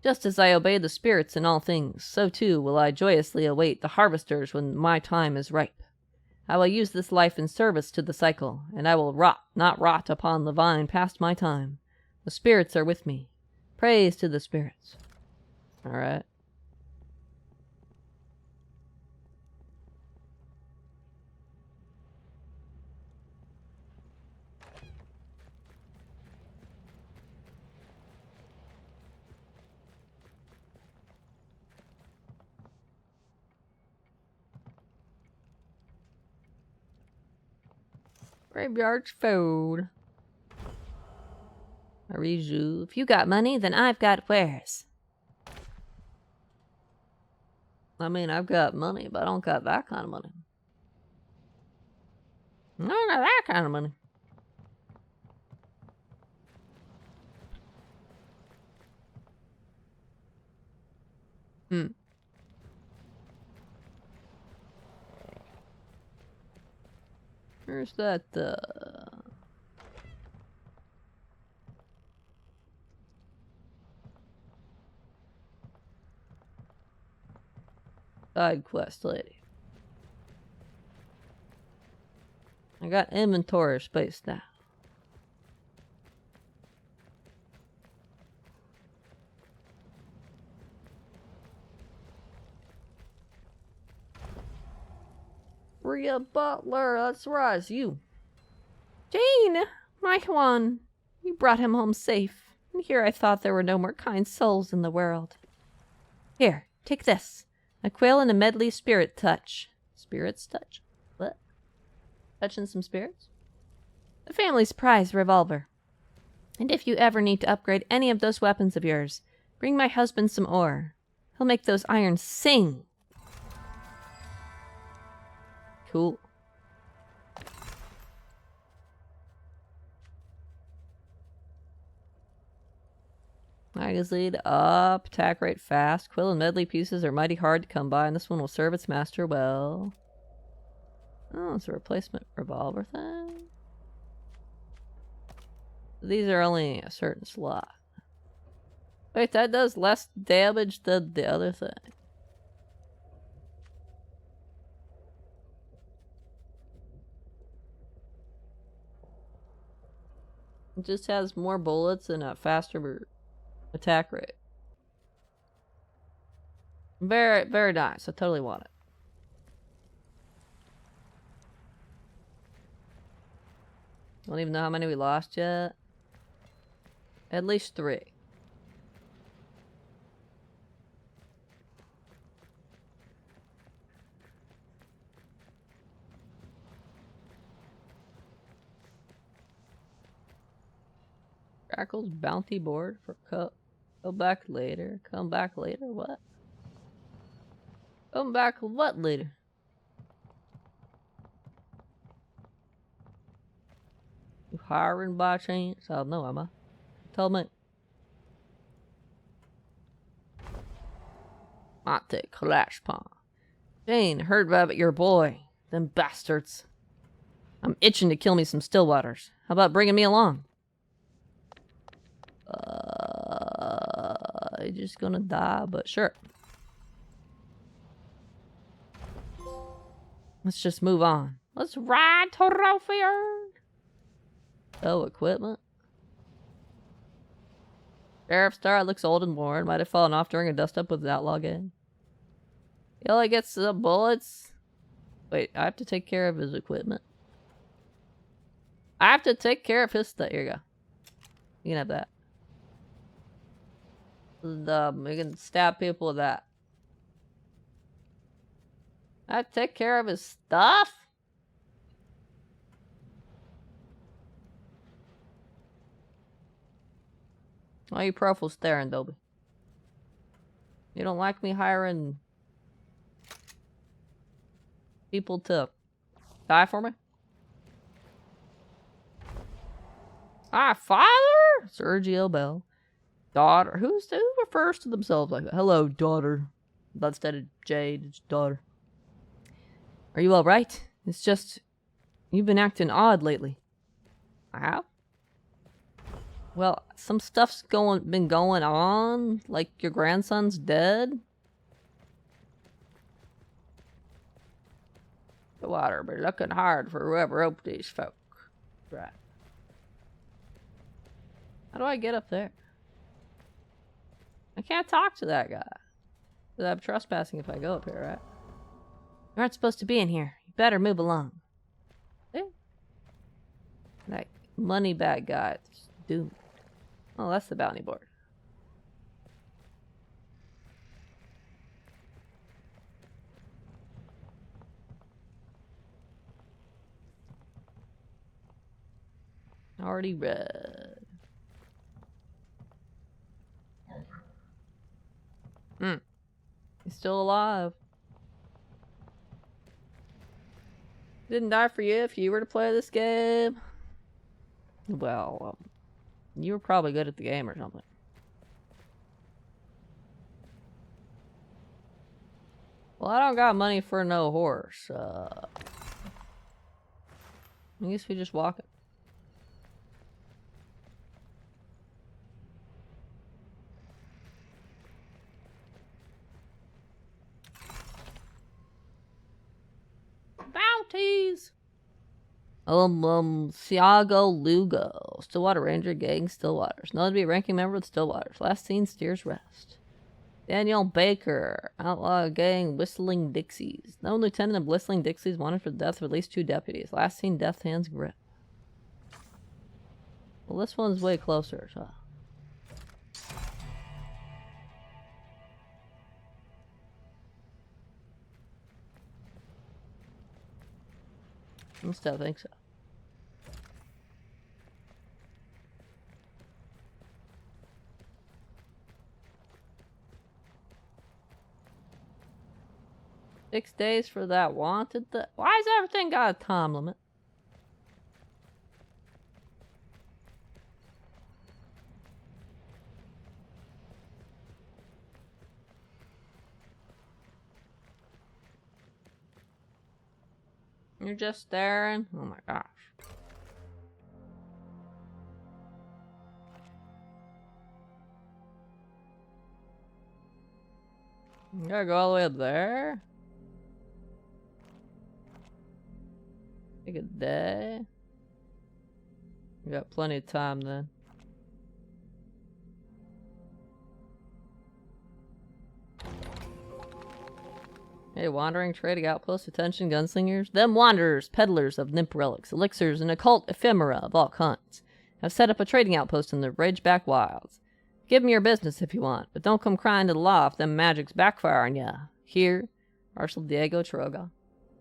Just as I obey the spirits in all things, so too will I joyously await the harvesters when my time is ripe. I will use this life in service to the cycle, and I will not rot upon the vine past my time. The spirits are with me. Praise to the spirits. Alright. Graveyard's food. Ariju. If you got money, then I've got wares. I mean, I've got money, but I don't got that kind of money. I don't got that kind of money. Where's that, side quest lady? I got inventory space now. Rhea Butler, that's right, it's you. Jane! My Juan! You brought him home safe, and here I thought there were no more kind souls in the world. Here, take this. A quill and a medley spirit touch. Spirits touch? What? Touching some spirits? The family's prize revolver. And if you ever need to upgrade any of those weapons of yours, bring my husband some ore. He'll make those irons sing. Cool. Magazine up, attack rate fast. Quill and medley pieces are mighty hard to come by, and this one will serve its master well. Oh, it's a replacement revolver thing. These are only a certain slot. Wait, that does less damage than the other thing. It just has more bullets and a faster attack rate. Very, very nice. I totally want it. Don't even know how many we lost yet. At least 3. Crackle's bounty board for go back later. Come back later? What? Come back what later? You hiring by chance? I don't know, am I? Tell me. Monte Clash Pond. Jane, heard about your boy. Them bastards. I'm itching to kill me some Stillwaters. How about bringing me along? I'm just gonna die, but sure. Let's just move on. Let's ride to Rofier. Oh, equipment. Sheriff Star looks old and worn. Might have fallen off during a dust-up with the outlaw gang. He only gets the bullets. Wait, I have to take care of his equipment. I have to take care of his stuff. Here you go. You can have that. You can stab people with that. I have to take care of his stuff? Why are you profile staring, Dobie? You don't like me hiring people to die for me? Ah, father? Sergio Bell. Daughter. Who refers to themselves like that? Hello, daughter. But instead of Jade, it's daughter. Are you alright? It's just, you've been acting odd lately. I have? Well, some stuff's been going on. Like your grandson's dead. The water be looking hard for whoever roped these folk. Right. How do I get up there? I can't talk to that guy. Because I'm trespassing if I go up here, right? You aren't supposed to be in here. You better move along. Yeah. That money bag guy. Dude. Oh, that's the bounty board. Already read. He's still alive. Didn't die for you if you were to play this game. Well, you were probably good at the game or something. Well, I don't got money for no horse. I guess we just walk it. Bounties! Thiago Lugo. Stillwater Ranger Gang, Stillwaters. Known to be a ranking member of the Stillwaters. Last seen Steers Rest. Daniel Baker. Outlaw Gang, Whistling Dixies. Known lieutenant of Whistling Dixies wanted for the death of at least 2 deputies. Last seen Death Hand's Grip. Well, this one's way closer, so. I still think so. Six days for that wanted. Why has everything got a time limit? You're just staring? Oh my gosh. You gotta go all the way up there? Take a day? We got plenty of time then. Hey, wandering trading outposts, attention gunslingers. Them wanderers, peddlers of nymph relics, elixirs, and occult ephemera of all kinds, have set up a trading outpost in the Ridgeback Wilds. Give 'em your business if you want, but don't come crying to the law if them magics backfire on ya. Here, Marshal Diego Troga.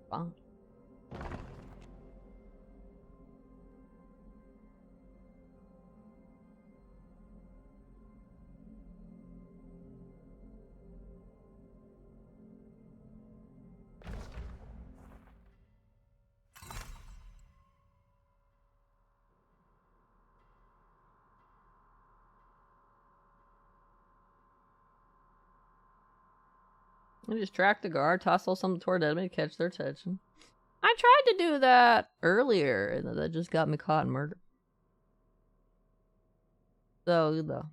Bond. You distract the guard, toss something toward the enemy to catch their attention. I tried to do that earlier, and that just got me caught in murder. So, you know.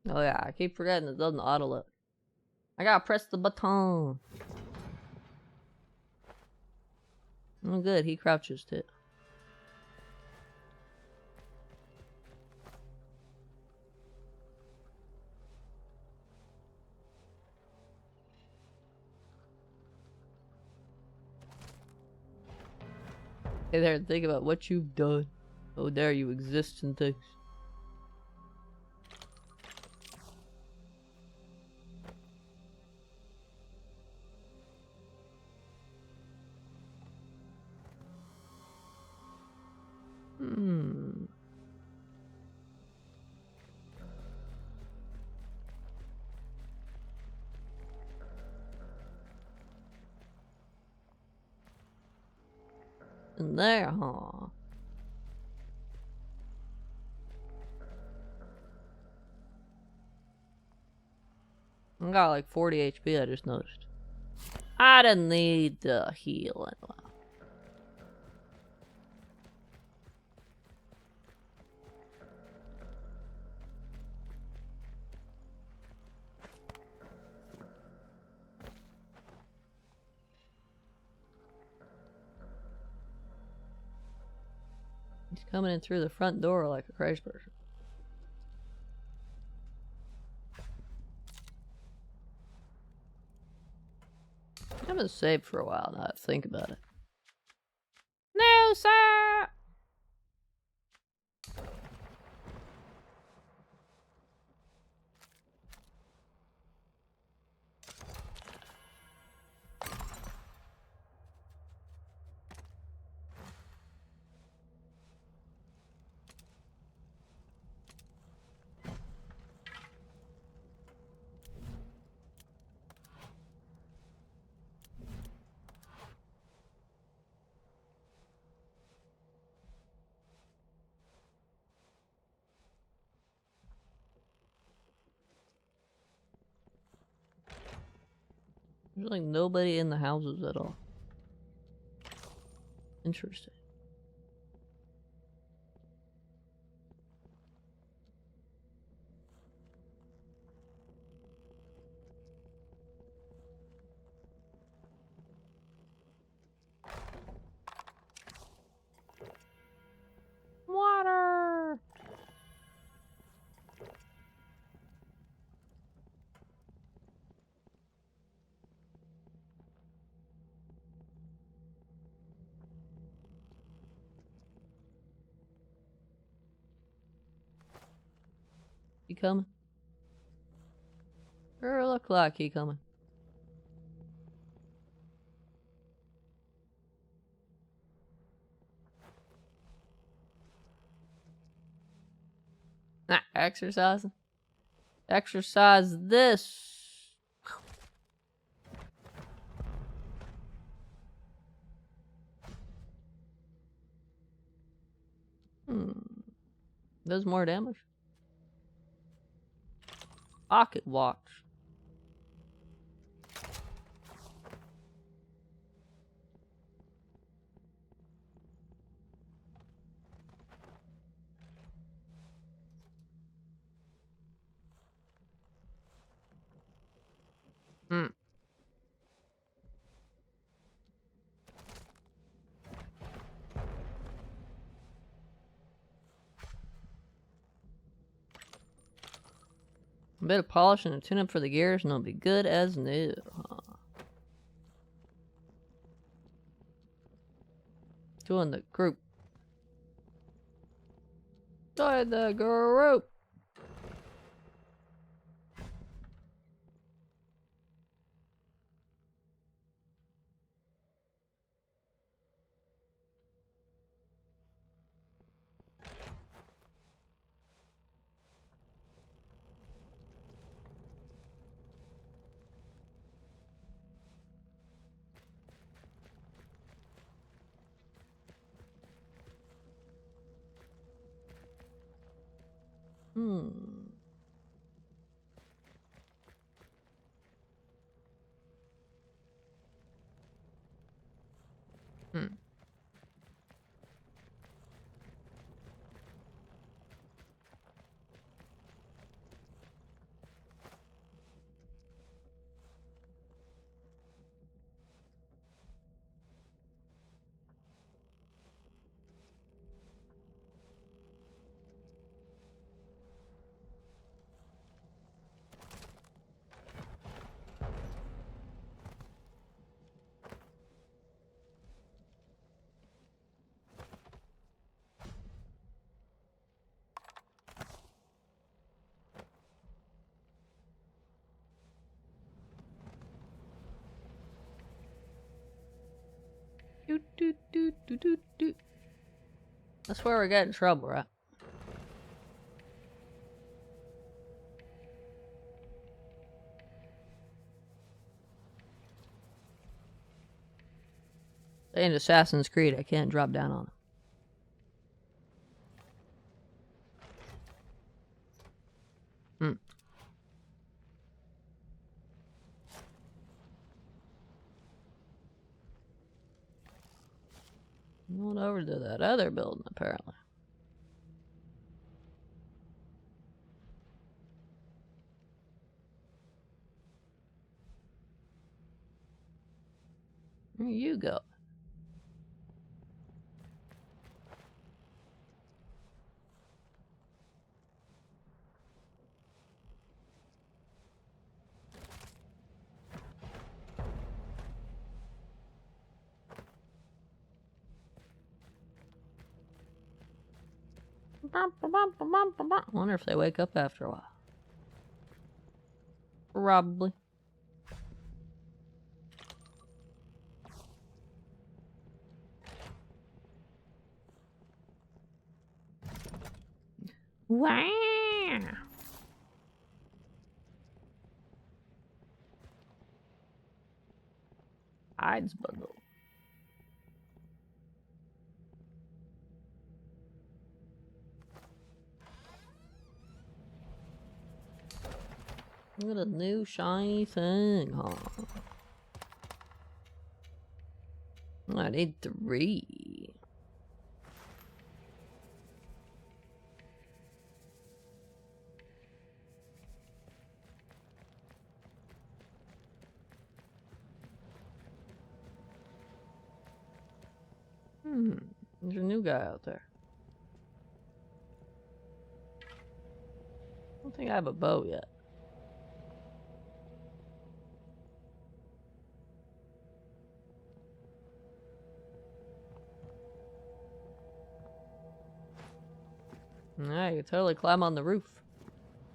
Oh yeah, I keep forgetting it doesn't auto-load. I gotta press the button. Oh good, he crouches too. Hey there, think about what you've done. Oh there you exist in things. In there, huh? I got like 40 HP, I just noticed. I didn't need the healing. He's coming in through the front door like a crazy person. I haven't saved for a while now to think about it. No, sir! There's like nobody in the houses at all. Interesting. Water! He coming? Sure look like he coming. Nah, exercising. Exercise this. Does more damage. Pocket watch. A bit of polish and a tune-up for the gears and it'll be good as new. Huh? Join the group. Join the group. Hmm. Hmm. Doot, doot, doot, doot, doot, doot. That's where we get in trouble, right? In Assassin's Creed, I can't drop down on him. Going over to that other building, apparently. There you go. I wonder if they wake up after a while. Probably. Wow. Hides bundle. What a new shiny thing, huh? I need 3. There's a new guy out there. I don't think I have a bow yet. Yeah, you can totally climb on the roof.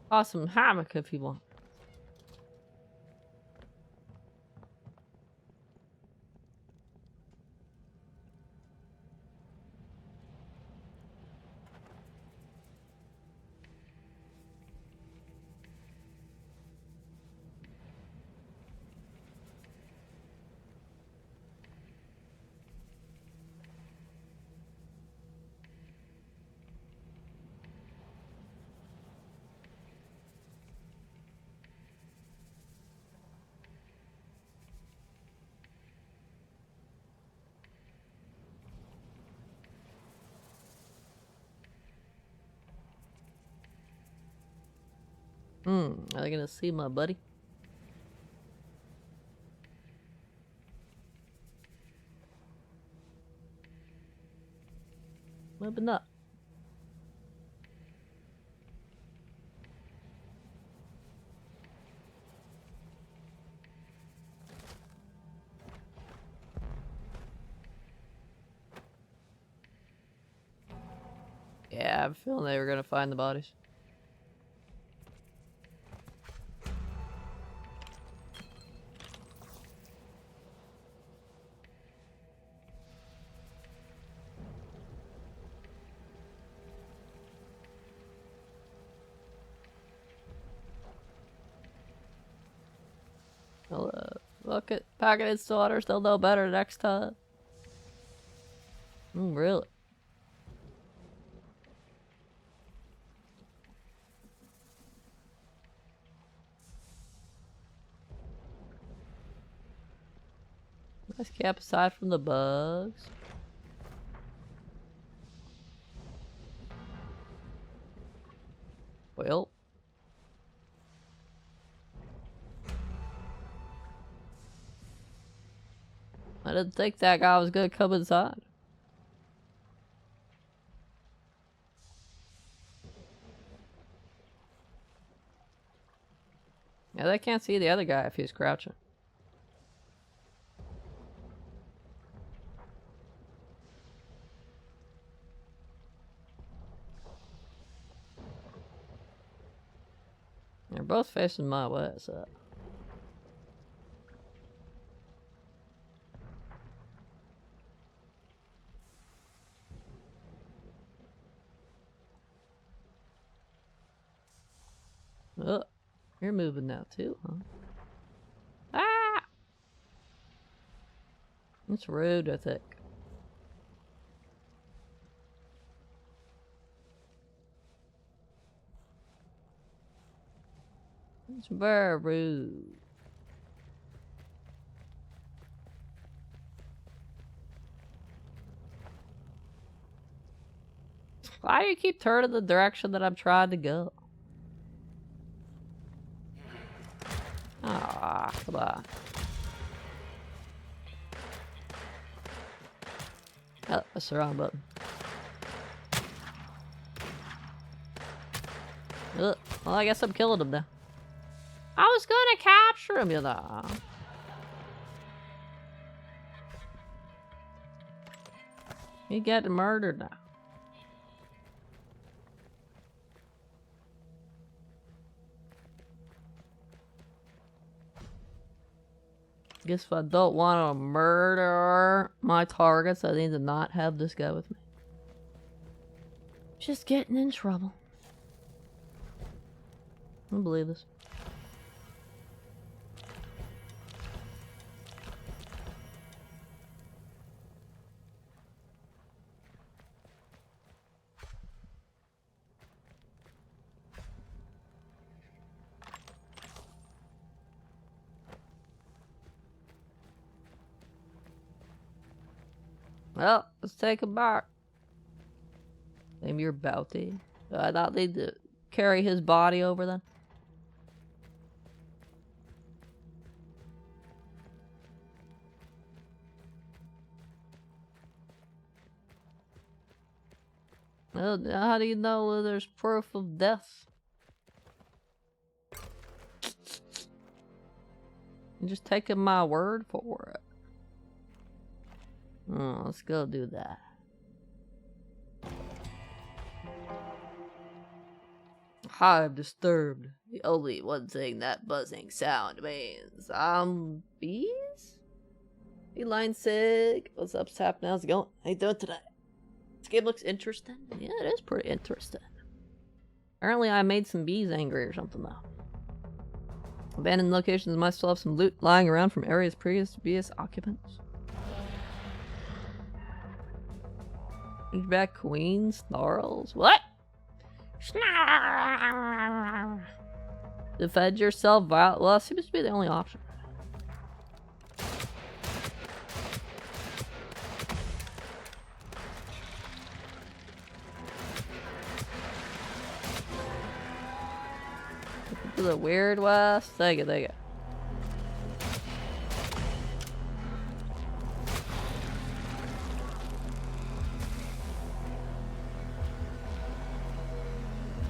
Awesome hammock if you want. Are they gonna see my buddy? Maybe not. Yeah, I have a feeling they were gonna find the bodies. Well, look at packeted slaughters. They'll know better next time. Really? Nice cap aside from the bugs. Well. I didn't think that guy was gonna come inside. Yeah, they can't see the other guy if he's crouching. They're both facing my way, so. Oh, you're moving now too, huh? Ah! It's rude, I think. It's very rude. Why do you keep turning the direction that I'm trying to go? Ah, come on. Oh, that's the wrong button. Ugh. Well, I guess I'm killing him now. I was gonna capture him, you know. He got murdered now. Guess if I don't want to murder my targets, I need to not have this guy with me. Just getting in trouble. I don't believe this. Well, let's take him back. Name your bounty. Do I not need to carry his body over then? Well, how do you know that there's proof of death? I'm just taking my word for it. Oh, let's go do that. I'm disturbed. The only one thing that buzzing sound means. Zombies? Feline Sig. What's up, Sap? How's it going? How you doing today? This game looks interesting. Yeah, it is pretty interesting. Apparently I made some bees angry or something though. Abandoned locations might still have some loot lying around from areas previous occupants. Back Queen snarls. What? Defend yourself violently. Well, that seems to be the only option. To the Weird West. Thank you, thank you.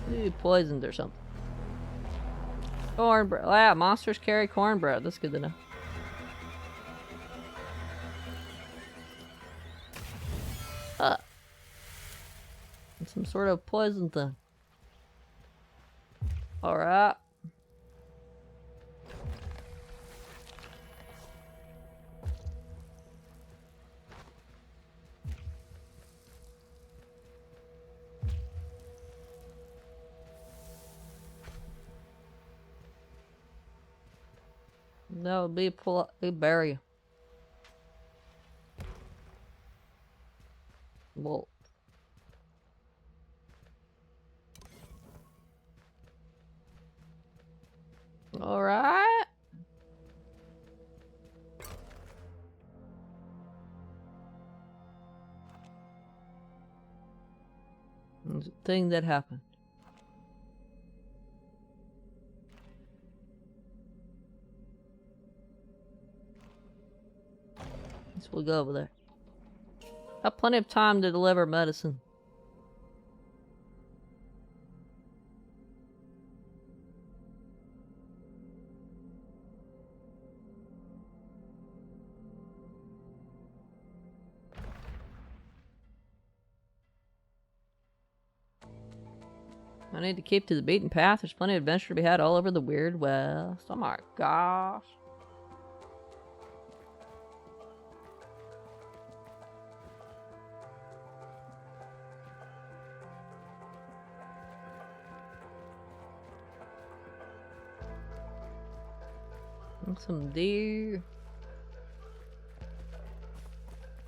Maybe poisoned or something. Cornbread. Oh, yeah, monsters carry cornbread. That's good to know. It's some sort of poison thing. Alright. No, be bury you. Well. Alright. thing that happened. So we'll go over there. Got plenty of time to deliver medicine. I need to keep to the beaten path. There's plenty of adventure to be had all over the Weird West. Oh my gosh. And some deer.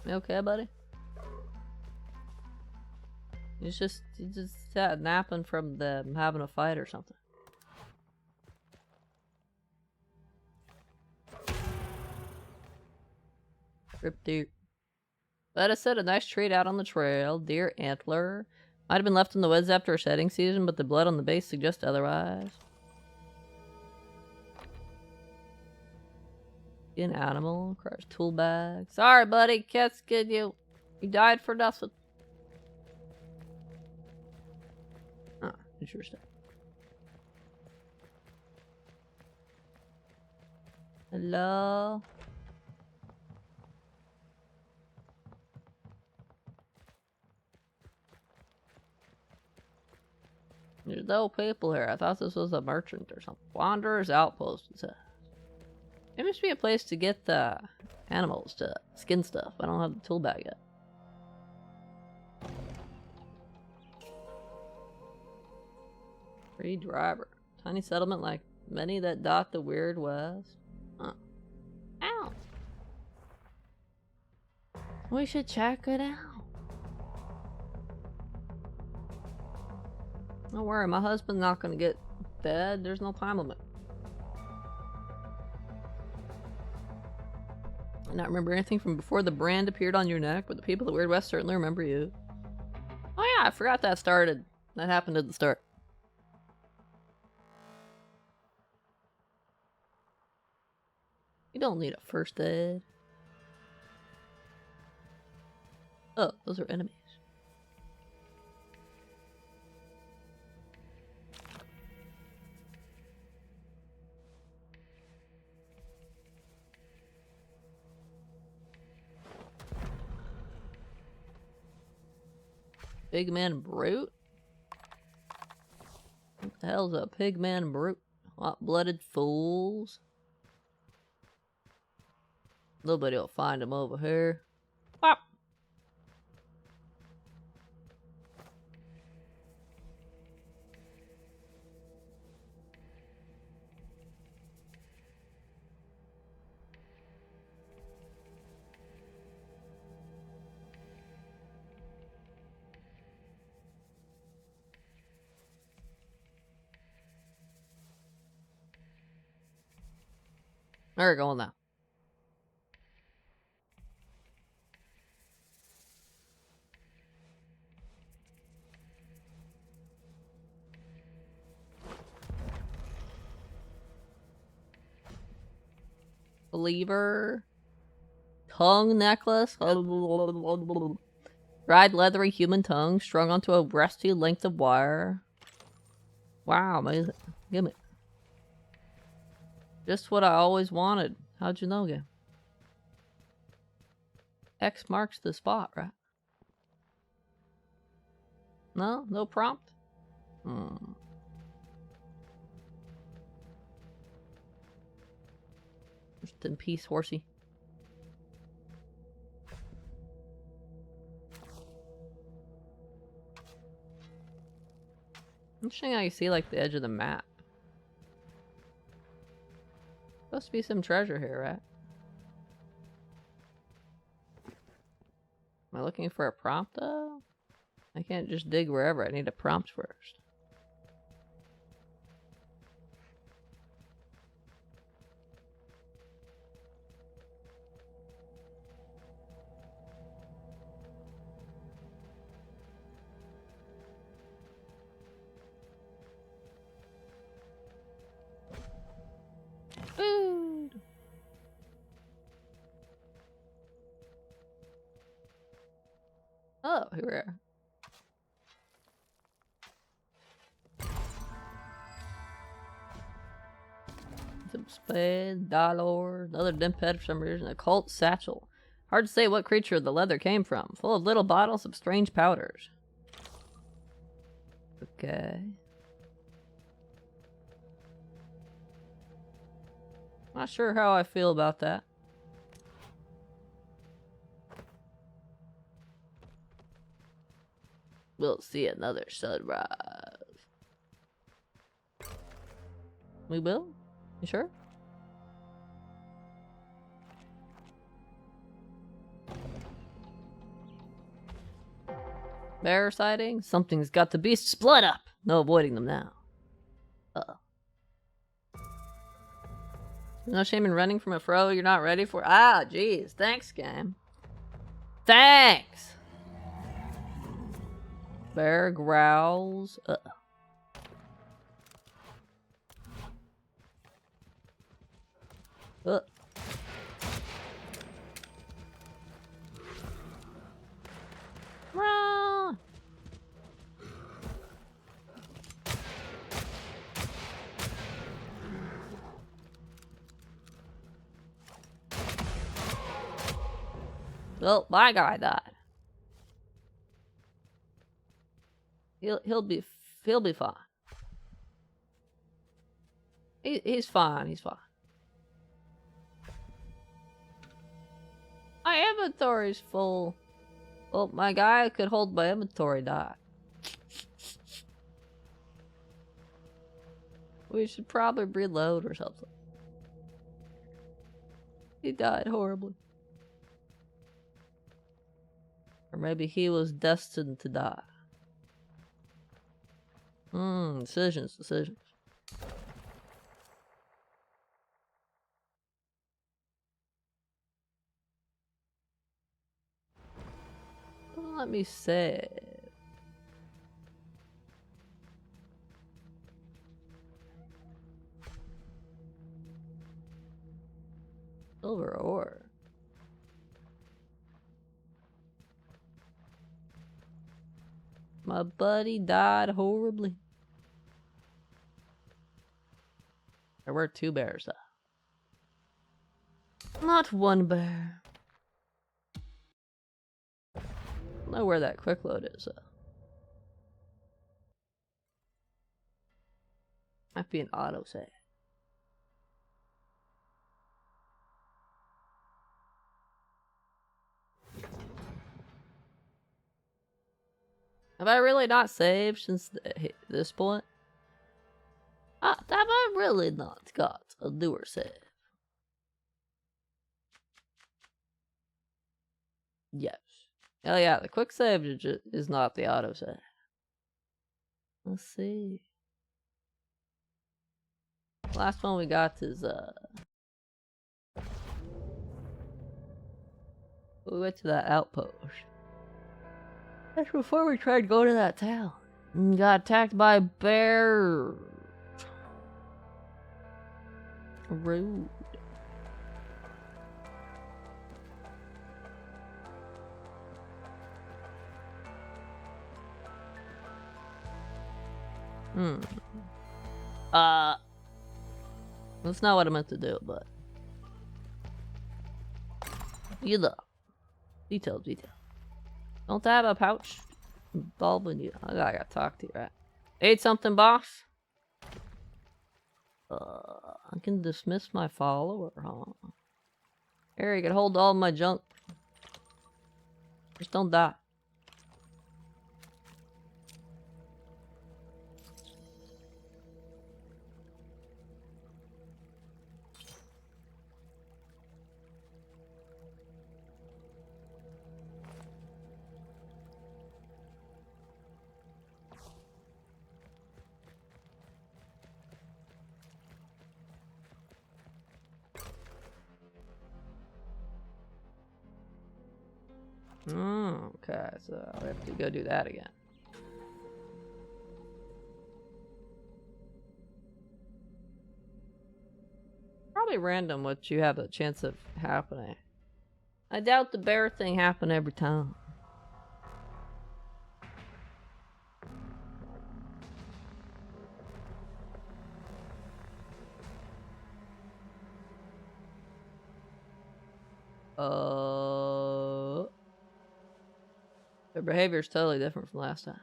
You okay, buddy? He's just sat napping from them having a fight or something. Rip deer. But I said a nice treat out on the trail. Deer antler. Might have been left in the woods after a shedding season, but the blood on the base suggests otherwise. An animal. Crush tool bag. Sorry, buddy. Cat's good. You died for nothing. Interesting. Hello? There's no people here. I thought this was a merchant or something. Wanderer's Outpost, it says. It must be a place to get the animals to skin stuff. I don't have the tool bag yet. Free driver. Tiny settlement like many that dot the Weird West. Huh. Ow. We should check it out. Don't worry, my husband's not gonna get fed. There's no time limit. I not remember anything from before the brand appeared on your neck, but the people of the Weird West certainly remember you. Oh yeah, I forgot that started. That happened at the start. You don't need a first aid. Oh, those are enemies. Pigman brute? What the hell's a pigman brute? Hot-blooded fools. Nobody will find him over here. Pop! There we go now. Believer. Tongue necklace. Dried leathery human tongue strung onto a rusty length of wire. Wow, amazing. Give me. Just what I always wanted. How'd you know, game? X marks the spot, right? No? No prompt? Rest in peace, horsey. Interesting how you see like the edge of the map. Supposed to be some treasure here, right? Am I looking for a prompt though? I can't just dig wherever. I need a prompt first. here. Some spade, dollar, another dim pet for some reason, a cult satchel. Hard to say what creature the leather came from. Full of little bottles of strange powders. Okay. Not sure how I feel about that. We'll see another sunrise. We will? You sure? Bear sighting? Something's got the beast's blood up! No avoiding them now. Uh-oh. There's no shame in running from a foe you're not ready for. Ah, jeez. Thanks, game. Thanks! Bear growls. Uh-oh. Run! Well, my guy died. He'll be fine. He's fine. He's fine. My inventory's full. Well, my guy could hold my inventory died. We should probably reload or something. He died horribly. Or maybe he was destined to die. Decisions. Let me save. Silver ore. My buddy died horribly. There were 2 bears though. Not 1 bear. I don't know where that quick load is though. Might be an auto save. Have I really not saved since this point? Have I really not got a newer save? Yes. Oh yeah, the quick save is not the auto save. Let's see. Last one we got is we went to that outpost. That's before we tried going to that town. And got attacked by a bear. Rude. That's not what I meant to do, but you know. Detail. Don't have a pouch bulb in you. I gotta talk to you, right? Ate something, boss? I can dismiss my follower, huh? Here, you can hold all my junk. Just don't die. Okay, so we have to go do that again. Probably random what you have a chance of happening. I doubt the bear thing happened every time. Their behavior is totally different from last time.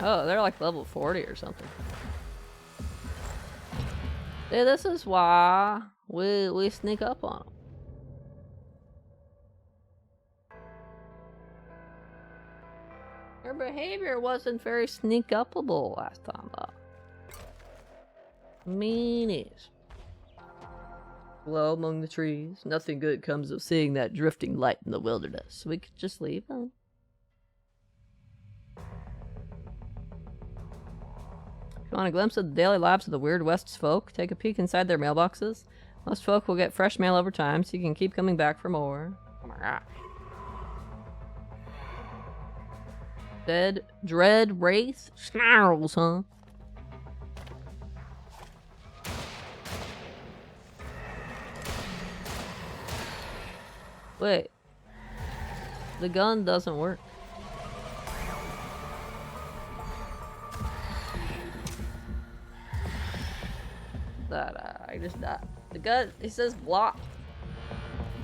Oh, they're like level 40 or something. Yeah, this is why we sneak up on them. Their behavior wasn't very sneak upable last time, though. Meanies. Low among the trees. Nothing good comes of seeing that drifting light in the wilderness. We could just leave them. If you want a glimpse of the daily lives of the Weird West's folk, take a peek inside their mailboxes. Most folk will get fresh mail over time, so you can keep coming back for more. Oh my god. Dread Wraith Snarls, huh? Wait. The gun doesn't work. I just died. The gun, it says block.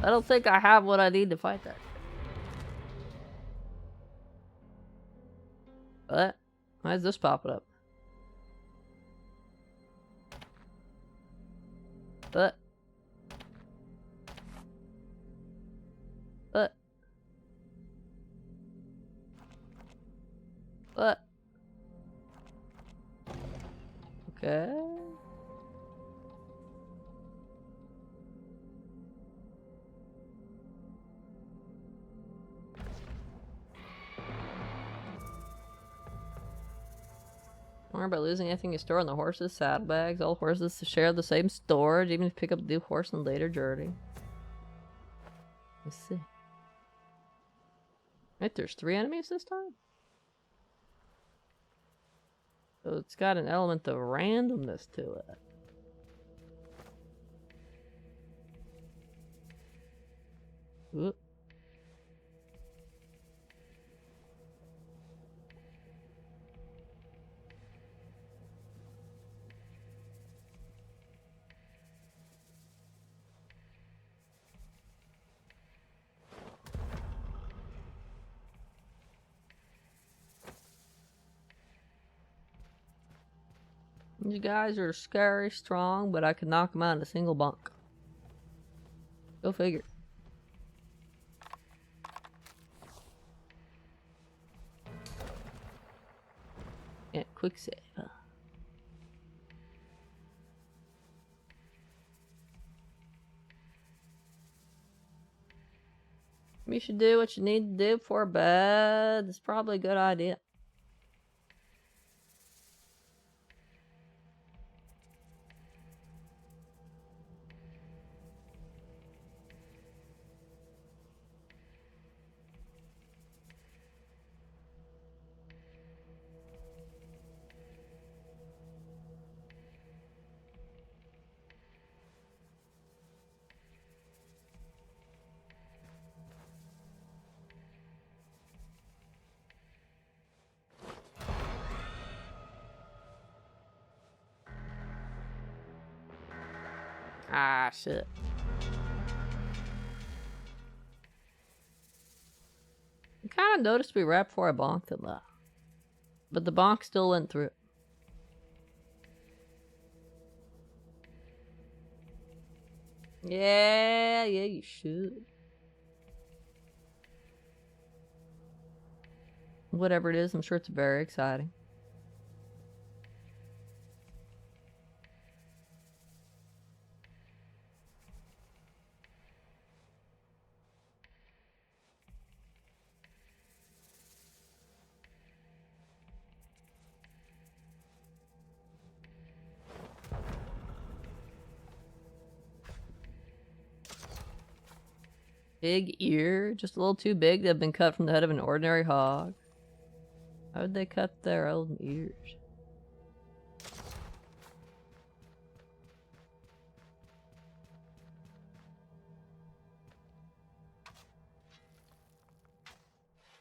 I don't think I have what I need to fight that. What? Why is this popping up? What? What? What? Okay. Don't worry about losing anything you store on the horses' saddlebags. All horses share the same storage, even if you pick up a new horse in a later journey. Let's see. Right, there's 3 enemies this time? So it's got an element of randomness to it. Oop. You guys are scary strong, but I could knock them out in a single bunk. Go figure. Yeah, quick save, huh? You should do what you need to do before bed. It's probably a good idea. Ah, shit. I kind of noticed me right before I bonked him, though. But the bonk still went through. Yeah, you should. Whatever it is, I'm sure it's very exciting. Big ear, just a little too big to have been cut from the head of an ordinary hog. How would they cut their own ears?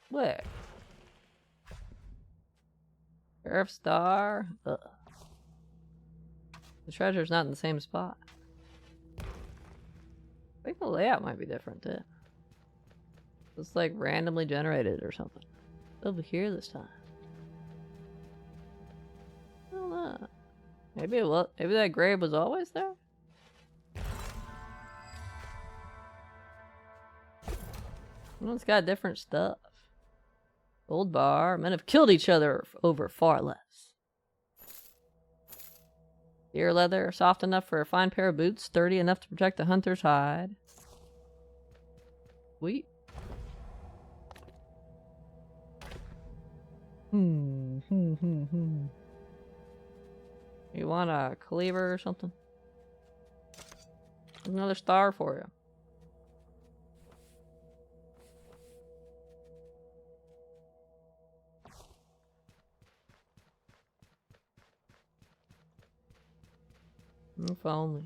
Where? Sheriff Star? Ugh. The treasure's not in the same spot. I think the layout might be different too. It's like randomly generated or something. Over here this time. I don't know. Maybe it was, maybe that grave was always there? Well, it's got different stuff. Old bar. Men have killed each other over far less. Deer leather, soft enough for a fine pair of boots, sturdy enough to protect a hunter's hide. Sweet. You want a cleaver or something? There's another star for you. If only.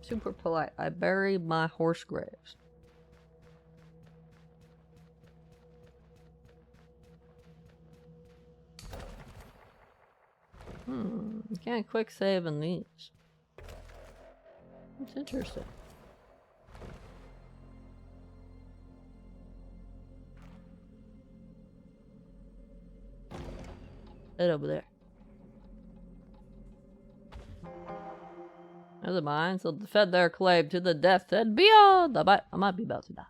Super polite. I bury my horse graves. You can't quick save in these. That's interesting. Head over there. There's a mine, so defend their claim to the death and beyond. I might be about to die.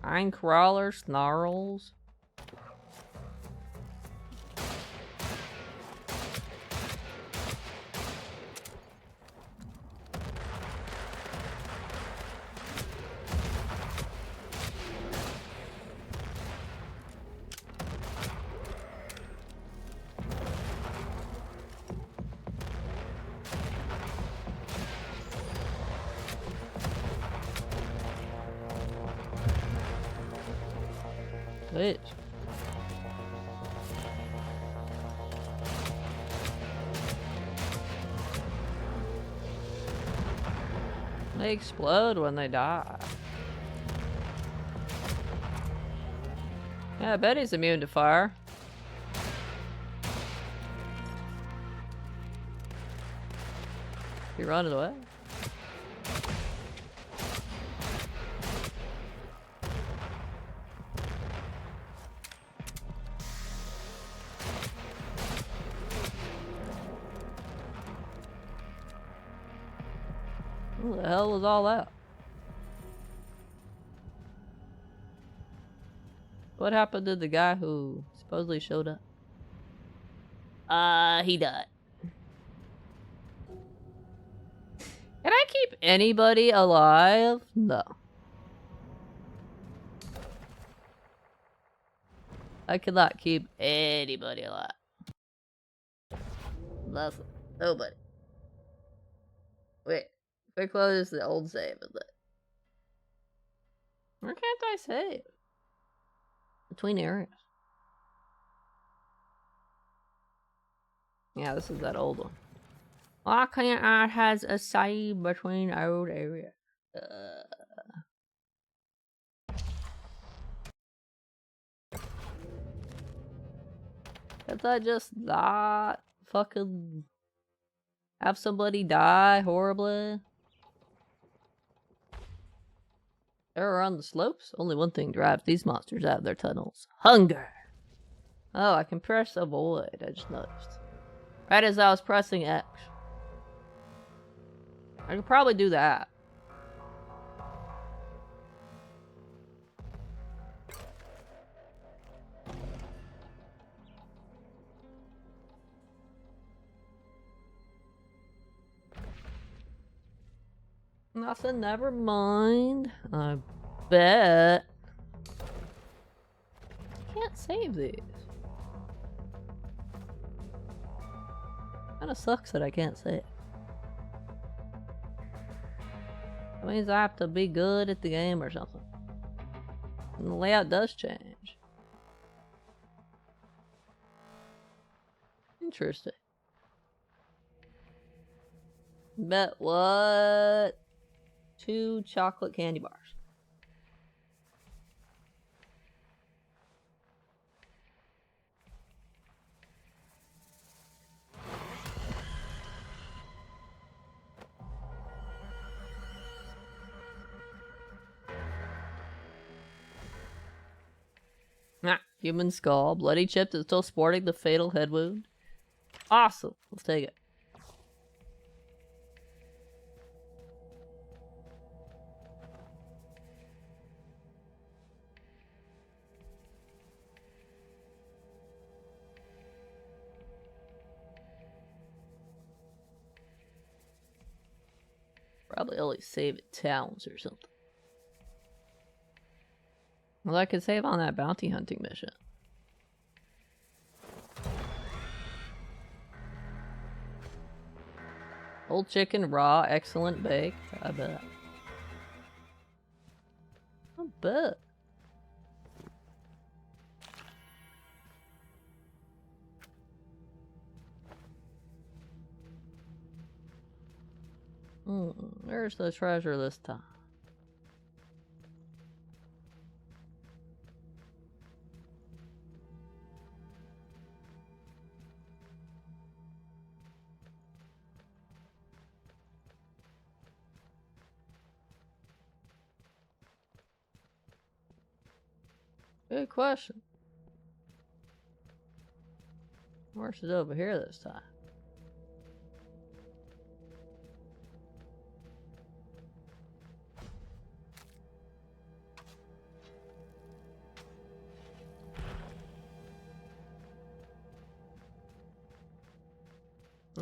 Iron crawler snarls. Bitch. They explode when they die. Yeah, I bet he's immune to fire. He running away? What the hell was all that? What happened to the guy who supposedly showed up? He died. Can I keep anybody alive? No. I cannot keep anybody alive. Nothing. Nobody. Wait. We close the old save, is it? Where can't I save? Between areas. Yeah, this is that old one. Why can't I has a save between old areas? Can't I just not fucking have somebody die horribly? Error on the slopes? Only one thing drives these monsters out of their tunnels. Hunger! Oh, I can press avoid, I just noticed. Right as I was pressing X. I could probably do that. Nothing, never mind. I bet. Can't save these. Kinda sucks that I can't save. That means I have to be good at the game or something. And the layout does change. Interesting. Bet what? 2 chocolate candy bars. Ah, human skull. Bloody chip that's still sporting the fatal head wound. Awesome. Let's take it. Probably only save at towns or something. Well, I could save on that bounty hunting mission. Old chicken, raw, excellent baked. I bet. I bet. Where's the treasure this time? Good question. Where's it over here this time?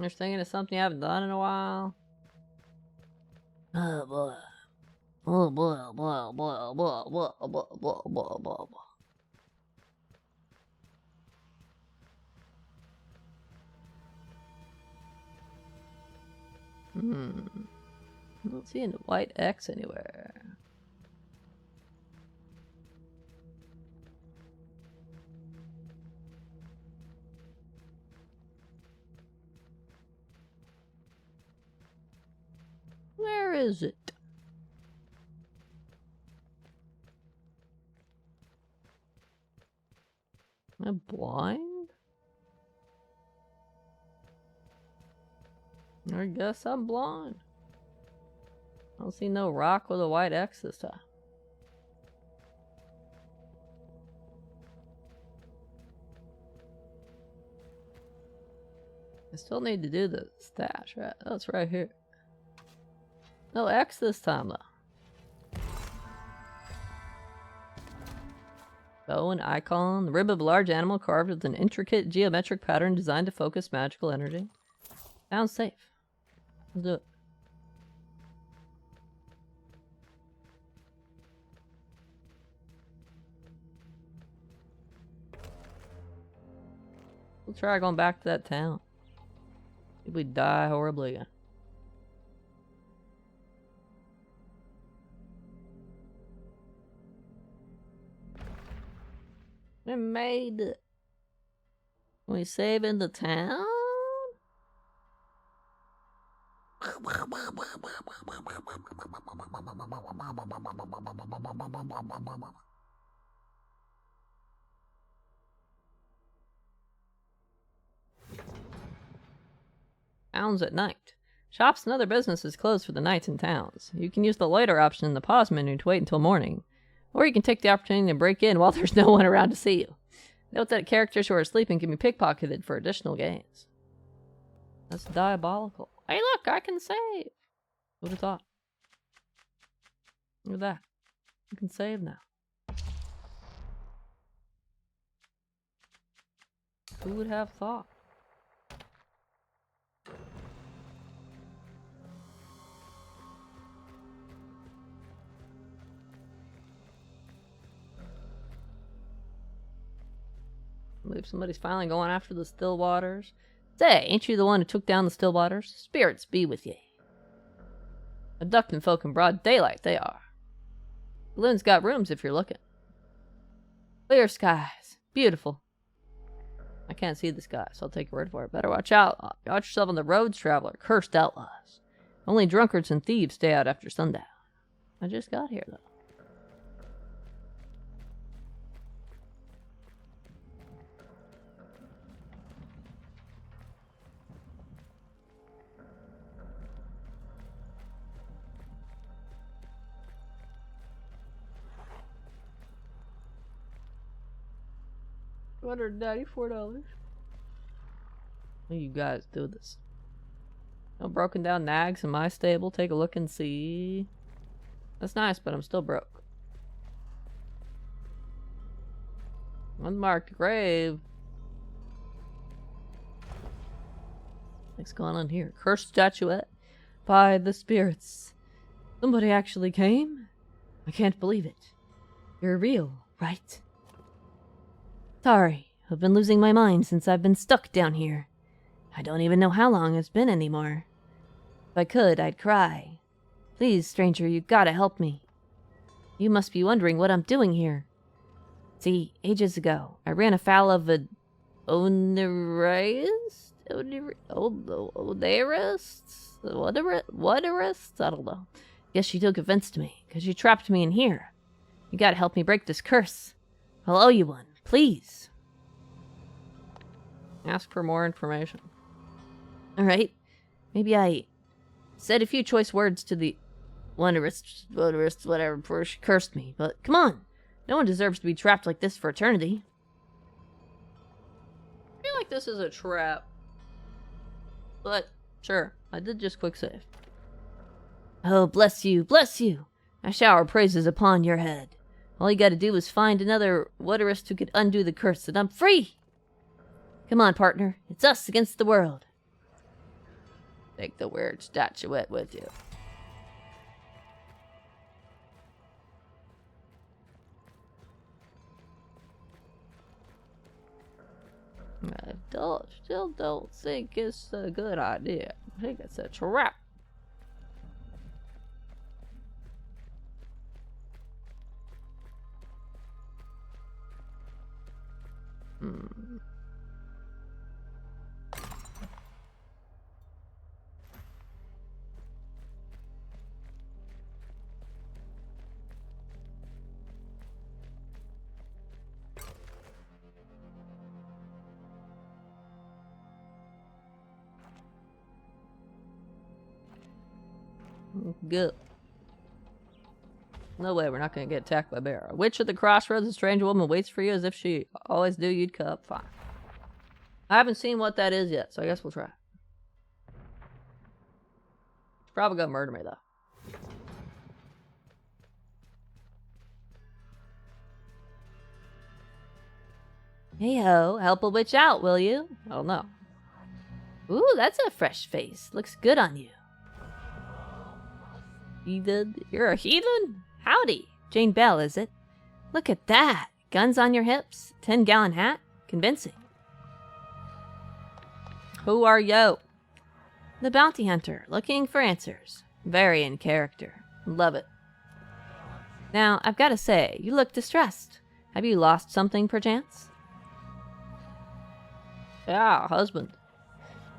You're thinking of something you haven't done in a while? Oh boy. Oh boy, boy, boy, boy, boy, boy, boy, boy, boy, boy. I don't see a white X anywhere. Where is it? Am I blind? I guess I'm blind. I don't see no rock with a white X this time. I still need to do the stash, right? Oh, it's right here. No X this time, though. Bow and icon. The rib of a large animal carved with an intricate geometric pattern designed to focus magical energy. Sounds safe. Let's do it. We'll try going back to that town. If we die horribly again. We made it. We saving the town? Towns at night. Shops and other businesses close for the night in towns. You can use the loiter option in the pause menu to wait until morning. Or you can take the opportunity to break in while there's no one around to see you. Note that characters who are sleeping can be pickpocketed for additional gains. That's diabolical. Hey look, I can save! Who'd have thought? Look at that. You can save now. Who would have thought? I believe somebody's finally going after the still waters. Say, ain't you the one who took down the still waters? Spirits be with ye. Abducting folk in broad daylight, they are. Balloon's got rooms if you're looking. Clear skies. Beautiful. I can't see the sky, so I'll take your word for it. Better watch out. Watch yourself on the roads, traveler. Cursed outlaws. Only drunkards and thieves stay out after sundown. I just got here, though. $294. You guys do this. No broken down nags in my stable. Take a look and see. That's nice, but I'm still broke. Unmarked grave. What's going on here? Cursed statuette by the spirits. Somebody actually came? I can't believe it. You're real, right? Sorry, I've been losing my mind since I've been stuck down here. I don't even know how long it's been anymore. If I could, I'd cry. Please, stranger, you gotta help me. You must be wondering what I'm doing here. See, ages ago, I ran afoul of a Onerist? Waterist? I don't know. Guess she took offense to me, because she trapped me in here. You gotta help me break this curse. I'll owe you one. Please. Ask for more information. Alright. Maybe I said a few choice words to the Wonderist, whatever, before she cursed me. But come on. No one deserves to be trapped like this for eternity. I feel like this is a trap. But, sure. I did just quick save. Oh, bless you, bless you. I shower praises upon your head. All you gotta do is find another Waterist who could undo the curse, and I'm free! Come on, partner. It's us against the world. Take the weird statuette with you. I still don't think it's a good idea. I think it's a trap. Good. No way, we're not gonna get attacked by a bear. A witch at the crossroads, a strange woman waits for you as if she always do. You'd come. Fine. I haven't seen what that is yet, so I guess we'll try. She's probably gonna murder me, though. Hey ho, help a witch out, will you? I don't know. Ooh, that's a fresh face. Looks good on you. Heathen? You're a heathen? Howdy. Jane Bell, is it? Look at that. Guns on your hips. 10-gallon hat. Convincing. Who are you? The bounty hunter, looking for answers. Very in character. Love it. Now, I've got to say, you look distressed. Have you lost something, perchance? Yeah, husband.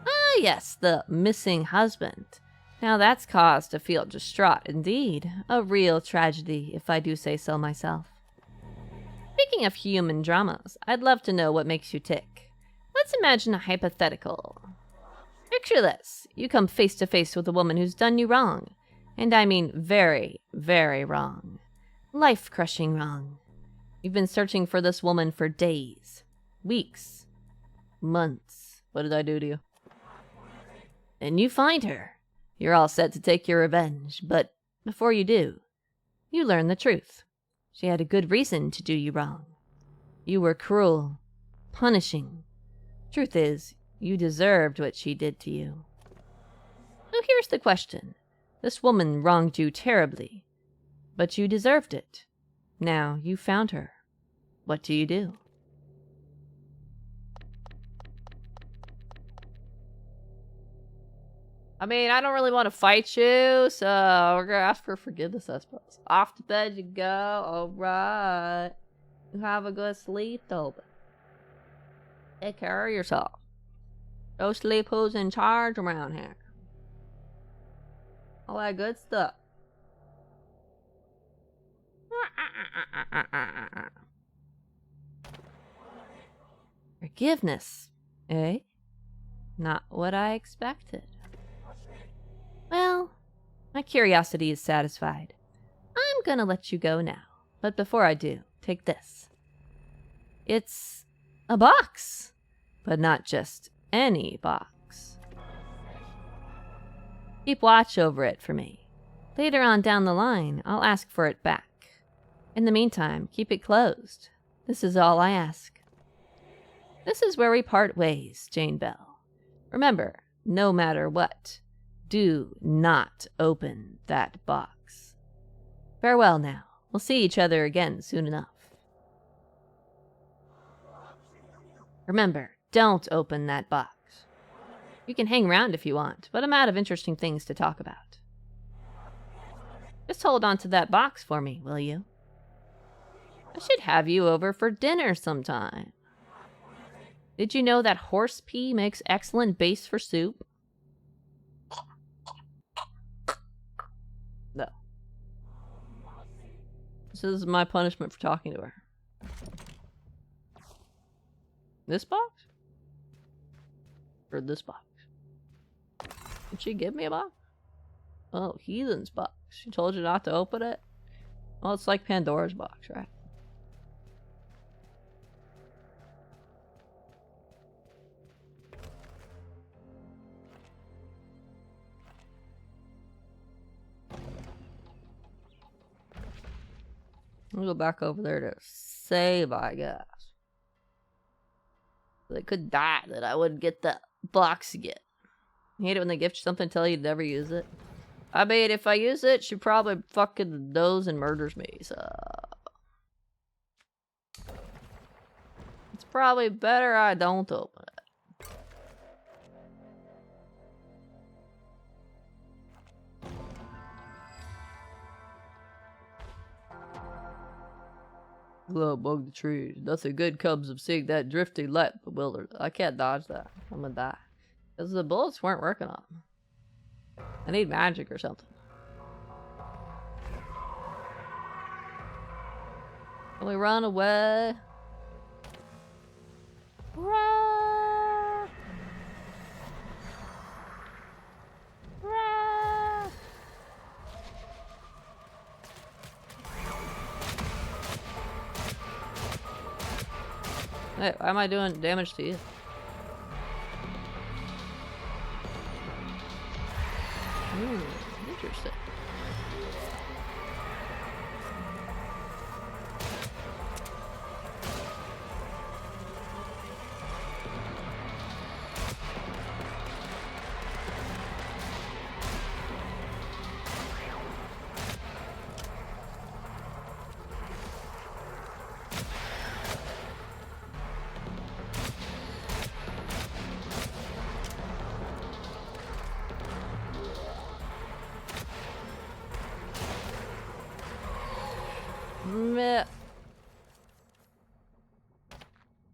Ah, yes, the missing husband. Now that's cause to feel distraught indeed. A real tragedy, if I do say so myself. Speaking of human dramas, I'd love to know what makes you tick. Let's imagine a hypothetical. Picture this. You come face to face with a woman who's done you wrong. And I mean very, very wrong. Life-crushing wrong. You've been searching for this woman for days, weeks, months. What did I do to you? And you find her. You're all set to take your revenge, but before you do, you learn the truth. She had a good reason to do you wrong. You were cruel, punishing. Truth is, you deserved what she did to you. So here's the question. This woman wronged you terribly, but you deserved it. Now you found her. What do you do? I mean, I don't really want to fight you, so we're gonna ask for forgiveness, I suppose. Off to bed you go. Alright. You have a good sleep, Toby. Take care of yourself. Don't sleep who's in charge around here. All that good stuff. Forgiveness, eh? Not what I expected. Well, my curiosity is satisfied. I'm gonna let you go now. But before I do, take this. It's a box, but not just any box. Keep watch over it for me. Later on down the line, I'll ask for it back. In the meantime, keep it closed. This is all I ask. This is where we part ways, Jane Bell. Remember, no matter what, do not open that box. Farewell now. We'll see each other again soon enough. Remember, don't open that box. You can hang around if you want, but I'm out of interesting things to talk about. Just hold on to that box for me, will you? I should have you over for dinner sometime. Did you know that horse pee makes excellent base for soup? No. This is my punishment for talking to her. This box? Or this box? Did she give me a box? Oh, Heathen's box. She told you not to open it? Well, it's like Pandora's box, right? I'll go back over there to save, I guess. They could die that I wouldn't get the box again. I hate it when they gift you something and tell you to never use it. I mean, if I use it, she probably fucking knows and murders me, so... It's probably better I don't open it. Glow among the trees. Nothing good comes of seeing that drifting light bewildered. I can't dodge that. I'm gonna die. Because the bullets weren't working on them. I need magic or something. Can we run away? Run! Run! Hey, why am I doing damage to you? Interesting. Meh.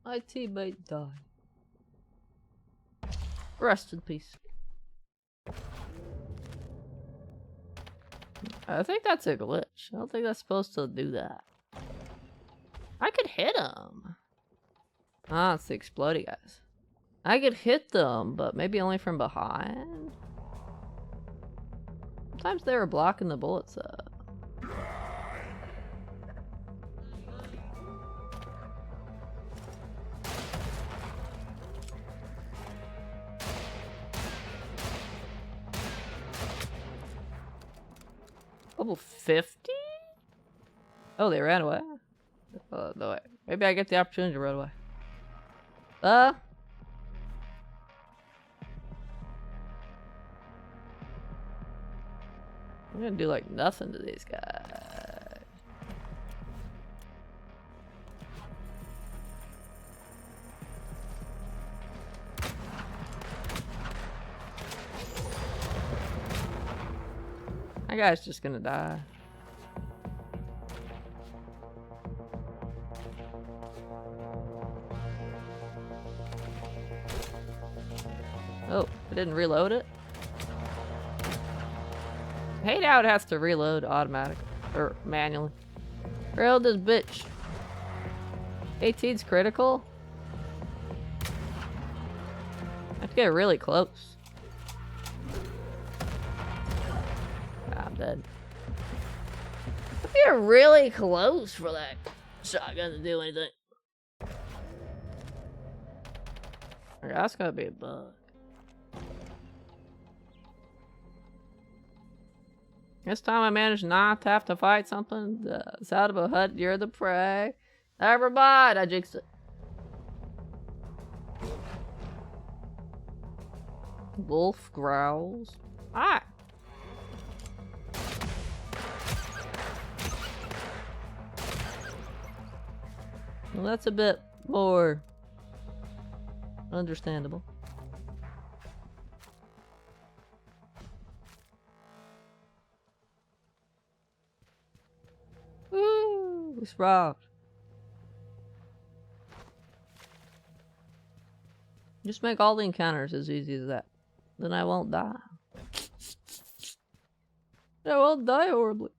My teammate died. Rest in peace. I think that's a glitch. I don't think that's supposed to do that. I could hit them. Ah, it's the exploding guys. I could hit them, but maybe only from behind. Sometimes they were blocking the bullets up. Level 50? Oh, they ran away? No way. Maybe I get the opportunity to run away. I'm gonna do like nothing to these guys. That guy's just gonna die. I didn't reload it. I hate how it has to reload automatically. Or manually. Reload this bitch. 18's critical? I have to get really close. Ah, I'm dead. I have to get really close for that shotgun to do anything. Okay, that's gonna be a bug. This time I managed not to have to fight something that's out of a hut. You're the prey. Never mind, I jinxed it. Wolf growls. Hi. Well, that's a bit more understandable. Woo! We survived. Just make all the encounters as easy as that. Then I won't die. I won't die horribly.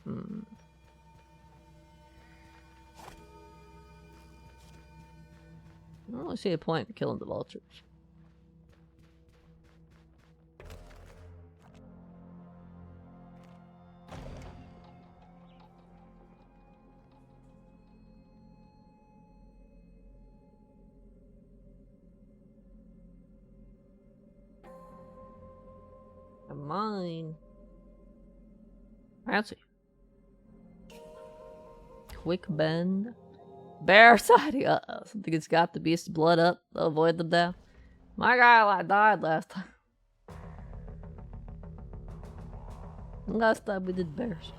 I don't really see a point in killing the vultures. Mine. Fancy. Quick bend. Bear sighting. Something it's got the beast's blood up. Avoid them down. My guy died last time. Last time we did bears.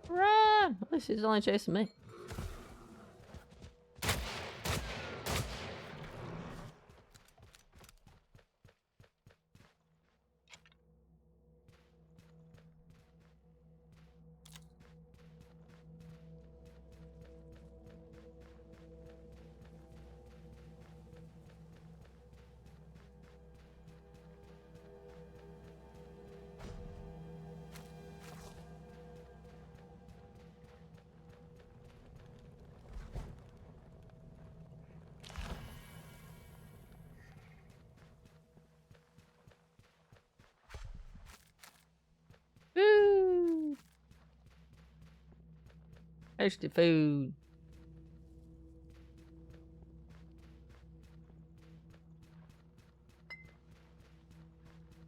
Run! At least he's only chasing me. Woo! Tasty food.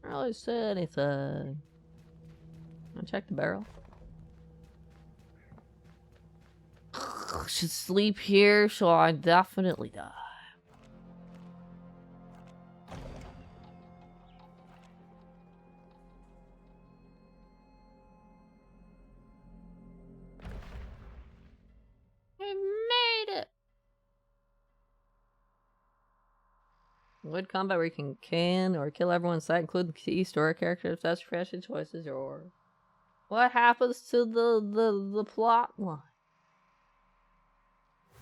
I don't really say anything. I check the barrel. Should sleep here, so I definitely die. I made it! Wood combat where you can or kill everyone in sight, including key story characters. If that's your fashion choices, or what happens to the plot line?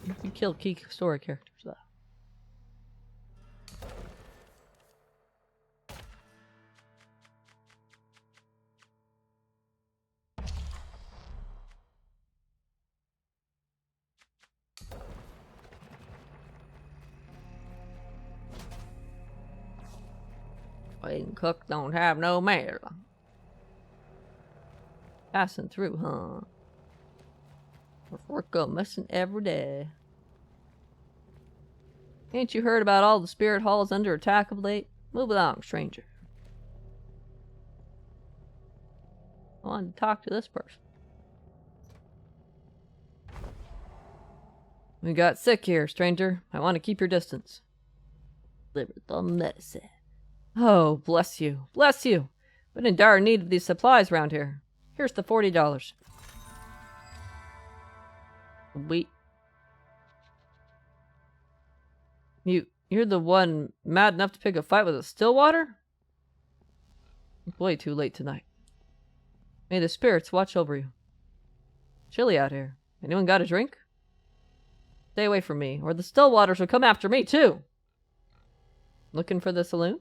You can kill key story characters though. Waiting cook don't have no mayor. Passing through, huh? Work go missing every day. Ain't you heard about all the spirit halls under attack of late? Move along, stranger. I wanted to talk to this person. We got sick here, stranger. I want to keep your distance. Deliver the medicine. Oh, bless you. Bless you. Been in dire need of these supplies around here. Here's the $40. You're the one mad enough to pick a fight with a Stillwater? Way too late tonight. May the spirits watch over you. Chilly out here. Anyone got a drink? Stay away from me, or the Stillwaters will come after me too. Looking for the saloon?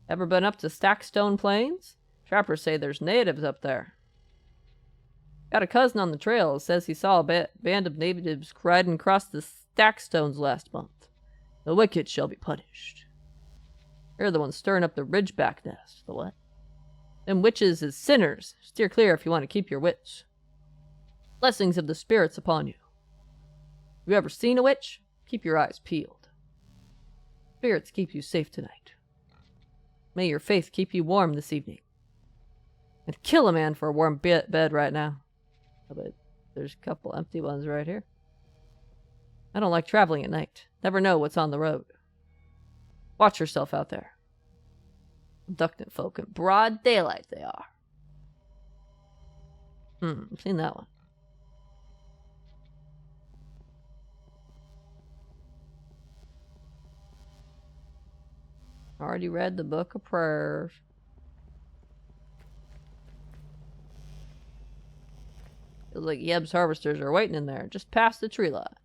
Ever been up to Stackstone Plains? Trappers say there's natives up there. Got a cousin on the trail who says he saw a band of natives riding across the Stackstones last month. The wicked shall be punished. You're the one stirring up the Ridgeback nest. The what? Them witches is sinners. Steer clear if you want to keep your wits. Blessings of the spirits upon you. You ever seen a witch? Keep your eyes peeled. Spirits keep you safe tonight. May your faith keep you warm this evening. I'd kill a man for a warm bed right now. But there's a couple empty ones right here. I don't like traveling at night. Never know what's on the road. Watch yourself out there. Abducting folk in broad daylight they are. I've seen that one. Already read the Book of Prayers. Feels like Yeb's harvesters are waiting in there, just past the tree lot.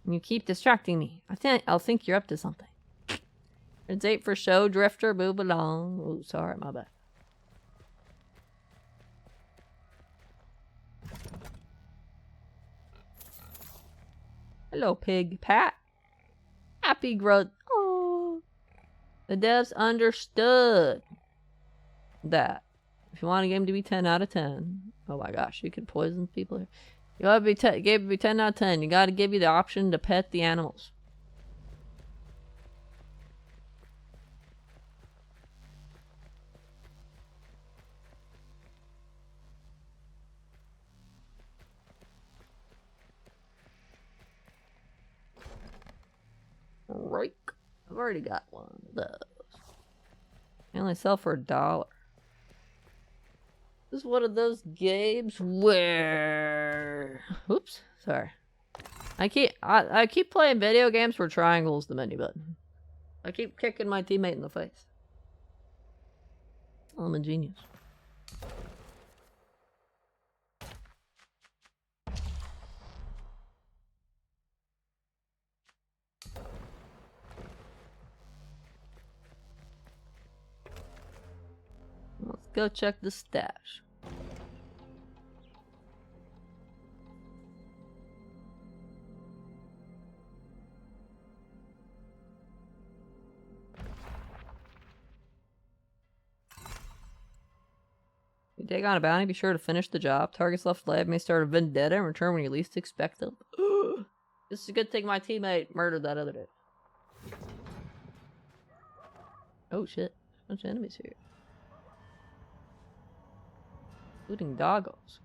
You keep distracting me. I'll think you're up to something. It's 8 for show, drifter, move along. Oh, sorry, my bad. Hello, Pig Pat. Happy growth. Oh. The devs understood that. If you want a game to be 10 out of 10. Oh my gosh, you can poison people here. You gotta be 10 out of 10. You gotta give you the option to pet the animals. Right. I've already got one of those. They only sell for $1. This is one of those games where... Oops, sorry. I keep playing video games where triangle's the menu button. I keep kicking my teammate in the face. I'm a genius. Let's go check the stash. You take on a bounty, be sure to finish the job. Targets left alive may start a vendetta and return when you least expect them. This is a good thing my teammate murdered that other dude. Oh shit, there's a bunch of enemies here. Including doggos.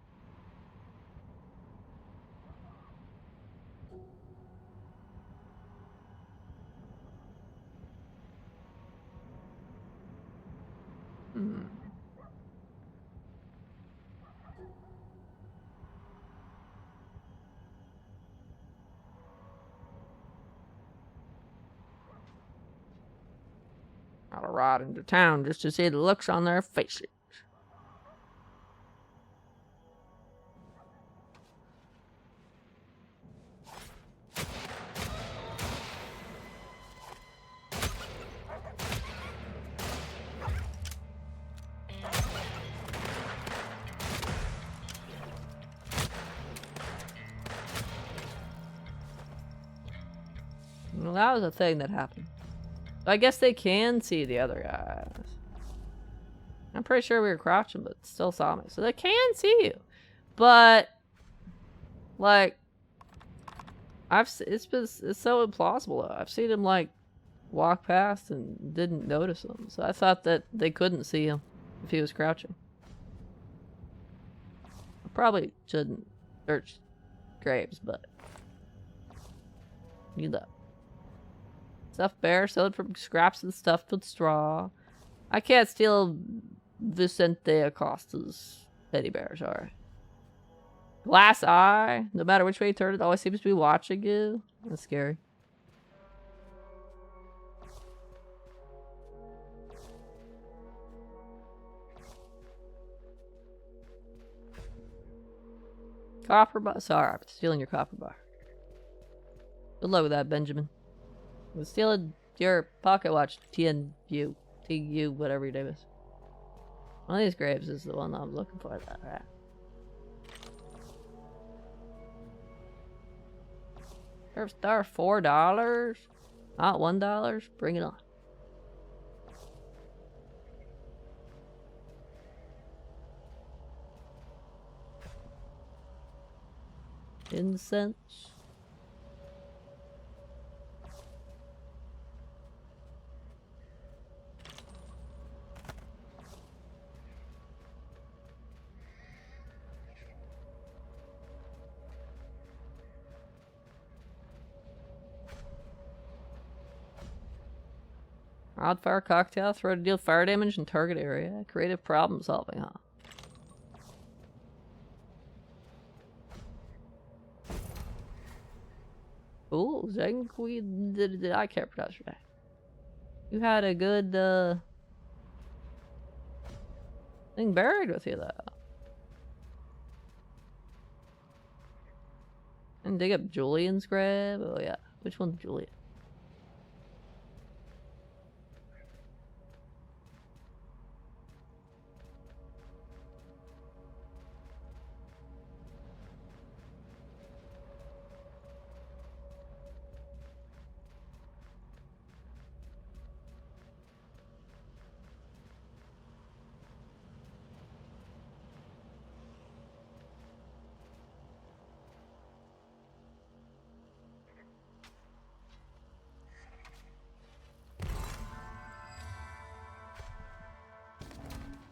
Gotta ride into town just to see the looks on their faces. Well, that was a thing that happened. I guess they can see the other guys. I'm pretty sure we were crouching, but still saw me. So they can see you. But, like, it's so implausible though. I've seen him, like, walk past and didn't notice him. So I thought that they couldn't see him if he was crouching. I probably shouldn't search graves, but you know. Stuffed bear, sold from scraps and stuffed with straw. I can't steal Vicente Acosta's teddy bear, sorry. Glass eye. No matter which way you turn, it always seems to be watching you. That's scary. Copper bar. Sorry, I'm stealing your copper bar. Good luck with that, Benjamin. I'm stealing your pocket watch, TNU, TU, whatever your name is. One of these graves is the one that I'm looking for. That right. Star $4, not $1. Bring it on. Incense. Wildfire cocktail, throw to deal fire damage in target area. Creative problem solving, huh? Ooh, Zengui, I can't pronounce your name. You had a good, thing buried with you, though. And dig up Julian's grave? Oh, yeah. Which one's Julian?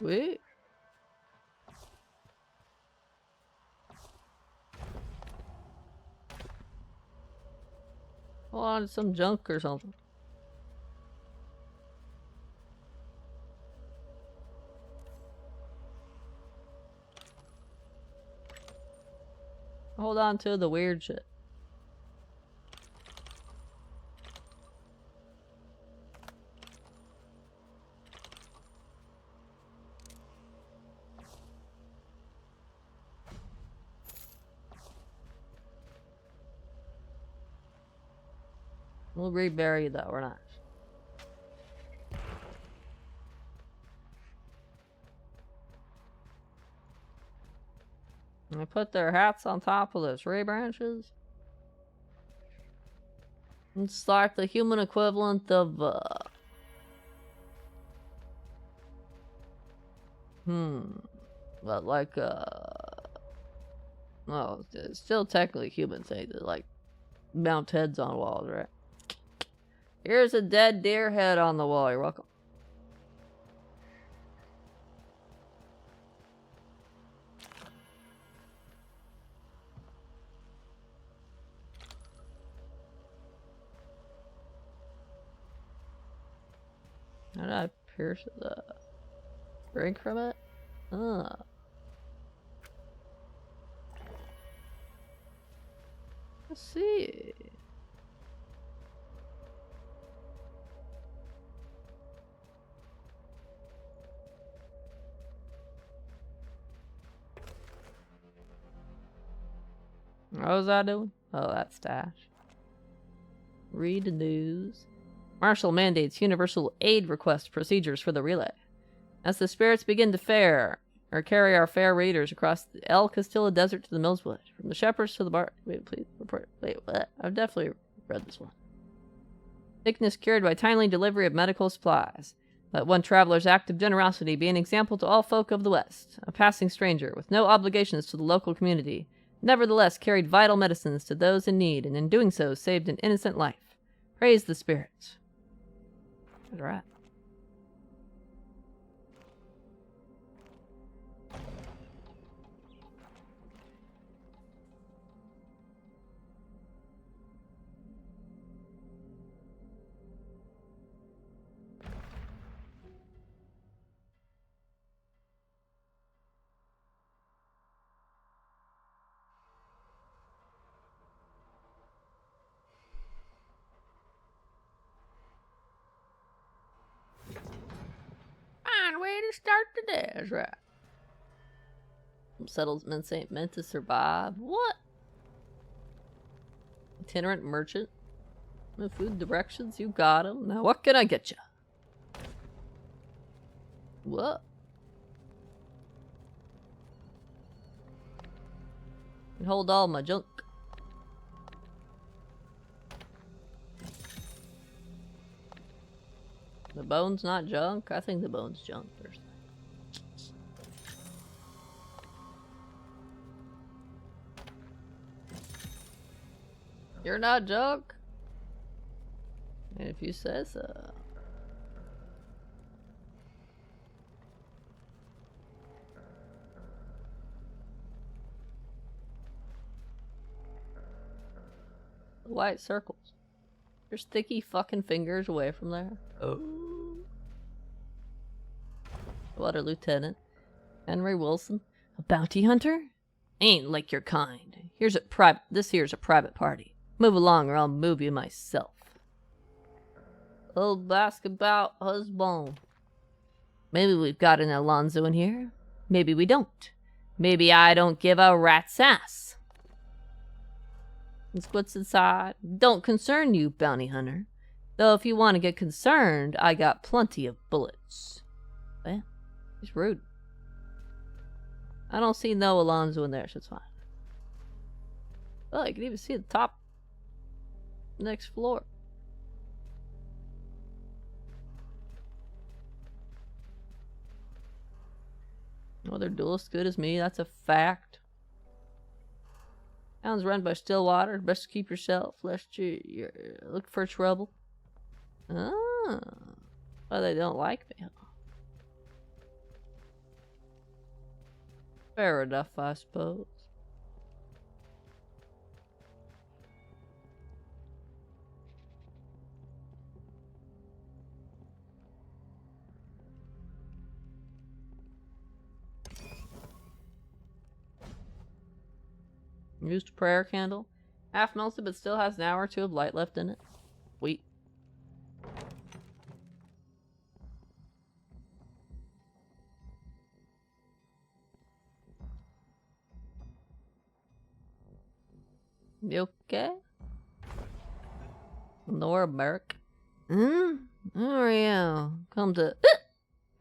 Wait. Hold on, it's some junk or something. Hold on to the weird shit. We'll rebury that, we're not. And they put their hats on top of the tree branches. It's like the human equivalent of, but like, well, it's still technically human thing to, like, mount heads on walls, right? Here's a dead deer head on the wall, you're welcome. How did I pierce the drink from it? Ah. Let's see. What was I doing? Oh, that stash. Read the news. Marshal mandates universal aid request procedures for the relay. As the spirits begin to fare, or carry our fair raiders across the El Castillo Desert to the Millswood, from the shepherds to the bar. Wait, please report. Wait, what? I've definitely read this one. Sickness cured by timely delivery of medical supplies. Let one traveler's act of generosity be an example to all folk of the West. A passing stranger, with no obligations to the local community, nevertheless carried vital medicines to those in need, and in doing so saved an innocent life. Praise the spirits. That's right. fine way to start the day. That's right. Some settlements ain't meant to survive. What? Itinerant merchant. The food directions, you got them. Now what can I get you? What? Hold all my junk. The bone's not junk? I think the bone's junk personally. You're not junk? And if you say so. White circles. Your sticky fucking fingers away from there. Oh. What a lieutenant. Henry Wilson. A bounty hunter? Ain't like your kind. This here's a private party. Move along or I'll move you myself. Old basketball husband. Maybe we've got an Alonzo in here. Maybe we don't. Maybe I don't give a rat's ass. It's what's inside. Don't concern you, bounty hunter. Though if you want to get concerned, I got plenty of bullets. Well, he's rude. I don't see no Alonzo in there, so it's fine. Well, I can even see the top next floor. Well, they're duelists good as me, that's a fact. Town's run by Stillwater. Best to keep yourself, lest you look for trouble. Ah, well, they don't like me. Fair enough, I suppose. Used a prayer candle. Half melted, but still has an hour or two of light left in it. Sweet. You okay? Nora Merrick. How are you? Come to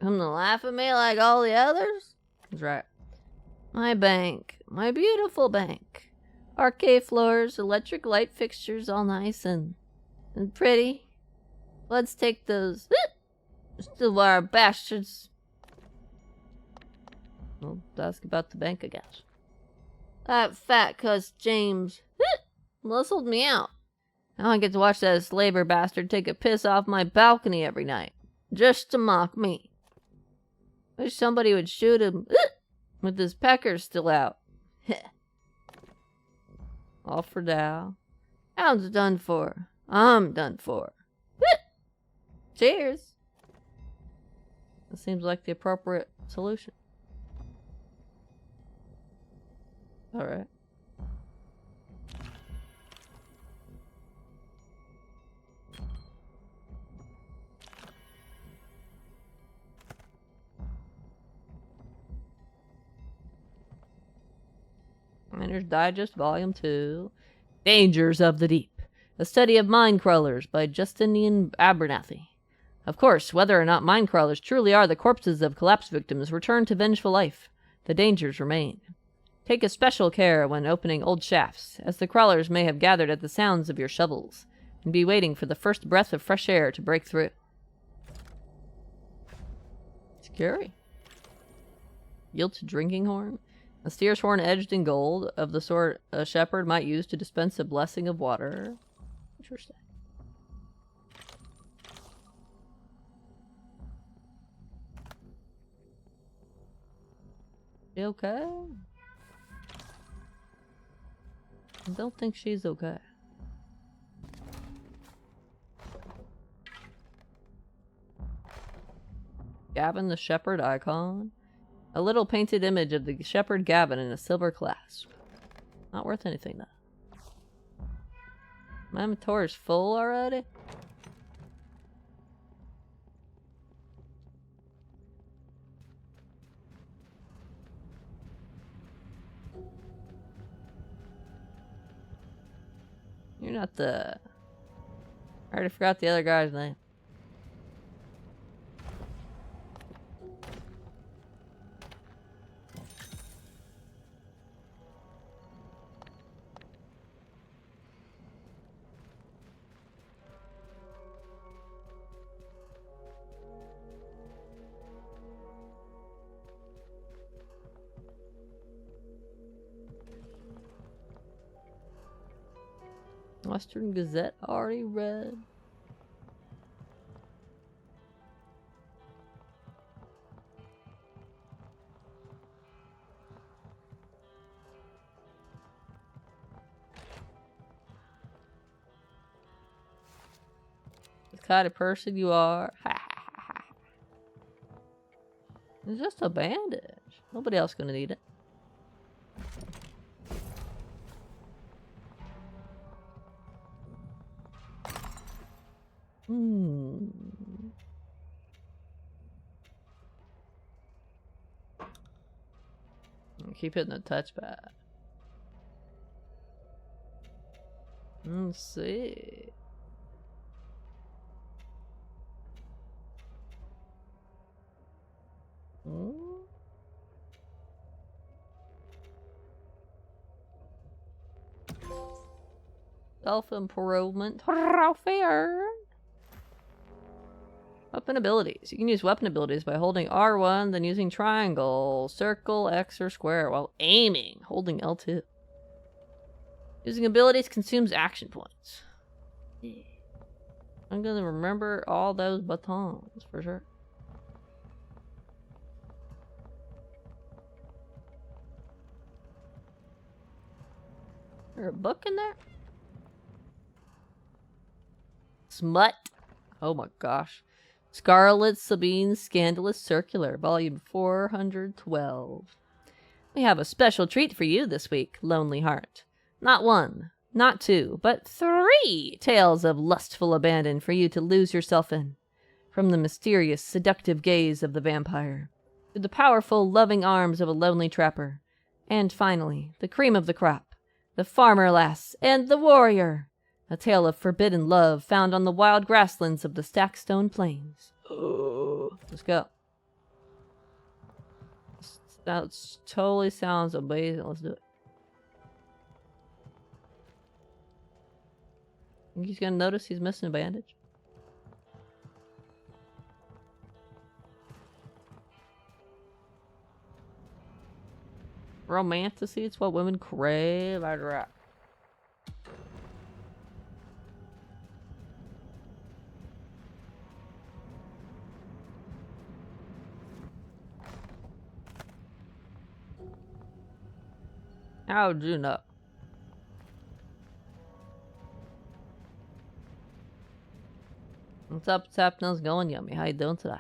laugh at me like all the others? That's right. My bank. My beautiful bank. Arcade floors, electric light fixtures, all nice and pretty. Let's take those Stillwater bastards. Well, ask about the bank, I guess. That fat cuss James muscled me out. Now I get to watch that slaver bastard take a piss off my balcony every night. Just to mock me. Wish somebody would shoot him with his peckers still out. All for Dow. Alan's done for. I'm done for. Cheers. That seems like the appropriate solution. Alright. Miner's Digest, Volume 2. Dangers of the Deep. A Study of Mine Crawlers by Justinian Abernathy. Of course, whether or not mine crawlers truly are the corpses of collapse victims returned to vengeful life, the dangers remain. Take especial care when opening old shafts, as the crawlers may have gathered at the sounds of your shovels, and be waiting for the first breath of fresh air to break through. Scary. Yield to drinking horn. A steer's horn edged in gold, of the sort a shepherd might use to dispense a blessing of water. Interesting. She okay? I don't think she's okay. Gavin the Shepherd icon. A little painted image of the shepherd Gavin in a silver clasp. Not worth anything, though. My inventory's full already? You're not the... I already forgot the other guy's name. Western Gazette already read. The kind of person you are. It's just a bandage. Nobody else gonna need it. Keep hitting the touchpad. Let's see. Self-improvement. Weapon abilities. You can use weapon abilities by holding R1, then using triangle, circle, X, or square while aiming, holding L2. Using abilities consumes action points. I'm gonna remember all those buttons for sure. Is there a book in there? Smut. Oh my gosh. Scarlet Sabine's Scandalous Circular, volume 412. We have a special treat for you this week, Lonely Heart. Not one, not two, but 3 tales of lustful abandon for you to lose yourself in. From the mysterious, seductive gaze of the vampire, to the powerful, loving arms of a lonely trapper, and finally, the cream of the crop, the farmer lass and the warrior. A tale of forbidden love found on the wild grasslands of the Stackstone Plains. Let's go. That totally sounds amazing. Let's do it. Think he's gonna notice he's missing a bandage? Romanticy, it's what women crave. I'd rap. How'd you know? What's up, Sapnose going yummy? How you doing today?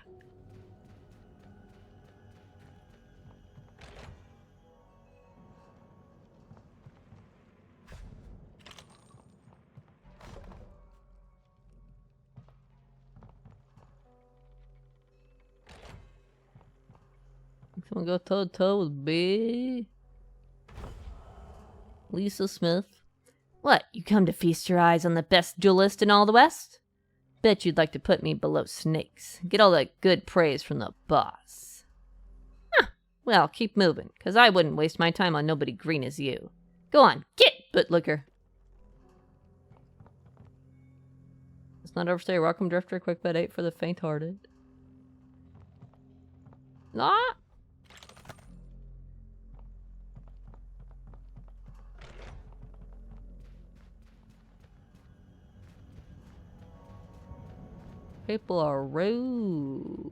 Someone go toe to toe with B. Lisa Smith. What, you come to feast your eyes on the best duelist in all the West? Bet you'd like to put me below Snakes. Get all that good praise from the boss. Huh. Well, keep moving, 'cause I wouldn't waste my time on nobody green as you. Go on, get, bootlooker. Let's not overstay. Welcome, Drifter. Quick bet 8 for the faint-hearted. Ah! People are rude.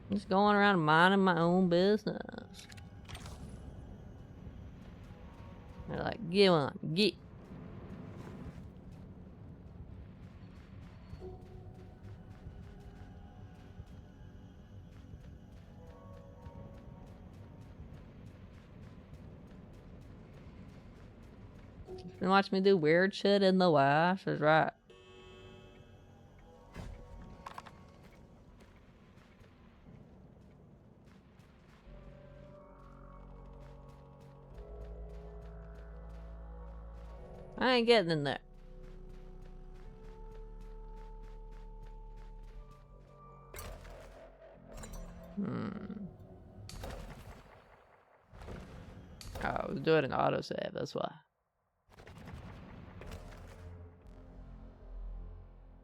I'm just going around minding my own business. They're like, get on, get. You been watching me do weird shit in the West, is right. I ain't getting in there. Oh, I was doing an autosave, that's why.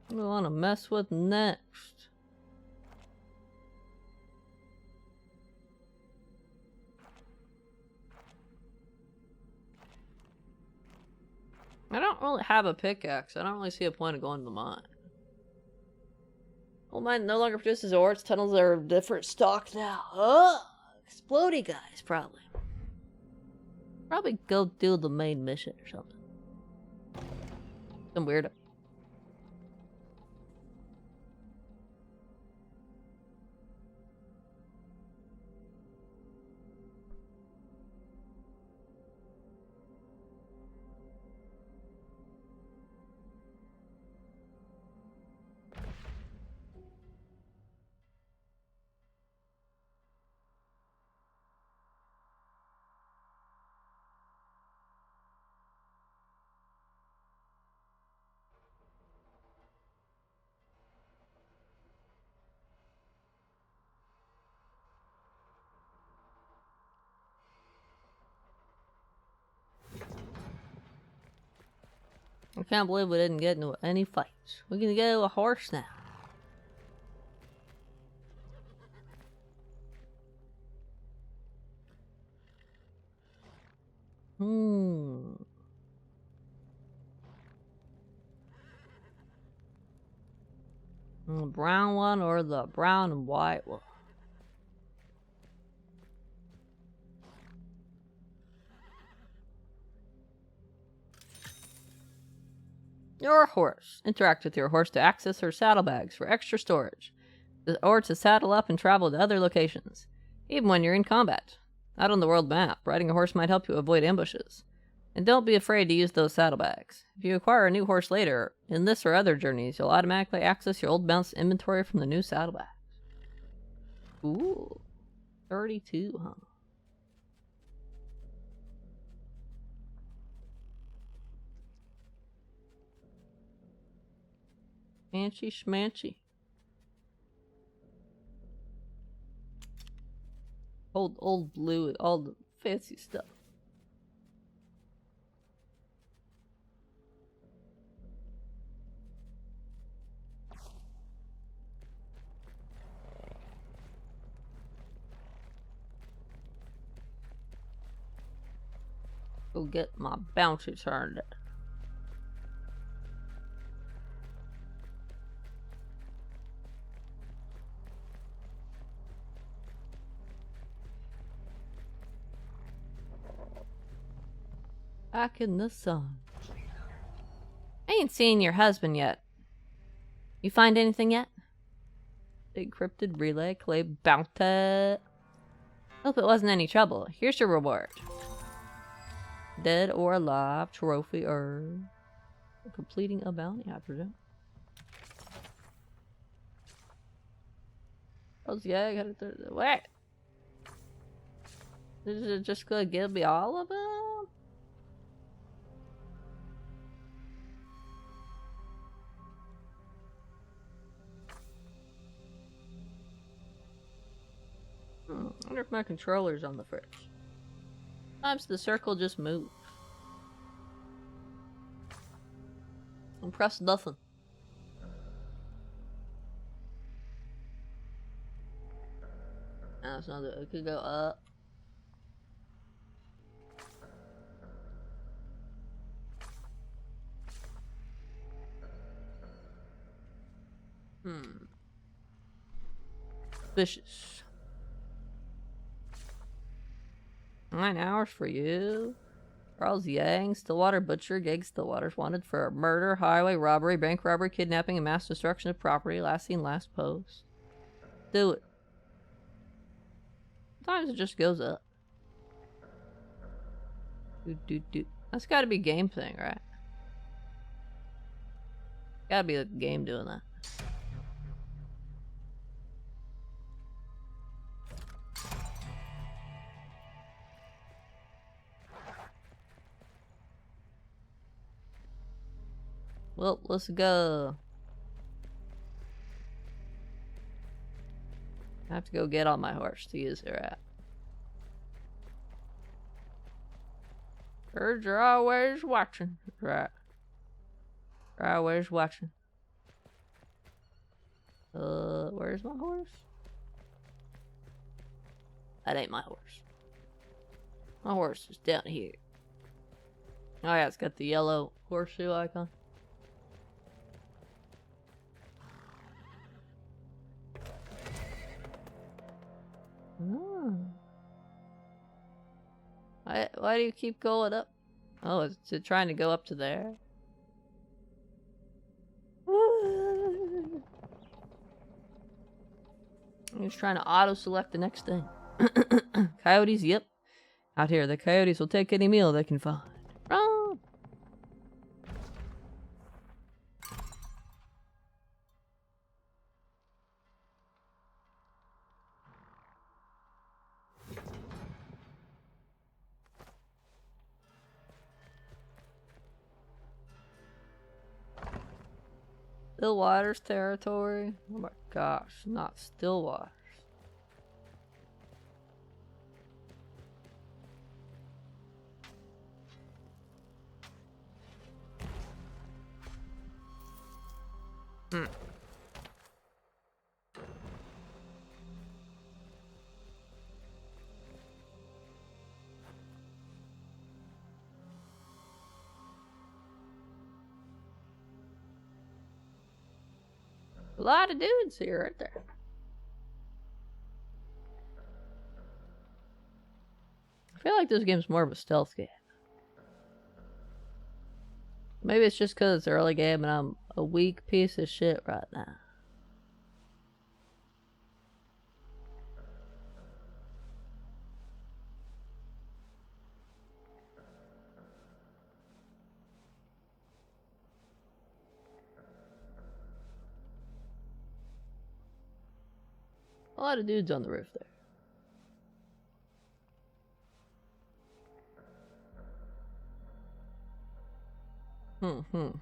What do I want to mess with next? I don't really have a pickaxe. I don't really see a point of going to the mine. Well, mine no longer produces ore. Its tunnels are different stock now. Oh, explodey guys, probably. Probably go do the main mission or something. Some weirdo. I can't believe we didn't get into any fights. We can get a horse now. The brown one or the brown and white one? Your horse. Interact with your horse to access her saddlebags for extra storage, or to saddle up and travel to other locations, even when you're in combat. Out on the world map, riding a horse might help you avoid ambushes. And don't be afraid to use those saddlebags. If you acquire a new horse later, in this or other journeys, you'll automatically access your old mounts inventory from the new saddlebags. Ooh. 32, huh? Fancy schmancy. Old blue, all the fancy stuff. Go get my bounty turned. Back in the sun. I ain't seen your husband yet. You find anything yet? Encrypted relay, clay bounty. Hope it wasn't any trouble. Here's your reward. Dead or alive, trophy earned. Completing a bounty, I presume. Oh, yeah, I got it there. Wait! Is it just gonna give me all of them? I wonder if my controller's on the fridge. Sometimes the circle just moves. And press nothing. That's not it. It could go up. Vicious. 9 hours for you. Charles Yang, Stillwater Butcher, Gig Stillwater's wanted for murder, highway robbery, bank robbery, kidnapping, and mass destruction of property. Last seen, last post. Do it. Sometimes it just goes up. That's gotta be game thing, right? Gotta be the game doing that. Well, let's go. I have to go get on my horse to use her at. Birds are always watching. Right. They're always watching. Where's my horse? That ain't my horse. My horse is down here. Oh yeah, it's got the yellow horseshoe icon. Oh. Why do you keep going up? Oh, is it trying to go up to there? I'm just trying to auto-select the next thing. Coyotes, yep. Out here, the coyotes will take any meal they can find. Run! Stillwater's territory? Oh my gosh, not Stillwater's. A lot of dudes here, right there. I feel like this game's more of a stealth game. Maybe it's just because it's early game and I'm a weak piece of shit right now. A lot of dudes on the roof there. Hmm.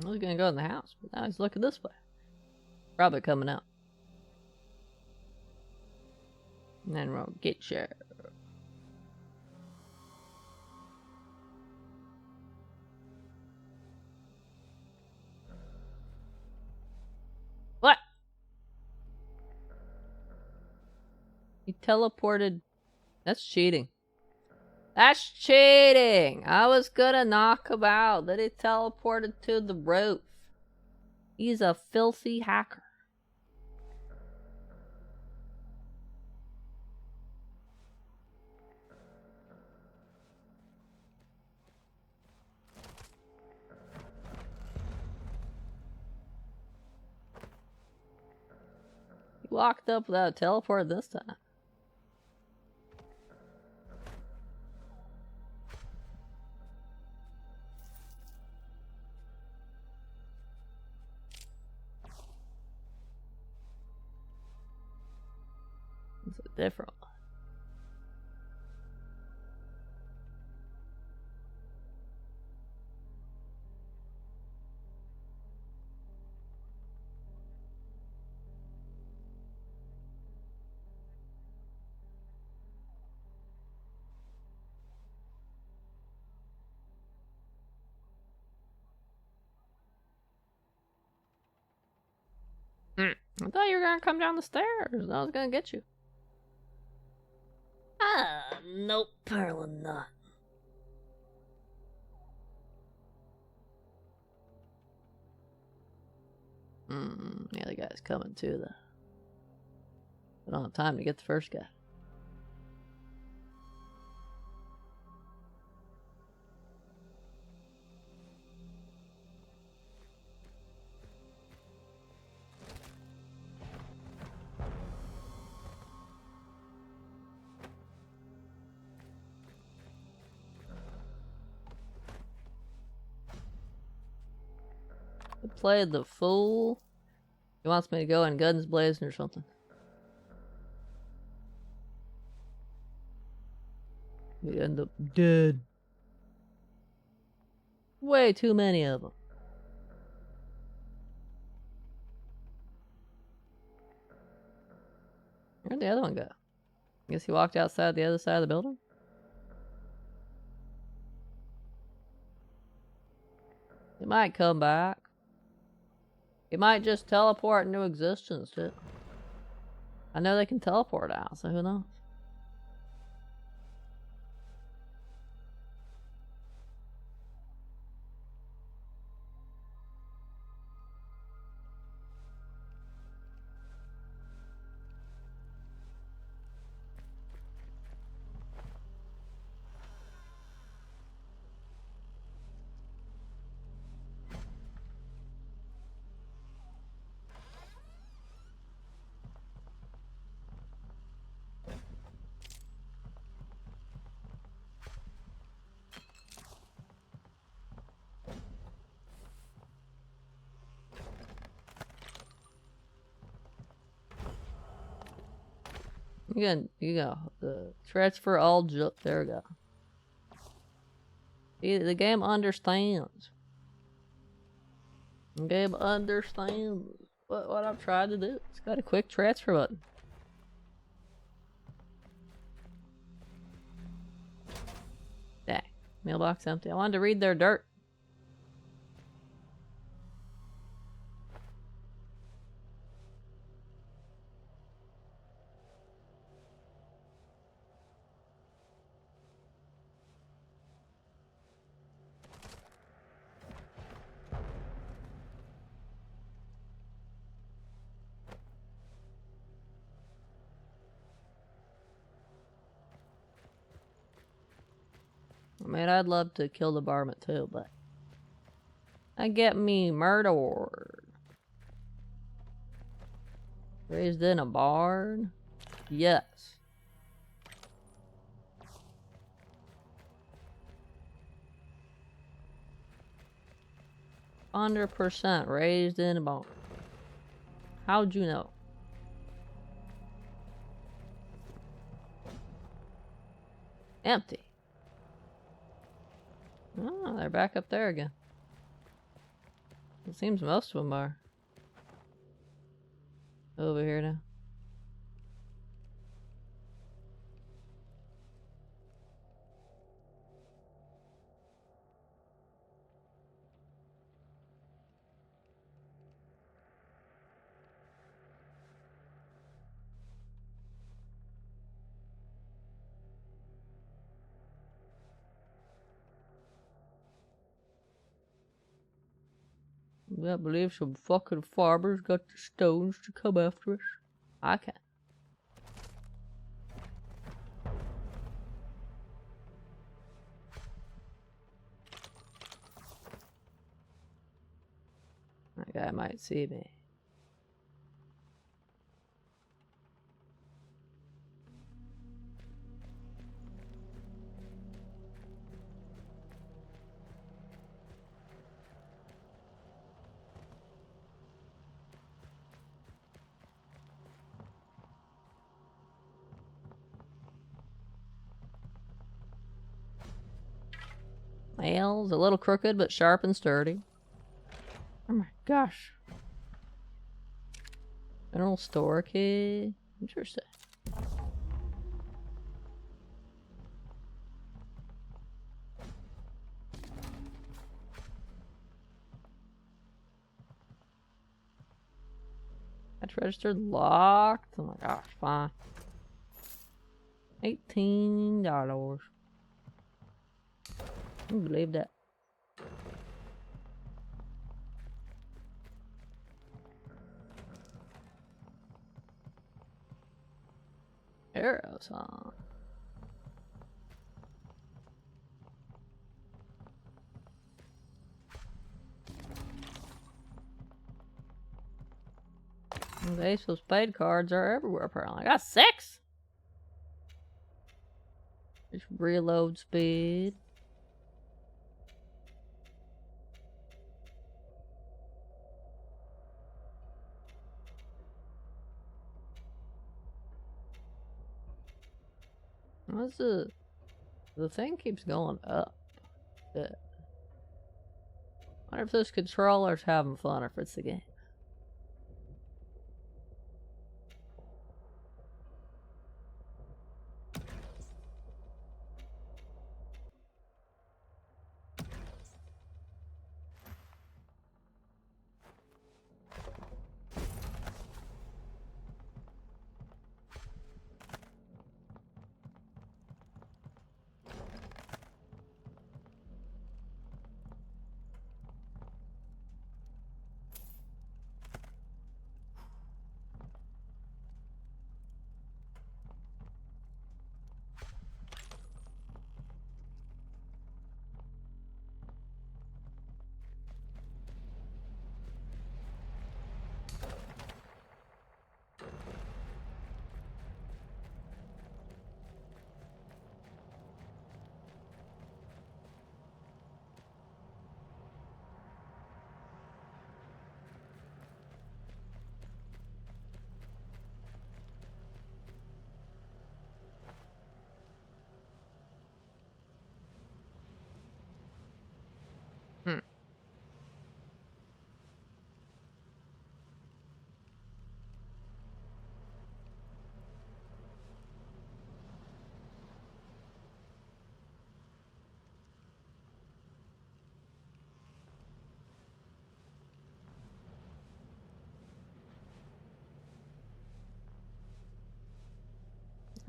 I was gonna go in the house, but now he's looking this way. Probably coming out. And then we'll get you. What? He teleported. That's cheating. That's cheating! I was gonna knock him out. Then he teleported to the roof. He's a filthy hacker. He walked up without a teleport this time. It's a different one. I thought you were gonna come down the stairs. I was gonna get you. Ah, nope, apparently not. Yeah, the guy's coming too, though. I don't have time to get the first guy. I played the fool. He wants me to go in guns blazing or something. We end up dead. Way too many of them. Where'd the other one go? I guess he walked outside the other side of the building? He might come back. He might just teleport into existence, too. I know they can teleport out, so who knows? You go. The transfer all there we go. See, the game understands. The game understands what I'm trying to do. It's got a quick transfer button. Dang. Mailbox empty. I wanted to read their dirt. I mean, I'd love to kill the varmint too, but I get me murdered. Raised in a barn? Yes. %, raised in a barn. How'd you know? Empty. Oh, they're back up there again. It seems most of them are over here now. I believe some fucking farmers got the stones to come after us. I can't. That guy might see me. Nails, a little crooked but sharp and sturdy. Oh my gosh. General store key. Interesting. I Cash register locked. Oh my gosh, fine. $18. I can believe that. Arrows, huh? The Ace of Spade cards are everywhere apparently. I got 6! Just reload speed. What's the thing keeps going up. Yeah. I wonder if this controller's having fun or if it's the game.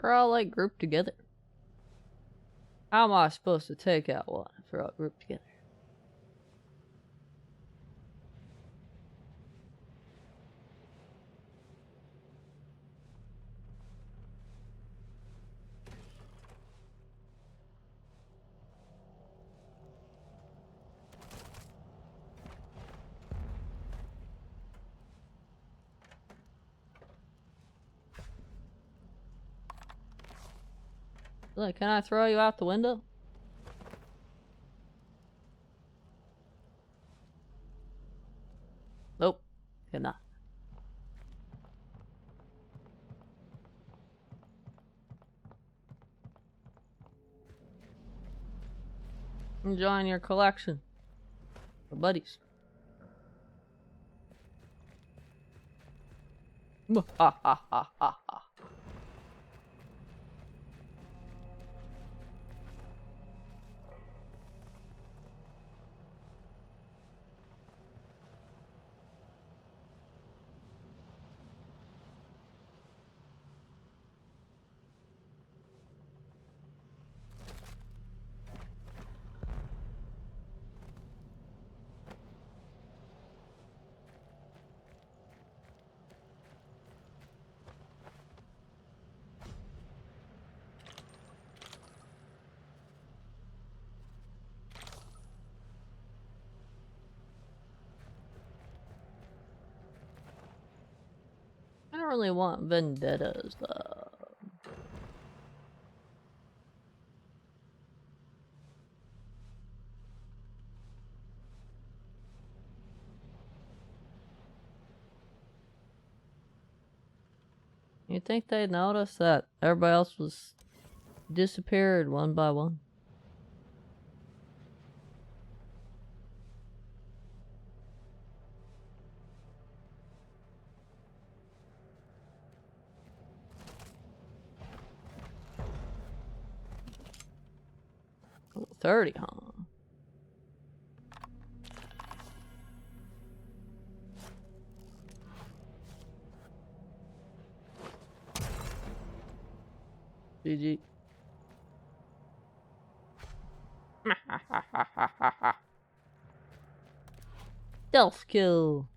They're all like grouped together. How am I supposed to take out one if they're all grouped together? Like, can I throw you out the window? Nope. Cannot. Enjoying your collection. The buddies. Ha ha ha ha ha. I don't really want vendettas though. You think they'd notice that everybody else was disappeared one by one? Oh, 30, huh? GG. Stealth kill.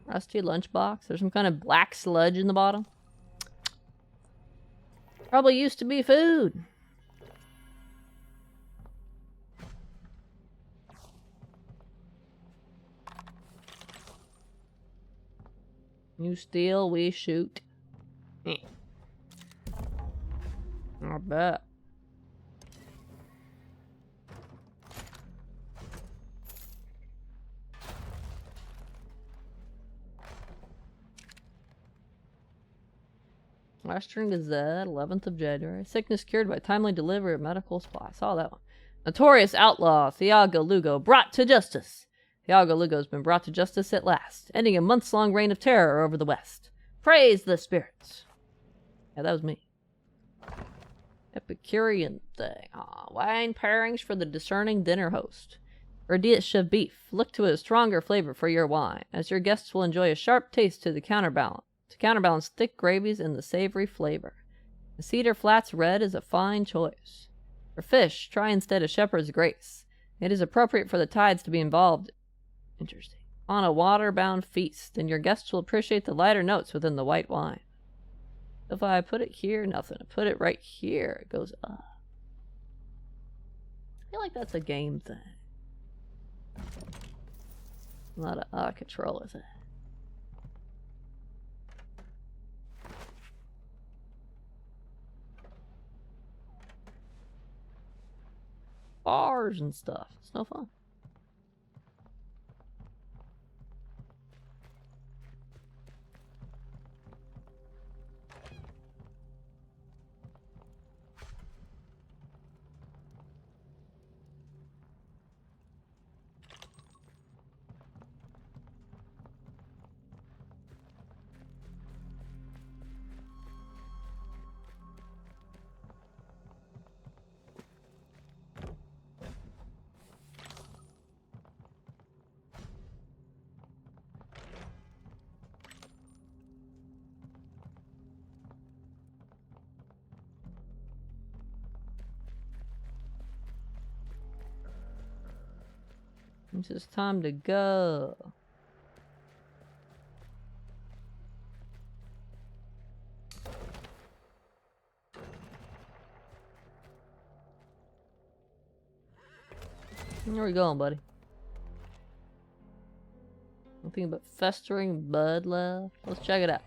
Rusty lunchbox. There's some kind of black sludge in the bottom. Probably used to be food. You steal, we shoot. Eh. I bet. Western Gazette, 11th of January. Sickness cured by timely delivery of medical supplies. Saw that one. Notorious outlaw Thiago Lugo brought to justice. Thiago Lugo has been brought to justice at last, ending a months-long reign of terror over the West. Praise the spirits. Yeah, that was me. Epicurean thing. Wine pairings for the discerning dinner host. For a dish of beef, look to a stronger flavor for your wine, as your guests will enjoy a sharp taste to counterbalance thick gravies and the savory flavor. The Cedar Flats Red is a fine choice. For fish, try instead a Shepherd's Grace. It is appropriate for the tides to be involved. Interesting. On a water-bound feast, and your guests will appreciate the lighter notes within the white wine. If I put it here, nothing. I put it right here, it goes up. I feel like that's a game thing. A lot of out of control with it. Bars and stuff. It's no fun. It's just time to go. Where we going, buddy? Nothing but festering bud left. Let's check it out.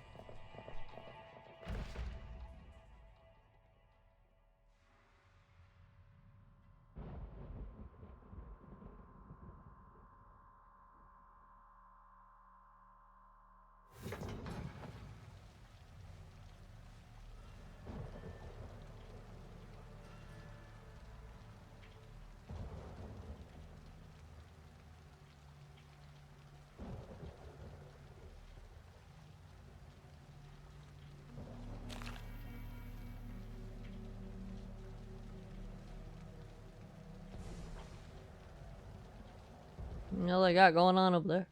You know what they got going on over there?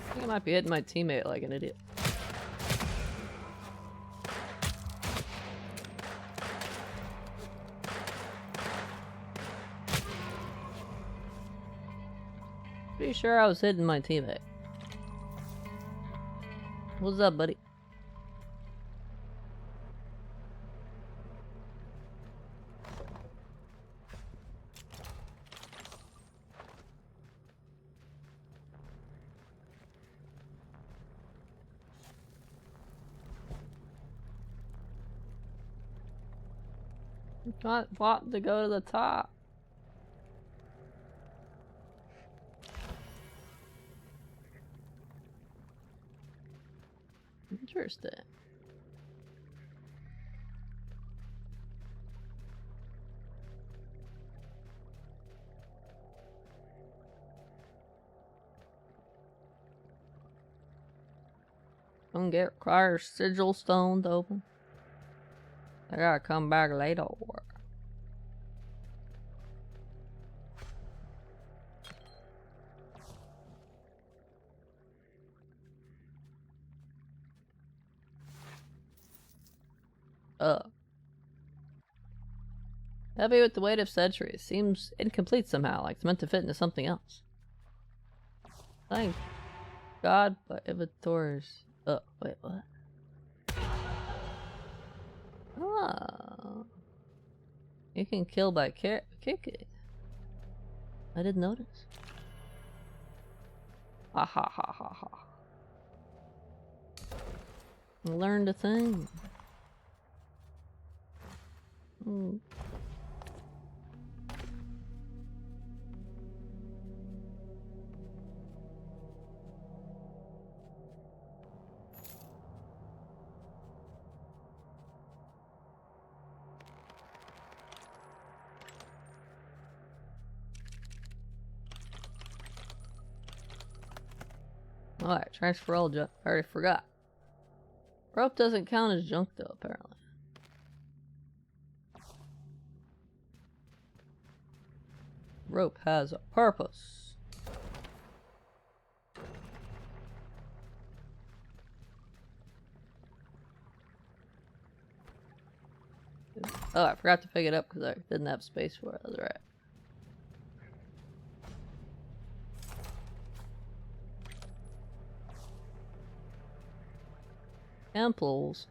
I think I might be hitting my teammate like an idiot. Pretty sure I was hitting my teammate. What's up, buddy? Not want to go to the top. Interesting. Don't get requires sigil stone to open. I gotta come back later. Heavy with the weight of centuries. Seems incomplete somehow, like it's meant to fit into something else. Thank God, but inventories. Oh, wait, what? Oh. You can kill by kicking. I didn't notice. Ha ha ha ha ha. Learned a thing. Hmm. Alright, transfer all junk. I already forgot. Rope doesn't count as junk though, apparently. Rope has a purpose. Oh, I forgot to pick it up because I didn't have space for it. That's right. Temples.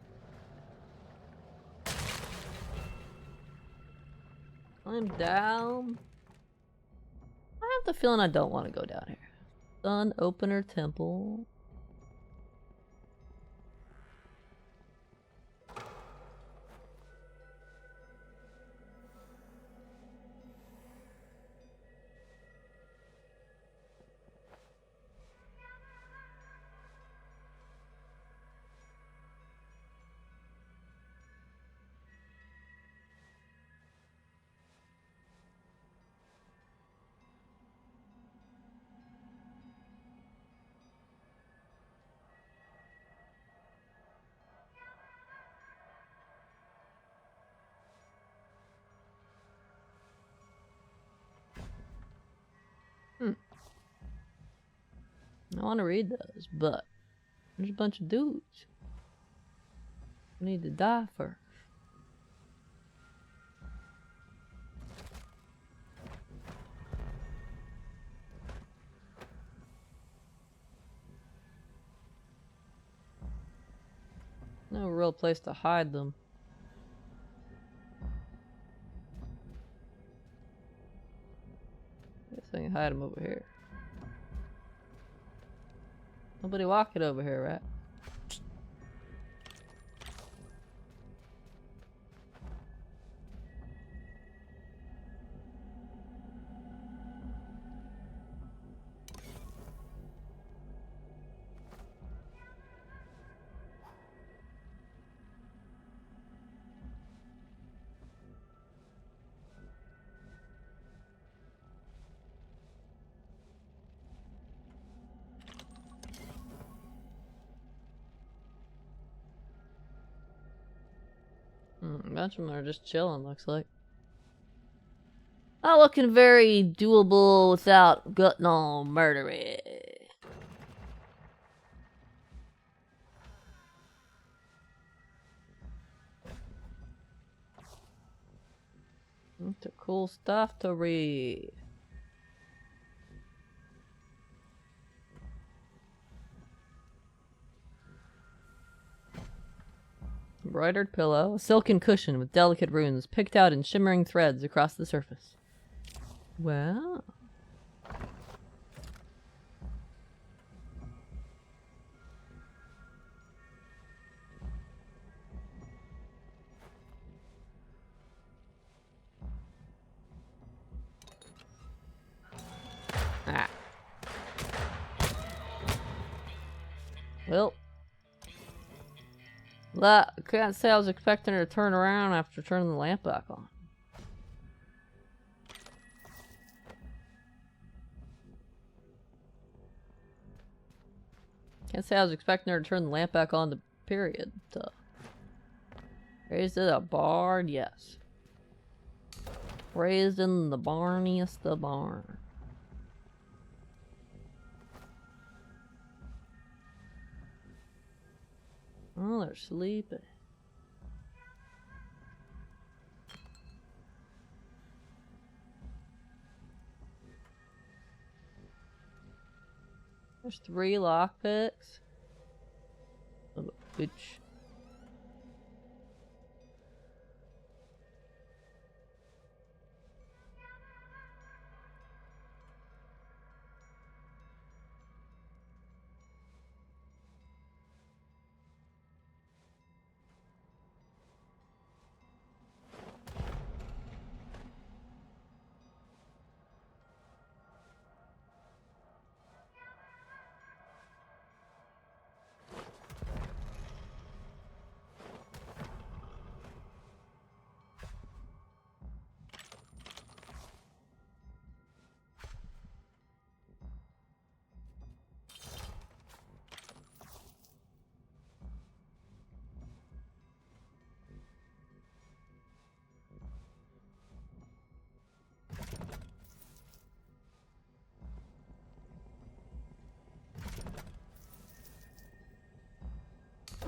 I'm down. I have the feeling I don't want to go down here. Sun Opener Temple. I want to read those, but there's a bunch of dudes. I need to die first. No real place to hide them. Guess I can hide them over here. Nobody walking over here, right? A bunch of them are just chilling, looks like. Not looking very doable without gutting all murdery. It's cool stuff to read. Embroidered pillow, a silken cushion with delicate runes picked out in shimmering threads across the surface. Wow. Well, I can't say I was expecting her to turn around after turning the lamp back on. Can't say I was expecting her to turn the lamp back on, the period. Raised in a barn, yes. Raised in the barniest of barn. Oh, they're sleeping. There's 3 lockpicks. Oh, bitch.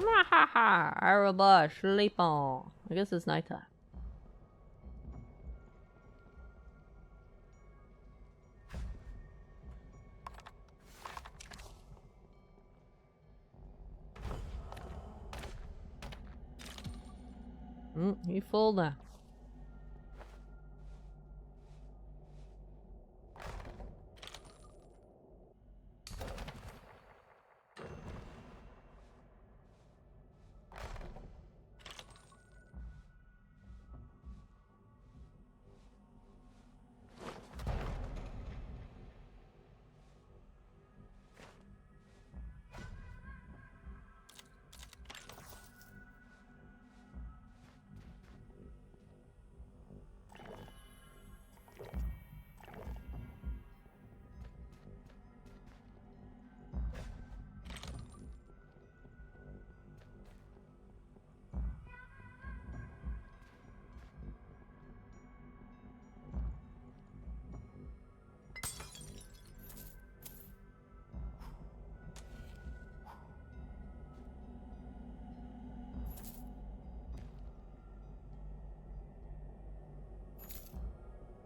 Haha, Araba, sleep on. I guess it's nighttime. You full now.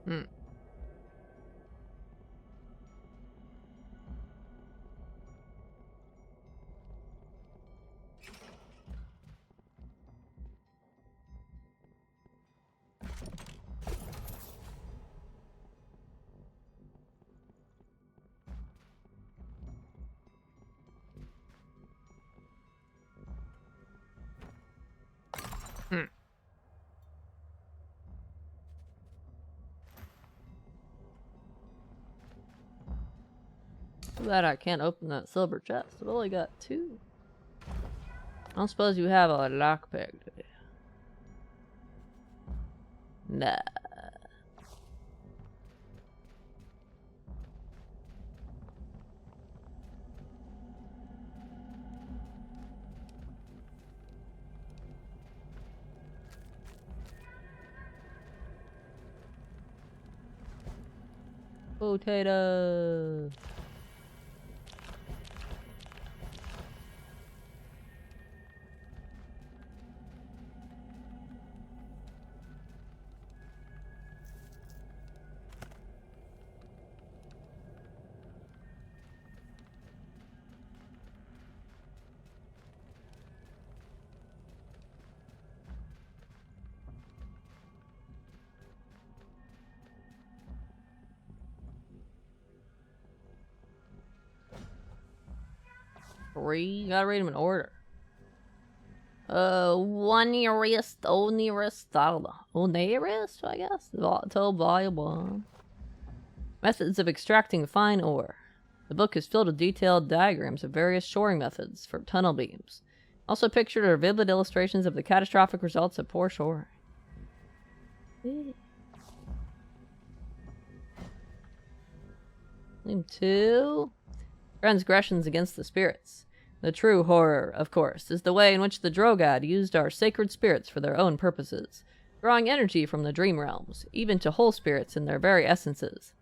Hmm. Too bad I can't open that silver chest. I've only got 2. I don't suppose you have a lockpick. Nah. Potato. You gotta read them in order. One nearest, oh nearest, I don't know. Oh nearest, I guess. Volatile, volume 1. Methods of extracting fine ore. The book is filled with detailed diagrams of various shoring methods for tunnel beams. Also pictured are vivid illustrations of the catastrophic results of poor shoring. Volume 2. Transgressions against the spirits. The true horror, of course, is the way in which the Drogad used our sacred spirits for their own purposes, drawing energy from the dream realms, even to whole spirits in their very essences.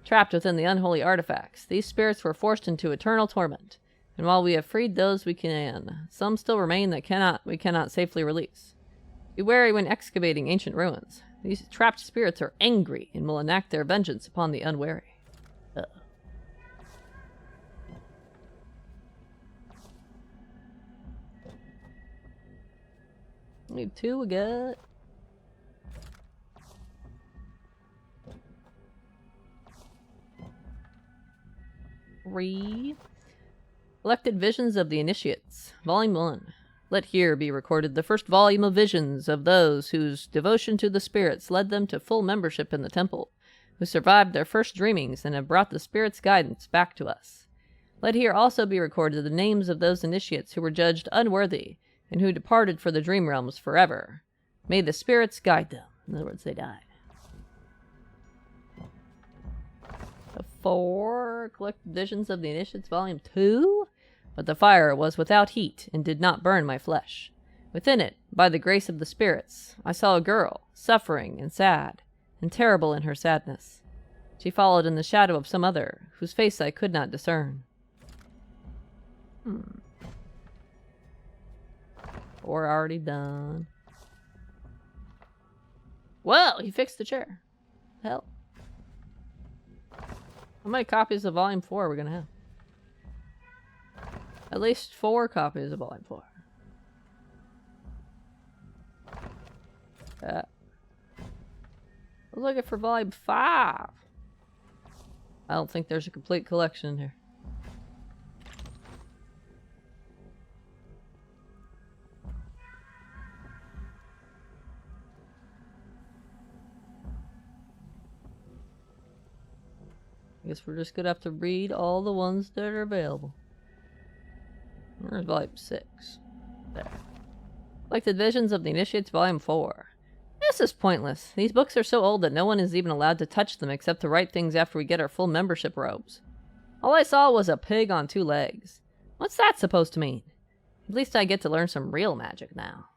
Trapped within the unholy artifacts, these spirits were forced into eternal torment, and while we have freed those we can, some still remain that we cannot safely release. Be wary when excavating ancient ruins. These trapped spirits are angry and will enact their vengeance upon the unwary. Need 2 we got. Collected Visions of the Initiates, Volume 1. Let here be recorded the first volume of visions of those whose devotion to the spirits led them to full membership in the temple, who survived their first dreamings and have brought the spirits' guidance back to us. Let here also be recorded the names of those initiates who were judged unworthy and who departed for the dream realms forever. May the spirits guide them. In other words, they died. 4. Collected Visions of the Initiates, Volume 2. But the fire was without heat and did not burn my flesh. Within it, by the grace of the spirits, I saw a girl, suffering and sad, and terrible in her sadness. She followed in the shadow of some other, whose face I could not discern. 4 already done. Well, he fixed the chair. Hell. How many copies of Volume 4 are we gonna have? At least 4 copies of Volume 4. I was looking for Volume 5. I don't think there's a complete collection here. I guess we're just gonna have to read all the ones that are available. Where's Volume 6? There. Collected Visions of the Initiates, Volume 4. This is pointless. These books are so old that no one is even allowed to touch them except to write things after we get our full membership robes. All I saw was a pig on 2 legs. What's that supposed to mean? At least I get to learn some real magic now.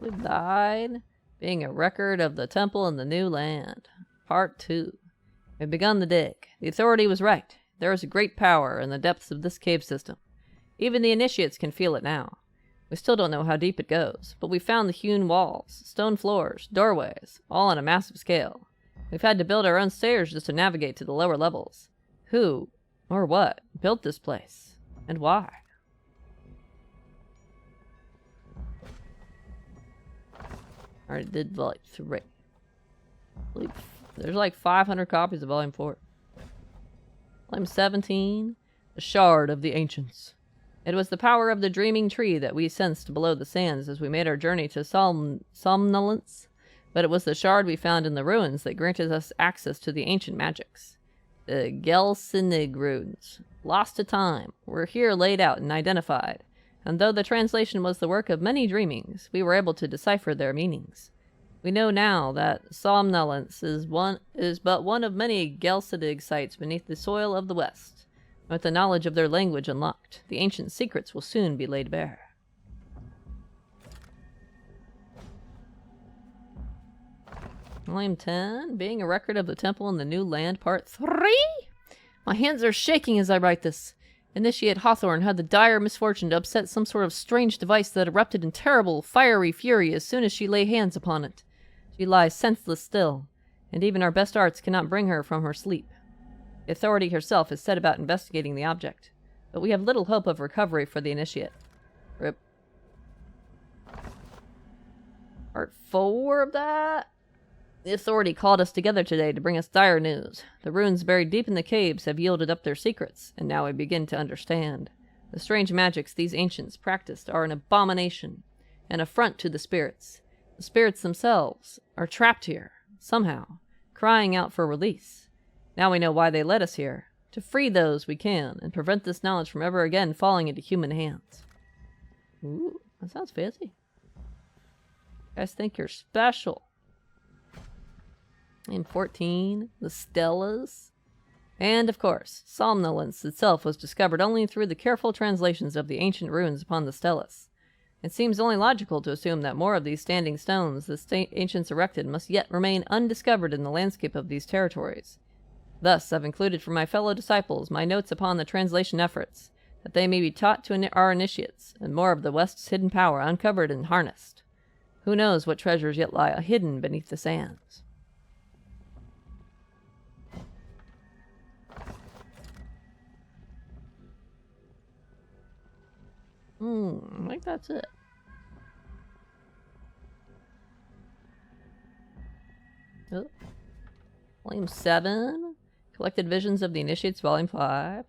We died, being a record of the temple in the new land. Part 2. We've begun the dig. The authority was right. There is a great power in the depths of this cave system. Even the initiates can feel it now. We still don't know how deep it goes, but we found the hewn walls, stone floors, doorways, all on a massive scale. We've had to build our own stairs just to navigate to the lower levels. Who, or what, built this place? And why? I already did Volume 3. There's like 500 copies of Volume 4. Volume 17. The Shard of the Ancients. It was the power of the dreaming tree that we sensed below the sands as we made our journey to somnolence, but it was the shard we found in the ruins that granted us access to the ancient magics. The Gelsinig runes, lost to time, were here laid out and identified, and though the translation was the work of many dreamings, we were able to decipher their meanings. We know now that somnolence is but one of many Gelsidig sites beneath the soil of the West. With the knowledge of their language unlocked, the ancient secrets will soon be laid bare. Volume 10, being a record of the temple in the new land, Part 3? My hands are shaking as I write this. Initiate Hawthorne had the dire misfortune to upset some sort of strange device that erupted in terrible, fiery fury as soon as she lay hands upon it. She lies senseless still, and even our best arts cannot bring her from her sleep. The authority herself has set about investigating the object, but we have little hope of recovery for the initiate. Rip. Part 4 of that? The authority called us together today to bring us dire news. The runes buried deep in the caves have yielded up their secrets, and now we begin to understand. The strange magics these ancients practiced are an abomination, an affront to the spirits. The spirits themselves are trapped here, somehow, crying out for release. Now we know why they led us here. To free those we can, and prevent this knowledge from ever again falling into human hands. Ooh, that sounds fancy. You guys think you're special. Name 14, the Stellas. And, of course, somnolence itself was discovered only through the careful translations of the ancient runes upon the Stellas. It seems only logical to assume that more of these standing stones the ancients erected must yet remain undiscovered in the landscape of these territories. Thus, I've included for my fellow disciples my notes upon the translation efforts, that they may be taught to our initiates, and more of the West's hidden power uncovered and harnessed. Who knows what treasures yet lie hidden beneath the sands? I think that's it. Oh. Volume 7. Collected Visions of the Initiates, Volume 5.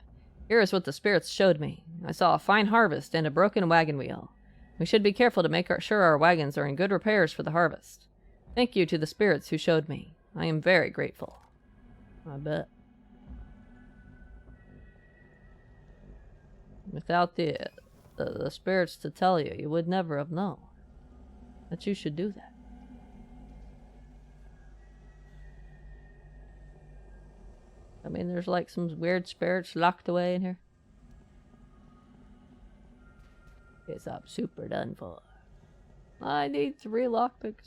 Here is what the spirits showed me. I saw a fine harvest and a broken wagon wheel. We should be careful to make sure our wagons are in good repairs for the harvest. Thank you to the spirits who showed me. I am very grateful. I bet. Without the spirits to tell you, you would never have known that you should do that. I mean, there's like some weird spirits locked away in here. Guess I'm super done for. I need 3 lockpicks.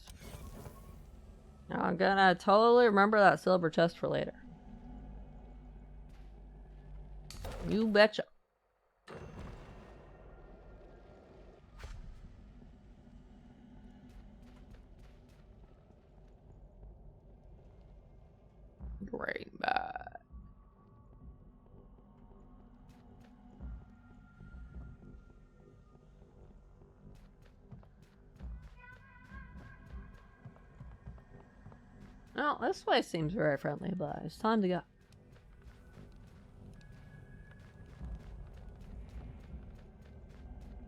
I'm gonna totally remember that silver chest for later. You betcha. Rainbow. Well, this place seems very friendly, but it's time to go.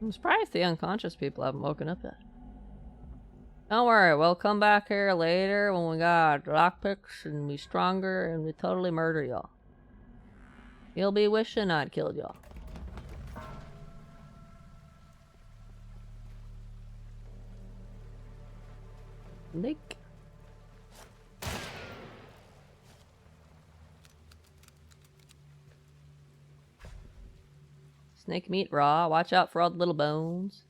I'm surprised the unconscious people haven't woken up yet. Don't worry, we'll come back here later when we got lockpicks and be stronger and we totally murder y'all. You'll be wishing I'd killed y'all. Nick. Snake meat raw. Watch out for all the little bones.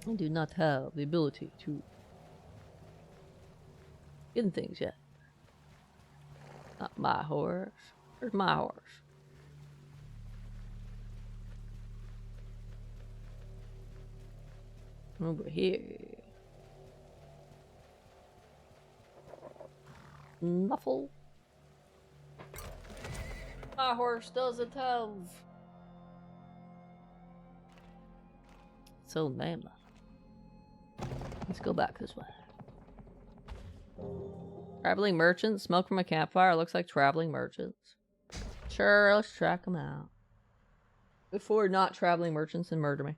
I do not have the ability to get things yet. Not my horse. Where's my horse? Over here. Snuffle. My horse doesn't have. So nameless. Let's go back this way. Traveling merchants. Smoke from a campfire. Looks like traveling merchants. Sure, let's track them out. Before not traveling merchants and murder me.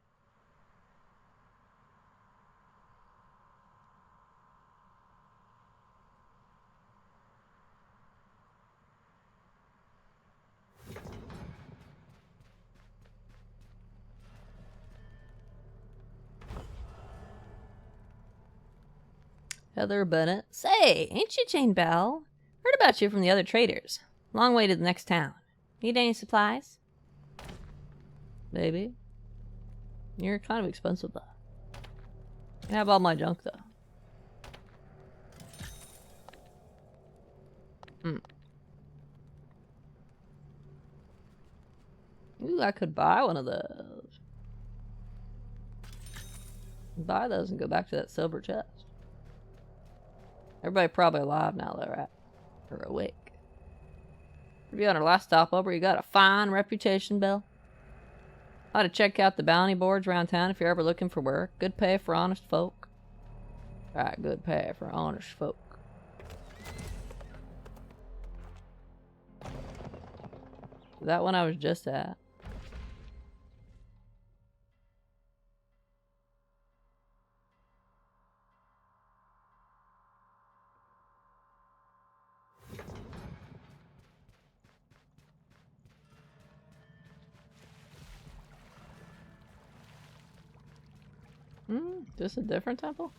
Heather Bennett. Say, ain't you Jane Bell? Heard about you from the other traders. Long way to the next town. Need any supplies? Maybe. You're kind of expensive though. You can have all my junk though. Ooh, I could buy one of those. Buy those and go back to that silver chest. Everybody probably alive now though, right? Or awake. Review on our last stopover, you got a fine reputation, Bill. Ought to check out the bounty boards around town if you're ever looking for work. Good pay for honest folk. Alright, good pay for honest folk. Is that one I was just at? This a different temple?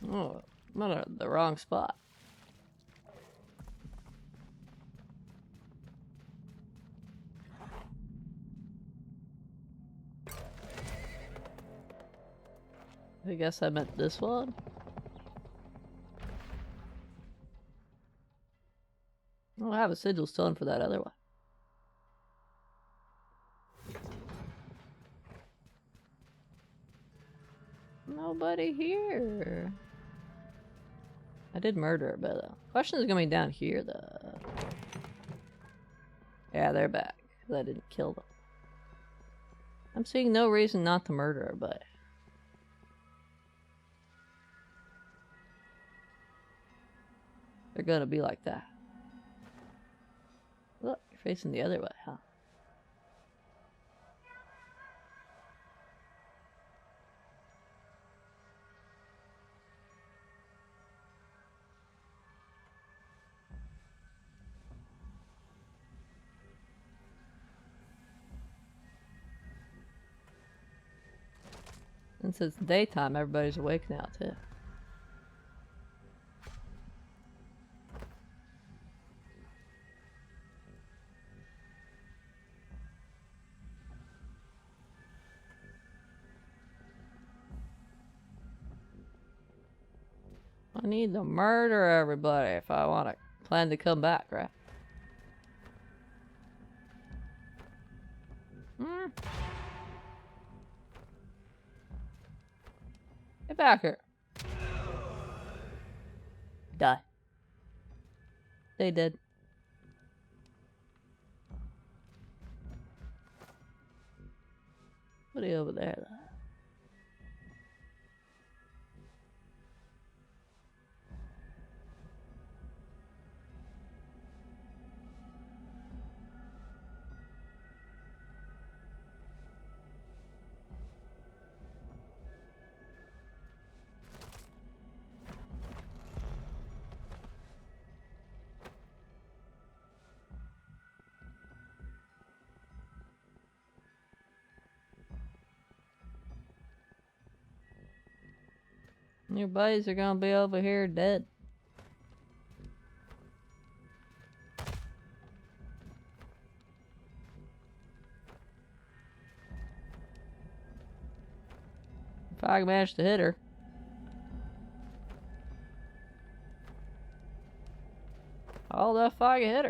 Oh, I'm at the wrong spot. I guess I meant this one. Oh, I have a sigil stone for that other one. Nobody here. I did murder her, but the question is gonna be down here, though. Yeah, they're back. 'Cause I didn't kill them. I'm seeing no reason not to murder her, but... they're gonna be like that. Look, you're facing the other way, huh? Since it's daytime, everybody's awake now, too. I need to murder everybody if I want to plan to come back, right? Get back here. Die. They did. What are you over there, though? Your buddies are gonna be over here dead. If I manage to hit her. All the if I can hit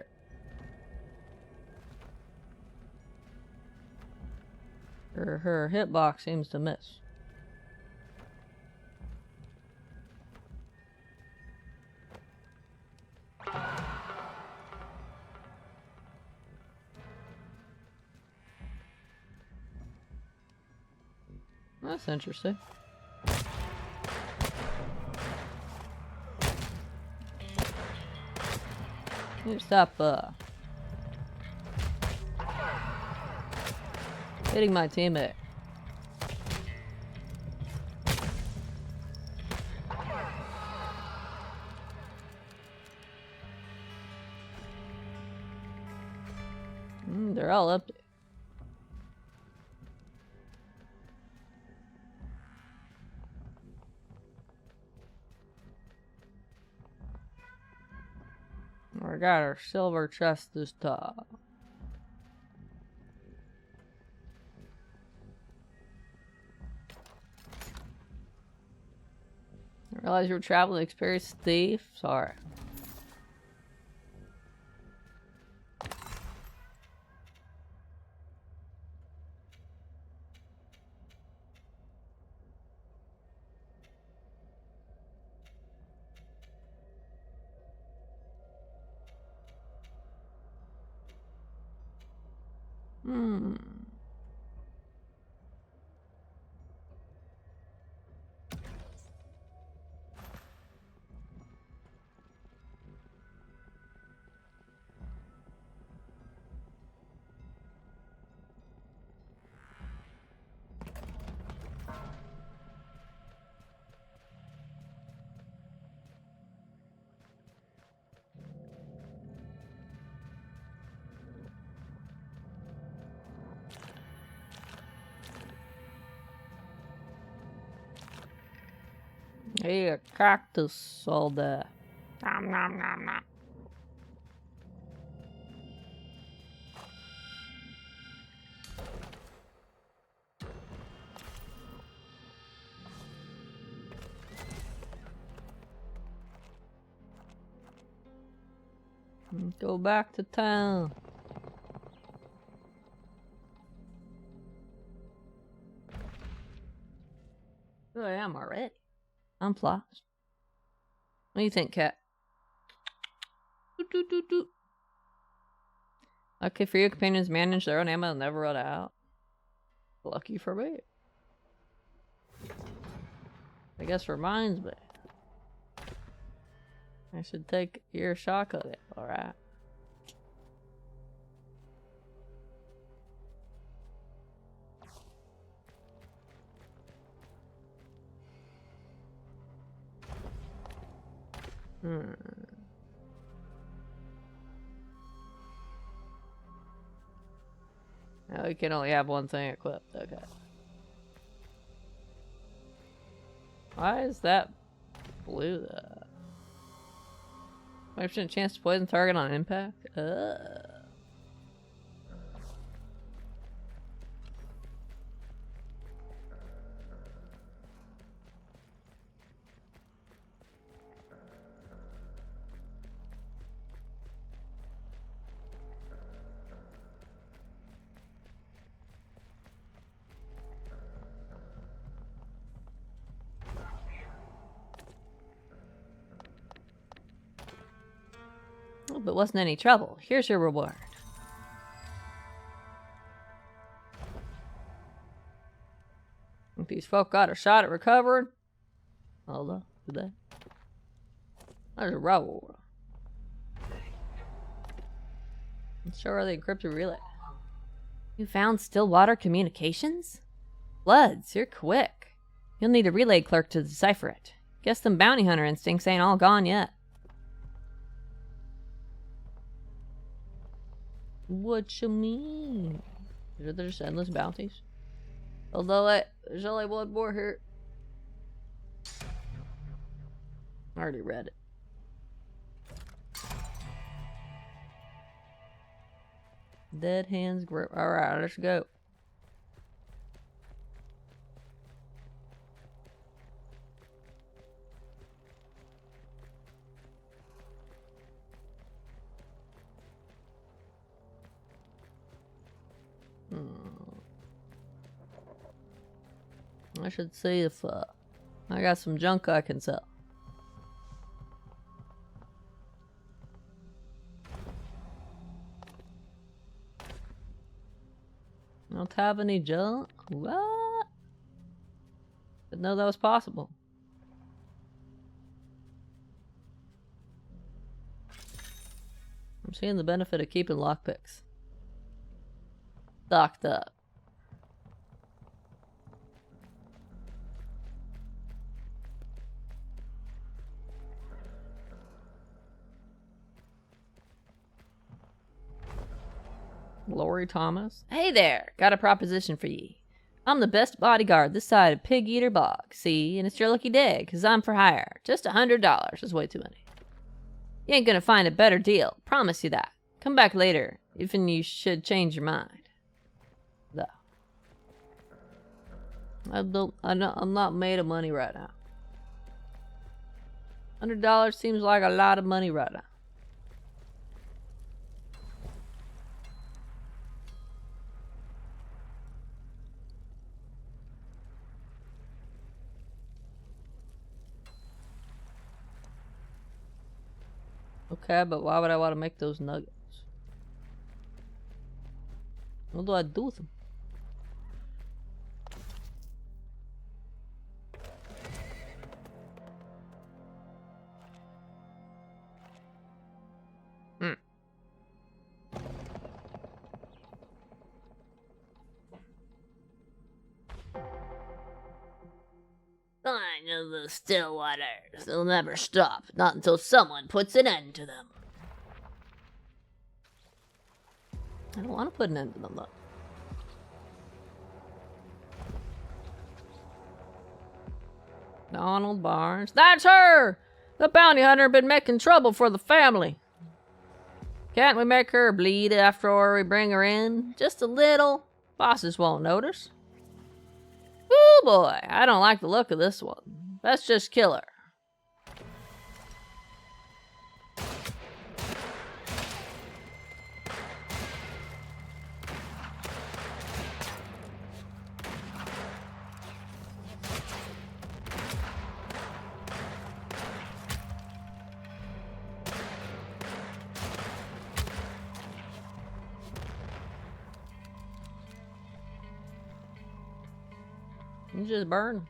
her. Her hitbox seems to miss. That's interesting. You stop hitting my teammate. They're all empty. We got our silver chest this time. I realize you're a traveling experienced thief. Sorry. Hey, a cactus all day. Nom nom nom nom. Go back to town. Here I am already. I'm plus. What do you think, Cat? Doot, doot, doot, doot. Okay, for you, companions manage their own ammo and never run out. Lucky for me. I guess reminds me. I should take your shotgun. Alright. Now we can only have one thing equipped. Okay. Why is that blue though? 5% chance to poison target on impact? Oh, but wasn't any trouble. Here's your reward. If these folk got a shot at recovering. Hold on, do that. There's a reward. Show her the encrypted relay. You found Stillwater Communications? Bloods, you're quick. You'll need a relay clerk to decipher it. Guess them bounty hunter instincts ain't all gone yet. What you mean? Are there just endless bounties? Although there's only one more here. I already read it. Dead hands grip. Alright, let's go. I should see if I got some junk I can sell. Don't have any junk? What? Didn't know that was possible. I'm seeing the benefit of keeping lockpicks stocked up. Lori Thomas. Hey there, got a proposition for ye. I'm the best bodyguard this side of Pig Eater Bog, see? And it's your lucky day, 'cause I'm for hire. Just $100 is way too many. You ain't gonna find a better deal, promise you that. Come back later, even you should change your mind. Though. I'm not made of money right now. $100 seems like a lot of money right now. Okay, but why would I want to make those nuggets? What do I do with them? I know the Stillwaters. They'll never stop. Not until someone puts an end to them. I don't want to put an end to them, though. Donald Barnes. That's her! The bounty hunter been making trouble for the family. Can't we make her bleed after we bring her in? Just a little. Bosses won't notice. Oh boy, I don't like the look of this one. Let's just kill her. You just burn.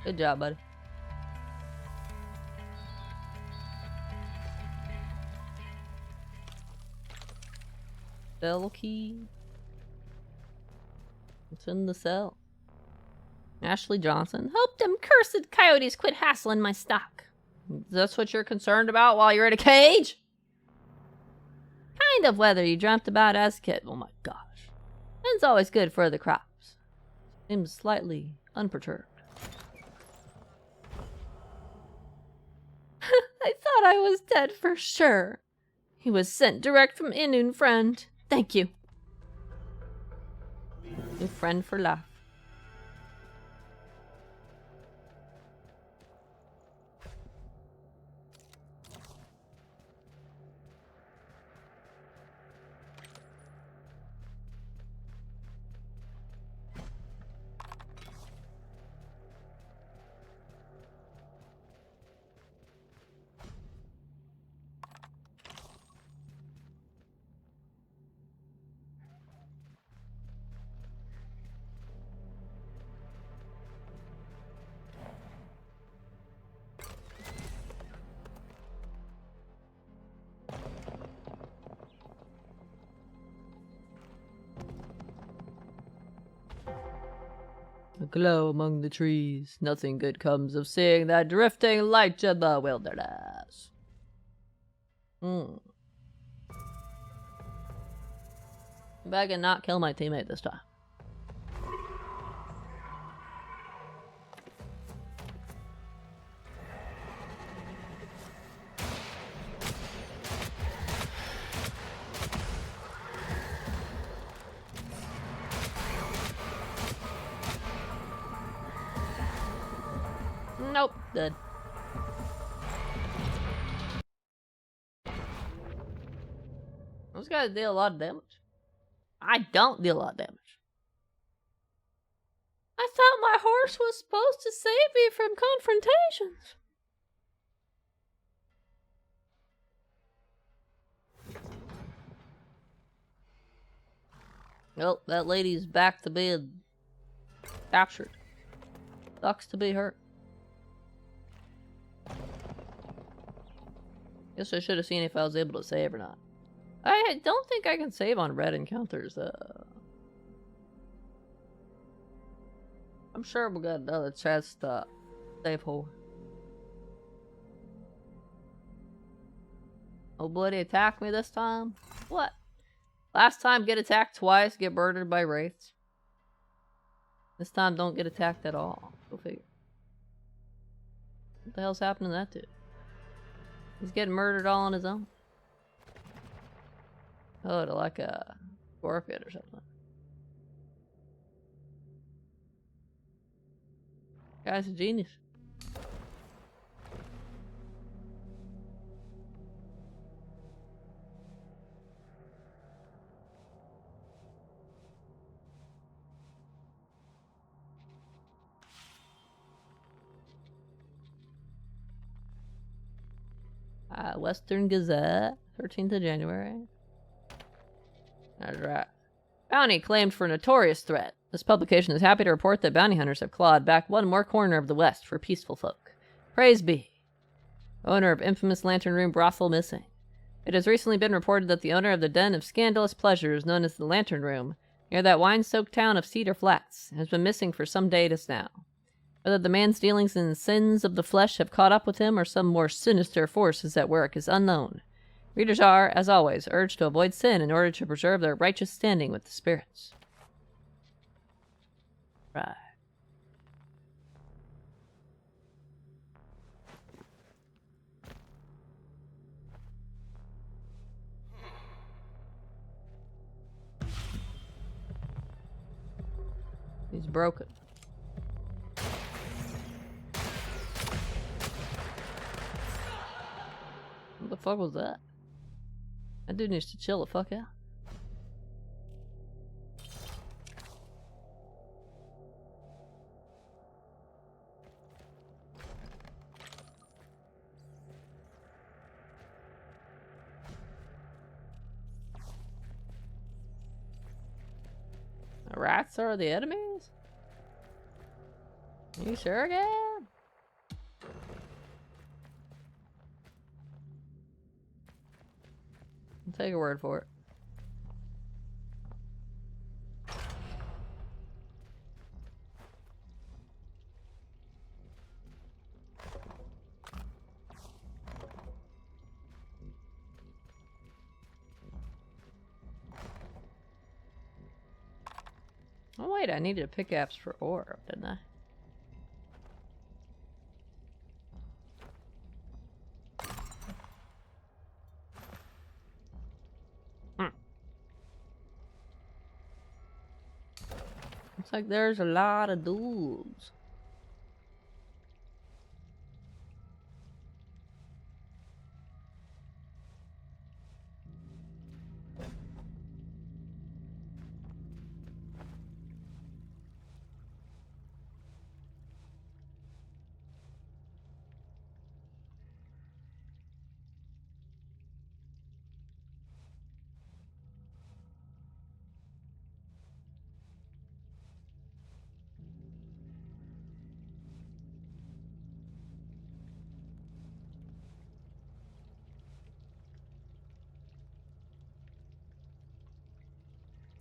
Good job, buddy. Cell key. What's in the cell? Ashley Johnson. Hope them cursed coyotes quit hassling my stock. That's what you're concerned about while you're in a cage? Kind of weather you dreamt about as a kid. Oh my gosh. It's always good for the crops. Seems slightly unperturbed. I thought I was dead for sure. He was sent direct from Inun, friend. Thank you. New friend for life. A glow among the trees. Nothing good comes of seeing that drifting light in the wilderness. If I can not kill my teammate this time. Nope, dead. Those guys deal a lot of damage. I don't deal a lot of damage. I thought my horse was supposed to save me from confrontations. Well, that lady's back to being captured. Sucks to be her. Guess I should have seen if I was able to save or not. I don't think I can save on red encounters. I'm sure we'll get another chance to save hole. Nobody attacked me this time? What? Last time get attacked twice, get murdered by wraiths. This time don't get attacked at all. Go figure. What the hell's happening to that dude? He's getting murdered all on his own. Oh, to like a scorpion or something. Guy's a genius. Western Gazette, 13th of January. That's right. Bounty claimed for notorious threat. This publication is happy to report that bounty hunters have clawed back one more corner of the West for peaceful folk. Praise be. Owner of infamous Lantern Room brothel missing. It has recently been reported that the owner of the den of scandalous pleasures known as the Lantern Room, near that wine-soaked town of Cedar Flats, has been missing for some days now. Whether the man's dealings and sins of the flesh have caught up with him or some more sinister force is at work is unknown. Readers are, as always, urged to avoid sin in order to preserve their righteous standing with the spirits. Right. He's broken. What the fuck was that? That dude needs to chill the fuck out. The rats are the enemies? You sure again? I'll take your word for it. Oh wait, I needed a pickaxe for ore, didn't I? Looks like there's a lot of dudes.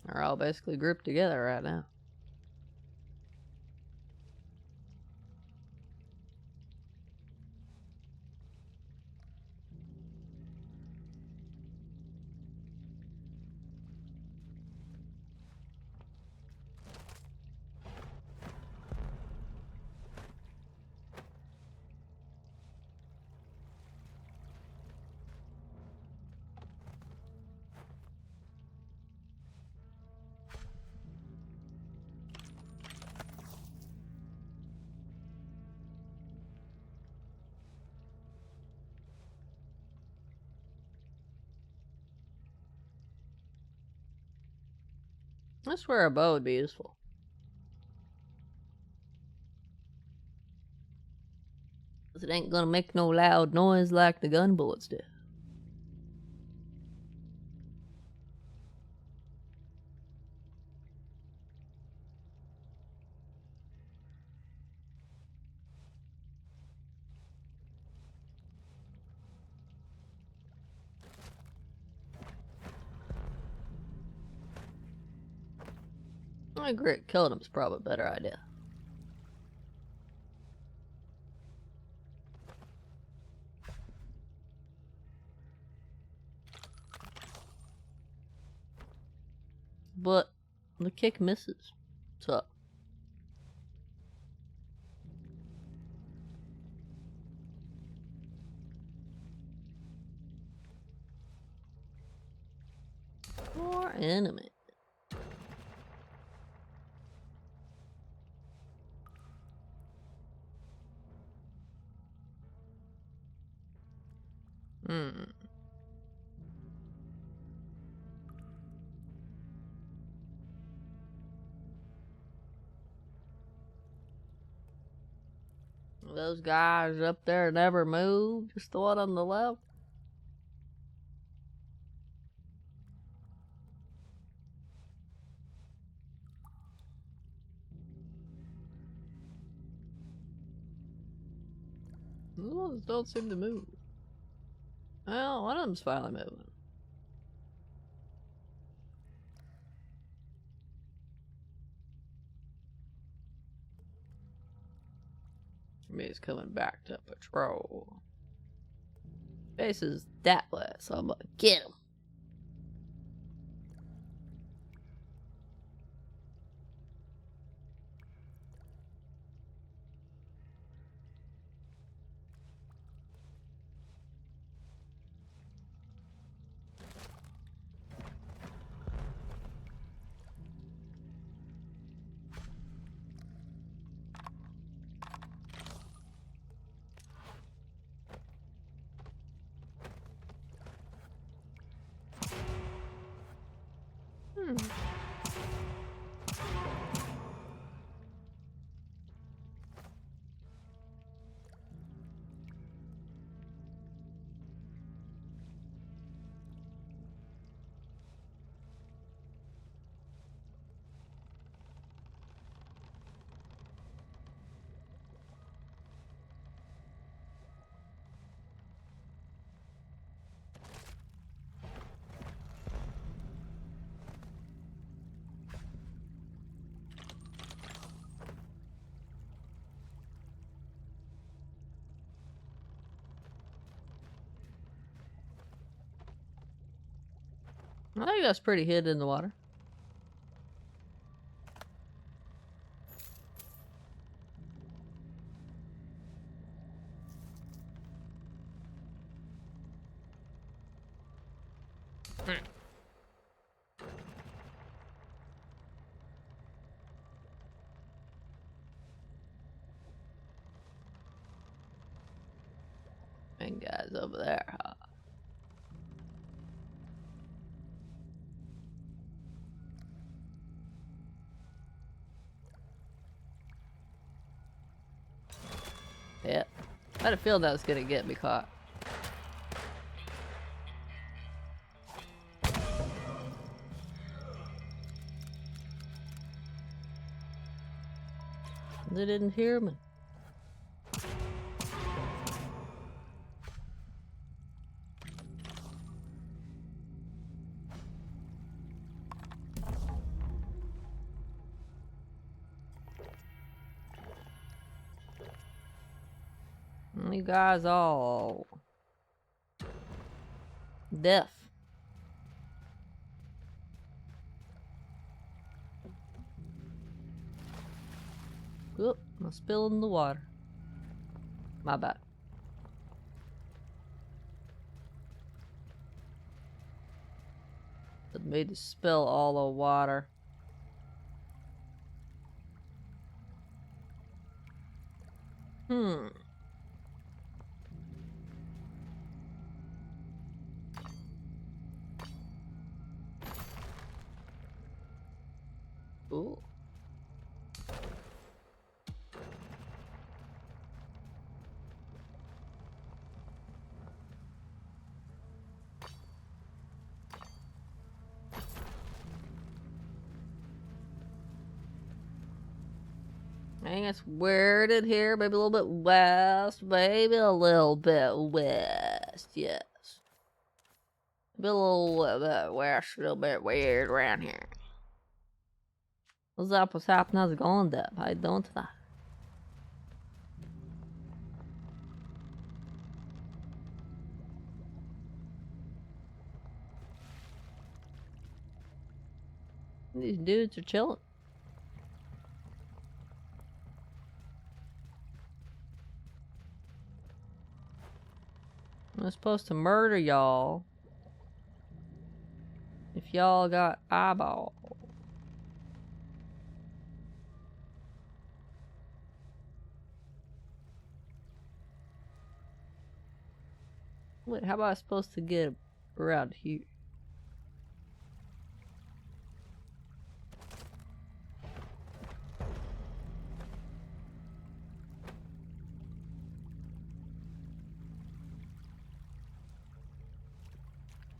They're all basically grouped together right now. I swear a bow would be useful. 'Cause it ain't gonna make no loud noise like the gun bullets do. I agree, killing him's probably a better idea. But the kick misses. What's up? More enemy. Those guys up there never move. Just the one on the left. Those ones don't seem to move. Well, one of them's finally moving. Maybe he's coming back to patrol. Faces that way, so I'm gonna get him. I think that's pretty hidden in the water. And guys over there, huh? Yeah. I had a feeling that was gonna get me caught. They didn't hear me. You guys all deaf. Oop, I'm spilling the water. My bad. It made to spill all the water. Ooh. I think it's weird in here. Maybe a little bit west. Maybe a little bit west. Yes. Maybe a little bit west. A little bit weird around here. What's up? What's happening? How's it going, Deb? How you doing tonight? These dudes are chilling. I'm supposed to murder y'all if y'all got eyeballs. Wait, how about I supposed to get around here?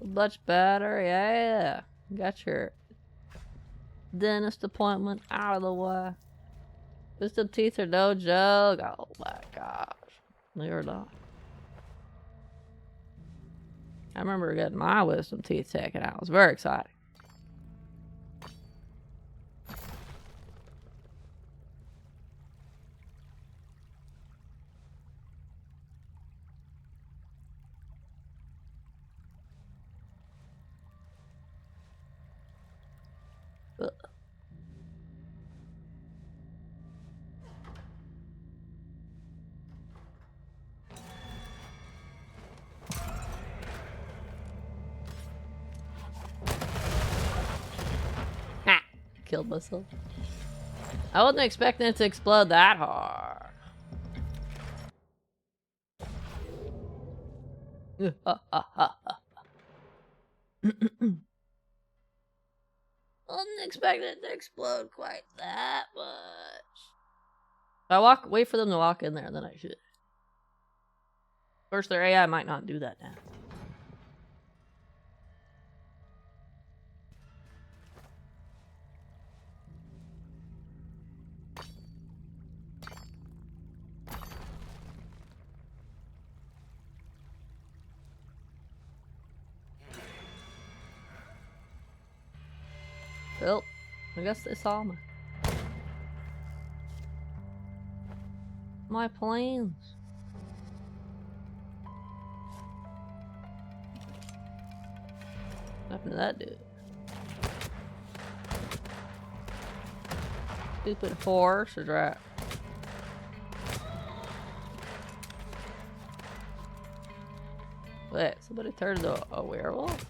Much better, yeah. Got your dentist appointment out of the way. Wisdom teeth are no joke. Oh my gosh. They're not. I remember getting my wisdom teeth taken out. It was very exciting. killed myself. I wasn't expecting it to explode that hard. Wasn't expecting it to explode quite that much. I wait for them to walk in there, then I should. Of course, their AI might not do that now. Well, I guess they saw me. My plans. What happened to that dude? Stupid horse or rat. Wait, somebody turned into a werewolf?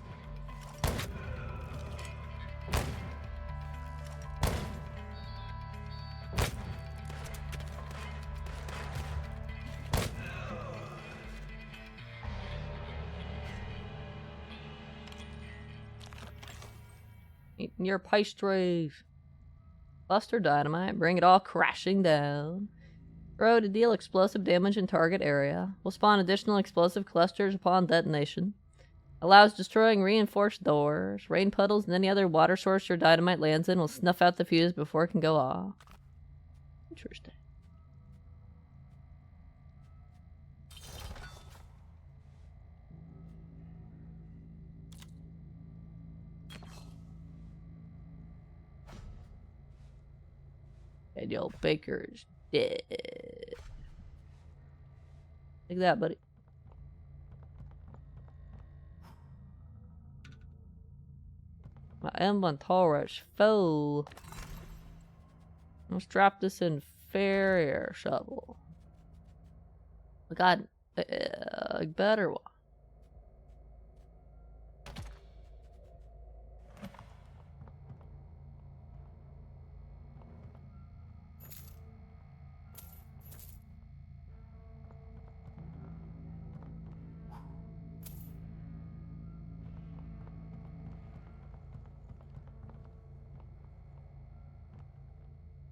Eating your pastries. Cluster dynamite, bring it all crashing down. Throw to deal explosive damage in target area. Will spawn additional explosive clusters upon detonation. Allows destroying reinforced doors. Rain puddles and any other water source your dynamite lands in will snuff out the fuse before it can go off. Interesting. And your baker's dead. Take that, buddy. My inventory is full. Let's drop this in Farrier shovel. I got a better one.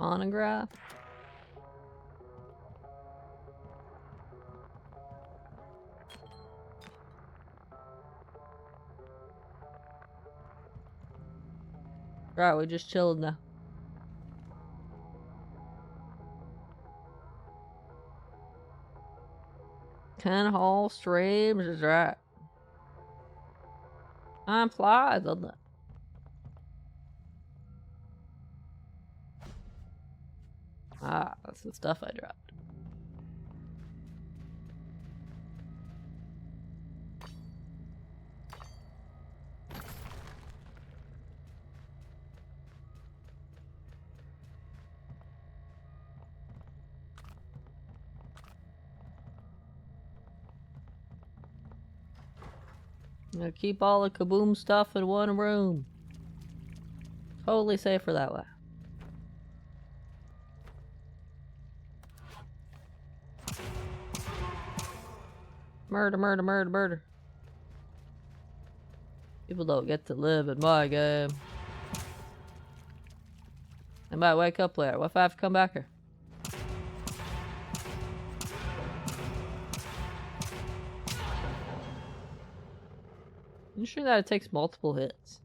Monograph. Right, we just chilled now. Ken Hall streams is right. Time flies, doesn't it? Ah, that's the stuff I dropped. I'm gonna keep all the kaboom stuff in one room. Totally safer that way. Murder, murder, murder, murder. People don't get to live in my game. They might wake up later. What if I have to come back here? I'm sure that it takes multiple hits.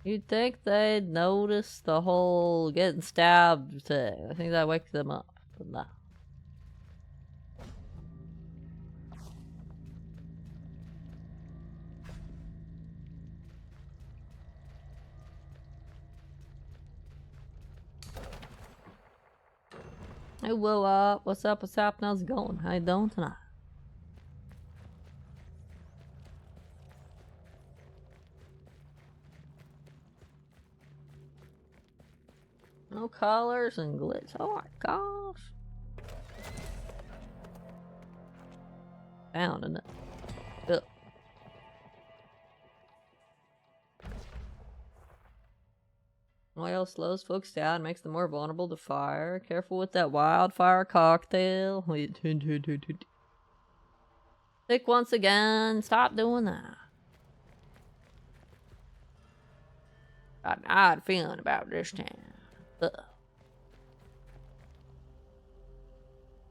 You'd think they'd notice the whole getting stabbed thing. I think that wakes them up, but no. Hey, Will, what's up? What's happening? How's it going? How you doing tonight? No colors and glitch. Oh my gosh. Down, isn't it? Ugh. Oil slows folks down, makes them more vulnerable to fire. Careful with that wildfire cocktail. Sick once again. Stop doing that. Got an odd feeling about this town.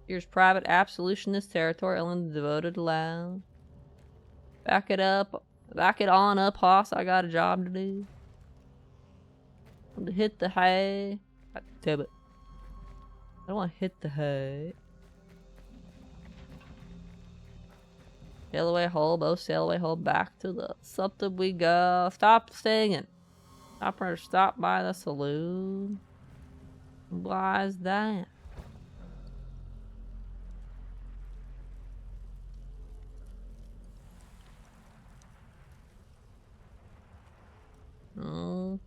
Here's private absolutionist territory, only the devoted allowed. Back it up. Back it on up, hoss. I got a job to do. To hit the hay. God damn it. I don't want to hit the hay. Sail away hole, both sail away hole, back to the something we go. Stop singing. Stop by the saloon. Why is that? Oh.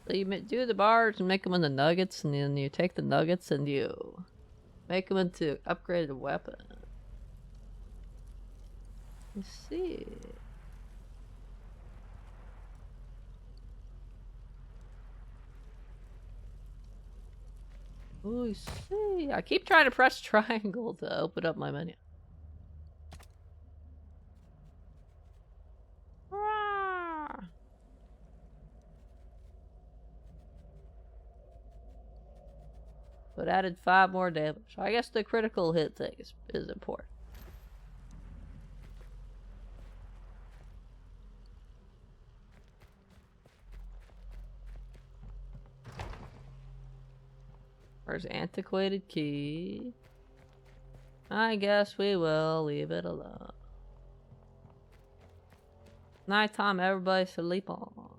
So you do the bars and make them into nuggets, and then you take the nuggets and you make them into upgraded weapon. Let's see. Oh, I see. I keep trying to press triangle to open up my menu. But added 5 more damage. I guess the critical hit thing is important. Where's antiquated key? I guess we will leave it alone. Nighttime, everybody sleep on.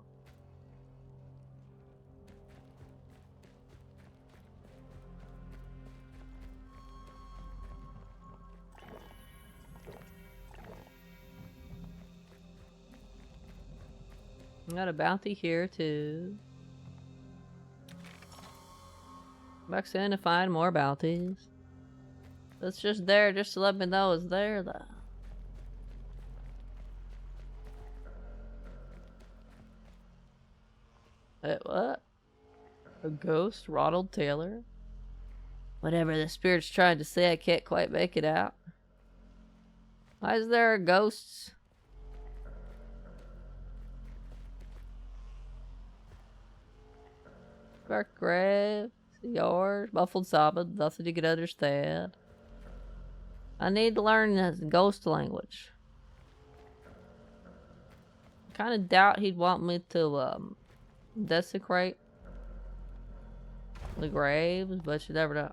Got a bounty here too. Back soon to find more bounties. It's just there just to let me know it's there though. Wait, what? A ghost? Ronald Taylor? Whatever the spirit's trying to say, I can't quite make it out. Why is there ghosts? Dark grave, yours, muffled sobbing, nothing you can understand. I need to learn this ghost language. I kind of doubt he'd want me to desecrate the graves, but you never know.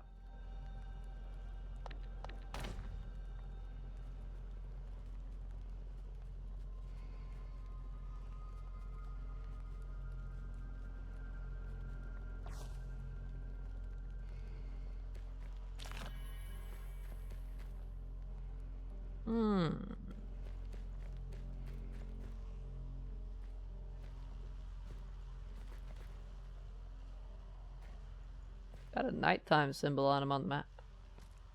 Got a nighttime symbol on him on the map.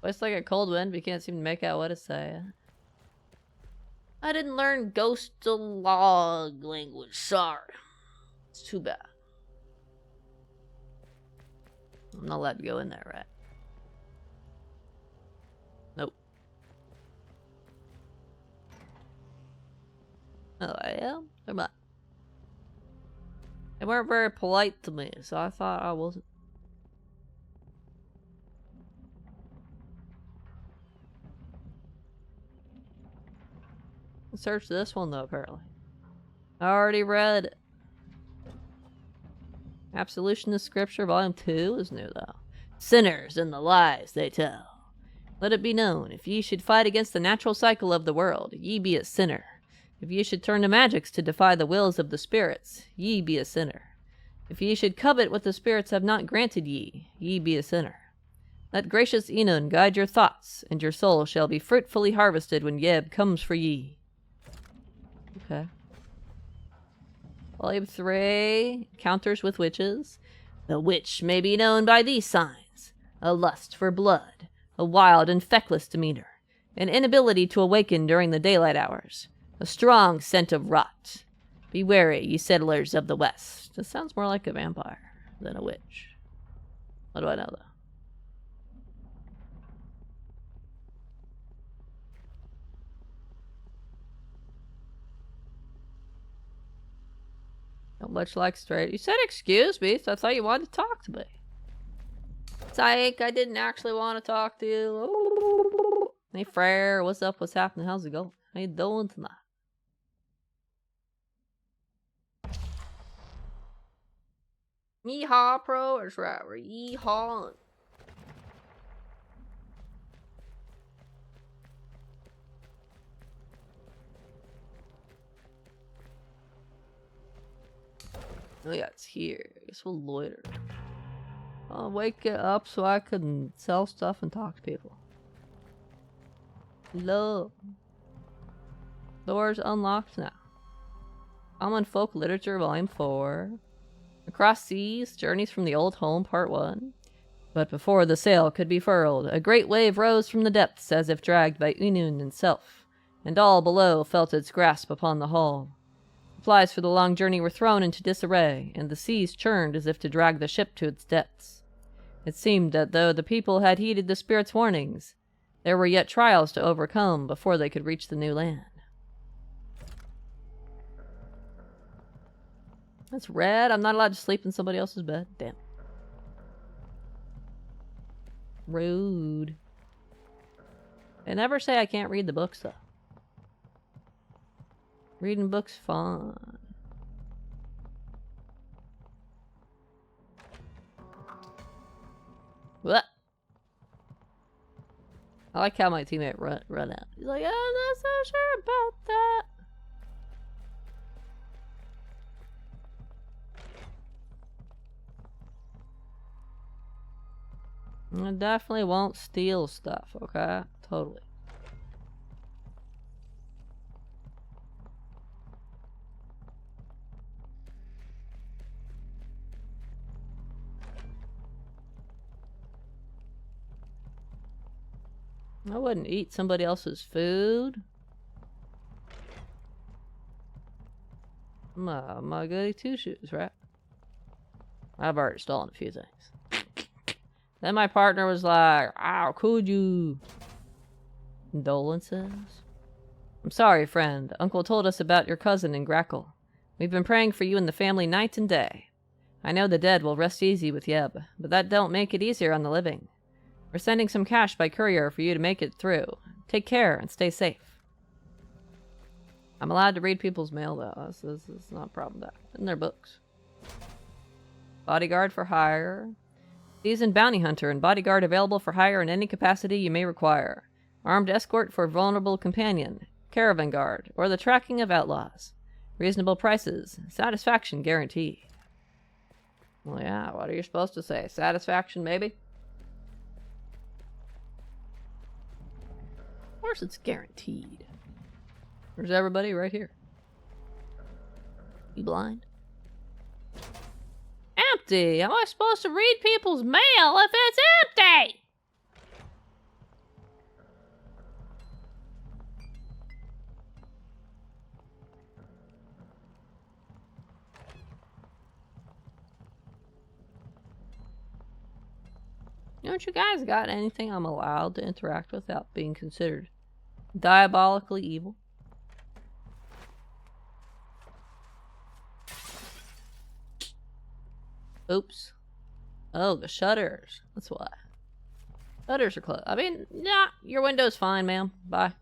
It's like a cold wind, but you can't seem to make out what it's saying. I didn't learn ghost log language, sorry. It's too bad. I'm not allowed to go in there, right? Nope. Oh, I am? Never mind. They weren't very polite to me, so I thought I wasn't. Search this one though, apparently. I already read it. Absolutionist Scripture, Volume 2 is new though. Sinners and the lies they tell. Let it be known, if ye should fight against the natural cycle of the world, ye be a sinner. If ye should turn to magics to defy the wills of the spirits, ye be a sinner. If ye should covet what the spirits have not granted ye, ye be a sinner. Let gracious Enun guide your thoughts, and your soul shall be fruitfully harvested when Yeb comes for ye. Okay. Volume 3, Encounters with Witches. The witch may be known by these signs: a lust for blood, a wild and feckless demeanor, an inability to awaken during the daylight hours, a strong scent of rot. Be wary, ye settlers of the West. This sounds more like a vampire than a witch. What do I know, though? Not much like straight. You said excuse me, so I thought you wanted to talk to me. Psych, I didn't actually want to talk to you. Hey, Frere, what's up? What's happening? How's it going? How you doing tonight? Yeehaw, pro. That's right, we're yeehawing. Oh yeah, it's here. I guess we'll loiter. I'll wake it up so I can sell stuff and talk to people. Hello. Doors unlocked now. Common Folk Literature, Volume 4. Across Seas, Journeys from the Old Home, Part 1. But before the sail could be furled, a great wave rose from the depths as if dragged by Unun himself, and all below felt its grasp upon the hull. Supplies for the long journey were thrown into disarray, and the seas churned as if to drag the ship to its depths. It seemed that though the people had heeded the spirit's warnings, there were yet trials to overcome before they could reach the new land. That's red. I'm not allowed to sleep in somebody else's bed. Damn. Rude. They never say I can't read the books, though. Reading books fun. What? I like how my teammate run out. He's like, I'm not so sure about that. I definitely won't steal stuff, okay? Totally. I wouldn't eat somebody else's food. My goody two-shoes, right? I've already stolen a few things. Then my partner was like, how could you? Condolences? I'm sorry, friend. Uncle told us about your cousin in Grackle. We've been praying for you and the family night and day. I know the dead will rest easy with Yeb, but that don't make it easier on the living. We're sending some cash by courier for you to make it through. Take care and stay safe. I'm allowed to read people's mail, though. This is not a problem. In their books. Bodyguard for hire. Seasoned bounty hunter and bodyguard available for hire in any capacity you may require. Armed escort for vulnerable companion. Caravan guard, or the tracking of outlaws. Reasonable prices. Satisfaction guaranteed. Well, yeah, what are you supposed to say? Satisfaction, maybe? Of course it's guaranteed. There's everybody right here. You blind? Empty! How am I supposed to read people's mail if it's empty? Don't you guys got anything I'm allowed to interact with without being considered diabolically evil? Oops. Oh, the shutters. That's why. Shutters are closed. I mean, nah, your window's fine, ma'am. Bye.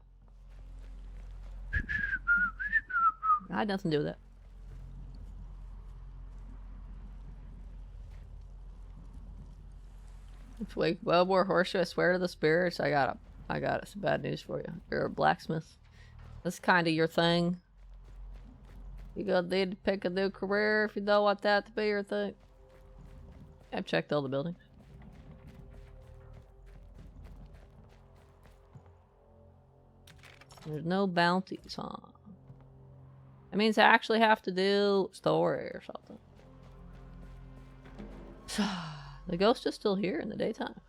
I had nothing to do with that. Let's wake well more horseshoe. I swear to the spirits, I got some bad news for you. You're a blacksmith. That's kind of your thing. You're gonna need to pick a new career if you don't want that to be your thing. I've checked all the buildings. There's no bounties, huh? That means I actually have to do story or something. The ghost is still here in the daytime.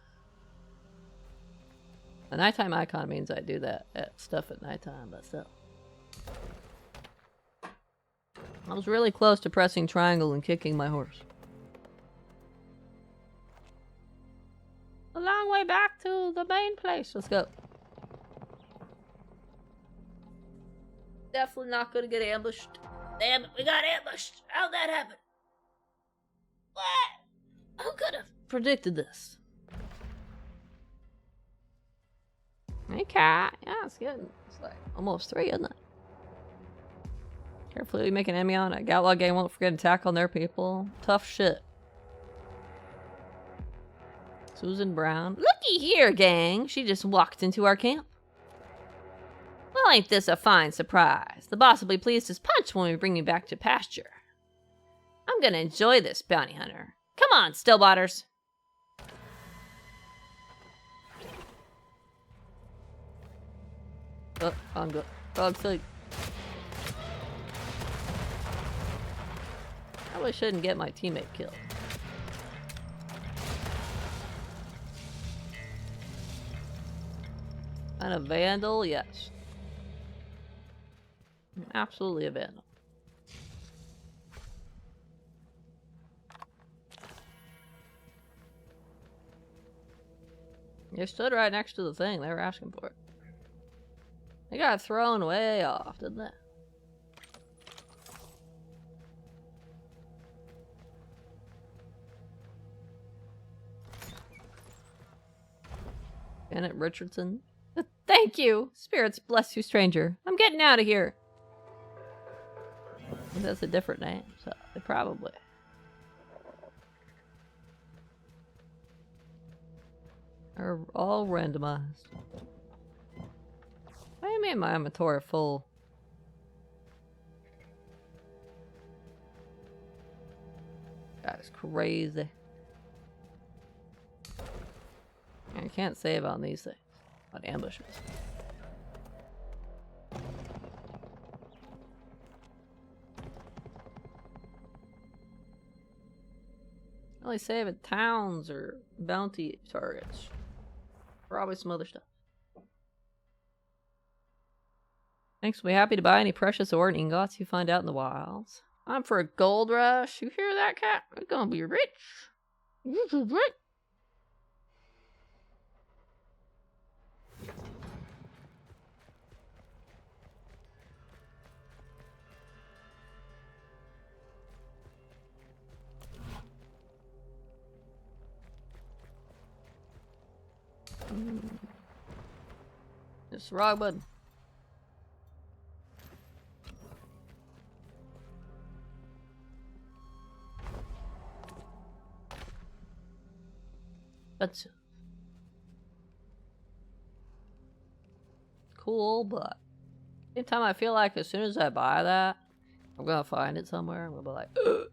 The nighttime icon means I do that stuff at nighttime, but still. I was really close to pressing triangle and kicking my horse. A long way back to the main place. Let's go. Definitely not gonna get ambushed. Damn it, we got ambushed. How'd that happen? What? Who could have predicted this? Hey, cat. Yeah, it's good. It's like almost 3, isn't it? Carefully, we make an enemy on a Outlaw gang. Won't forget to attack on their people. Tough shit. Susan Brown. Looky here, gang. She just walked into our camp. Well, ain't this a fine surprise? The boss will be pleased as punch when we bring you back to pasture. I'm gonna enjoy this, bounty hunter. Come on, Stillbotters. Oh, I'm good. Dog sick. Probably shouldn't get my teammate killed. And a vandal? Yes. Absolutely a vandal. They stood right next to the thing. They were asking for it. They got thrown way off, didn't they? Janet Richardson. Thank you. Spirits bless you, stranger. I'm getting out of here. That's a different name, so they probably. Are all randomized. What do you mean my inventory full? That is crazy. I can't save on these things. On ambushes. Only save at towns or bounty targets. Probably some other stuff. Thanks, we'll be happy to buy any precious ore and ingots you find out in the wilds. I'm for a gold rush. You hear that, cat? We're gonna be rich. Rich. It's the wrong button. That's cool, but anytime I feel like as soon as I buy that, I'm gonna find it somewhere. I'm gonna be like, ugh.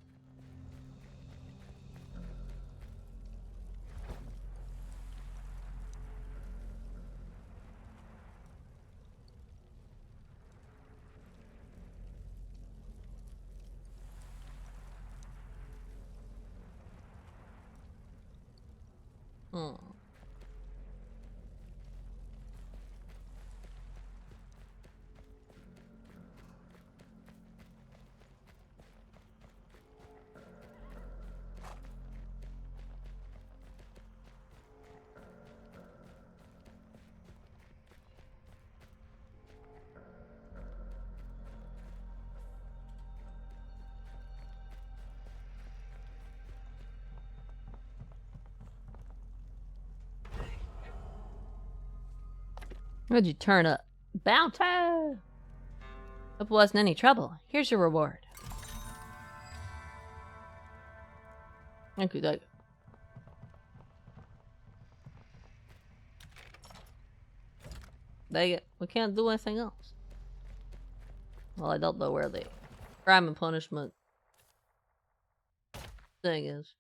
What'd you turn up? Bounty! Hope it wasn't any trouble. Here's your reward. Thank you, thank you. Dang it. We can't do anything else. Well, I don't know where the crime and punishment thing is.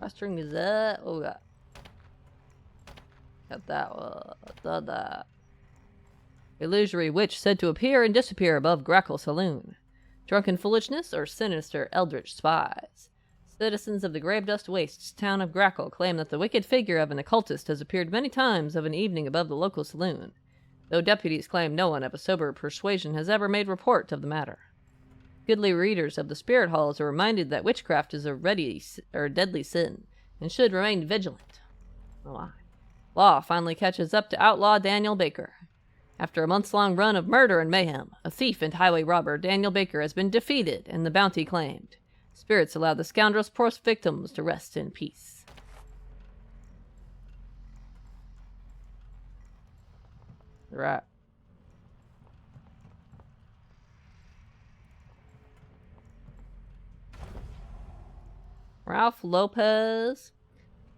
Western Gazette. What we got? Got that one. Done that. Illusory witch said to appear and disappear above Grackle Saloon. Drunken foolishness or sinister eldritch spies? Citizens of the Gravedust Wastes town of Grackle claim that the wicked figure of an occultist has appeared many times of an evening above the local saloon, though deputies claim no one of a sober persuasion has ever made report of the matter. Goodly readers of the spirit halls are reminded that witchcraft is a deadly sin, and should remain vigilant. Oh my. Law finally catches up to outlaw Daniel Baker. After a months-long run of murder and mayhem, a thief and highway robber, Daniel Baker has been defeated and the bounty claimed. Spirits allow the scoundrel's poor victims to rest in peace. Right. Ralph Lopez.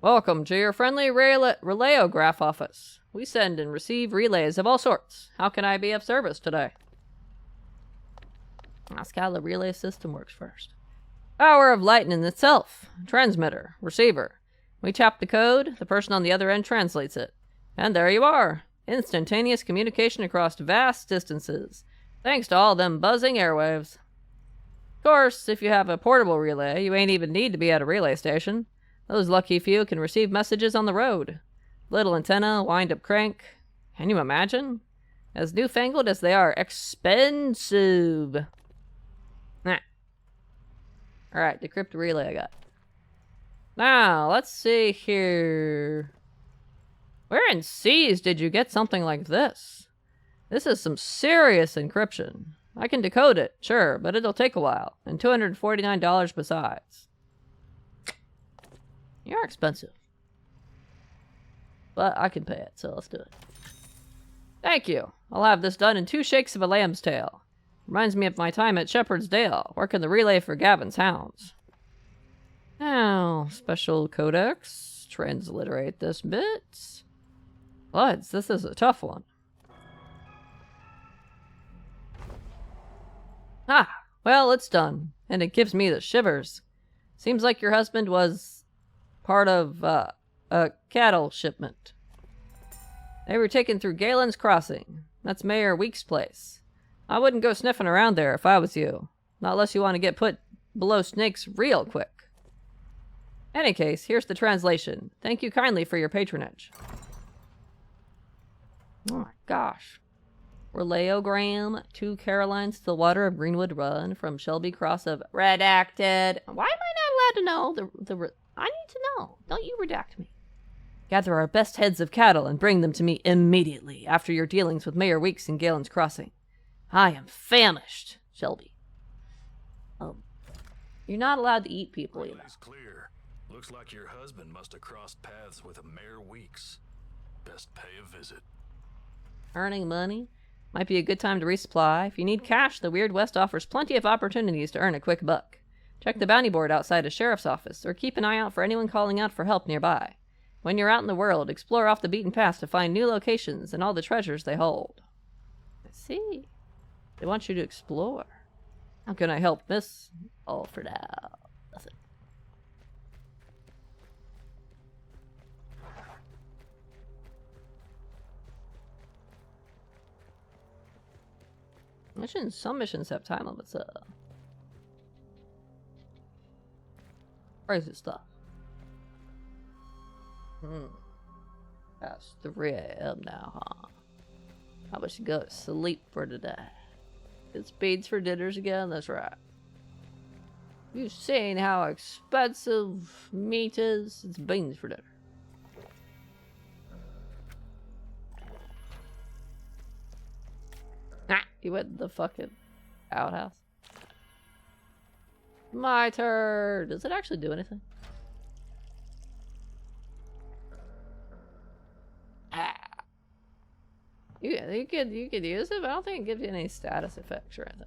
Welcome to your friendly relayograph office. We send and receive relays of all sorts. How can I be of service today? Ask how the relay system works first. Power of lightning itself. Transmitter. Receiver. We tap the code, the person on the other end translates it. And there you are. Instantaneous communication across vast distances. Thanks to all them buzzing airwaves. Of course, if you have a portable relay, you ain't even need to be at a relay station. Those lucky few can receive messages on the road. Little antenna, wind-up crank. Can you imagine? As newfangled as they are expensive. Nah. Alright, decrypt relay I got. Now, let's see here. Where in seas did you get something like this? This is some serious encryption. I can decode it, sure, but it'll take a while. And $249 besides. You're expensive. But I can pay it, so let's do it. Thank you. I'll have this done in 2 shakes of a lamb's tail. Reminds me of my time at Shepherd's Dale, working the relay for Gavin's hounds. Now, special codex. Transliterate this bit. What? This is a tough one. Ah, well, it's done. And it gives me the shivers. Seems like your husband was part of, a cattle shipment. They were taken through Galen's Crossing. That's Mayor Week's place. I wouldn't go sniffing around there if I was you. Not unless you want to get put below snakes real quick. Any case, here's the translation. Thank you kindly for your patronage. Oh my gosh. Relayogram to Caroline Stillwater of Greenwood Run from Shelby Cross of Redacted. Why am I not allowed to know I need to know. Don't you redact me. Gather our best heads of cattle and bring them to me immediately after your dealings with Mayor Weeks and Galen's Crossing. I am famished, Shelby. You're not allowed to eat people, you know. Relay's clear. Looks like your husband must have crossed paths with a Mayor Weeks. Best pay a visit. Earning money? Might be a good time to resupply. If you need cash, the Weird West offers plenty of opportunities to earn a quick buck. Check the bounty board outside a sheriff's office, or keep an eye out for anyone calling out for help nearby. When you're out in the world, explore off the beaten path to find new locations and all the treasures they hold. I see. They want you to explore. How can I help Miss Alfred out? Nothing. Some missions have time limits. Crazy stuff. That's 3 a.m. now, huh? How about you go to sleep for today? It's beans for dinners again? That's right. You've seen how expensive meat is? It's beans for dinner. Ah, you went in the fucking outhouse. My turn. Does it actually do anything? Ah. You could use it, but I don't think it gives you any status effects or anything.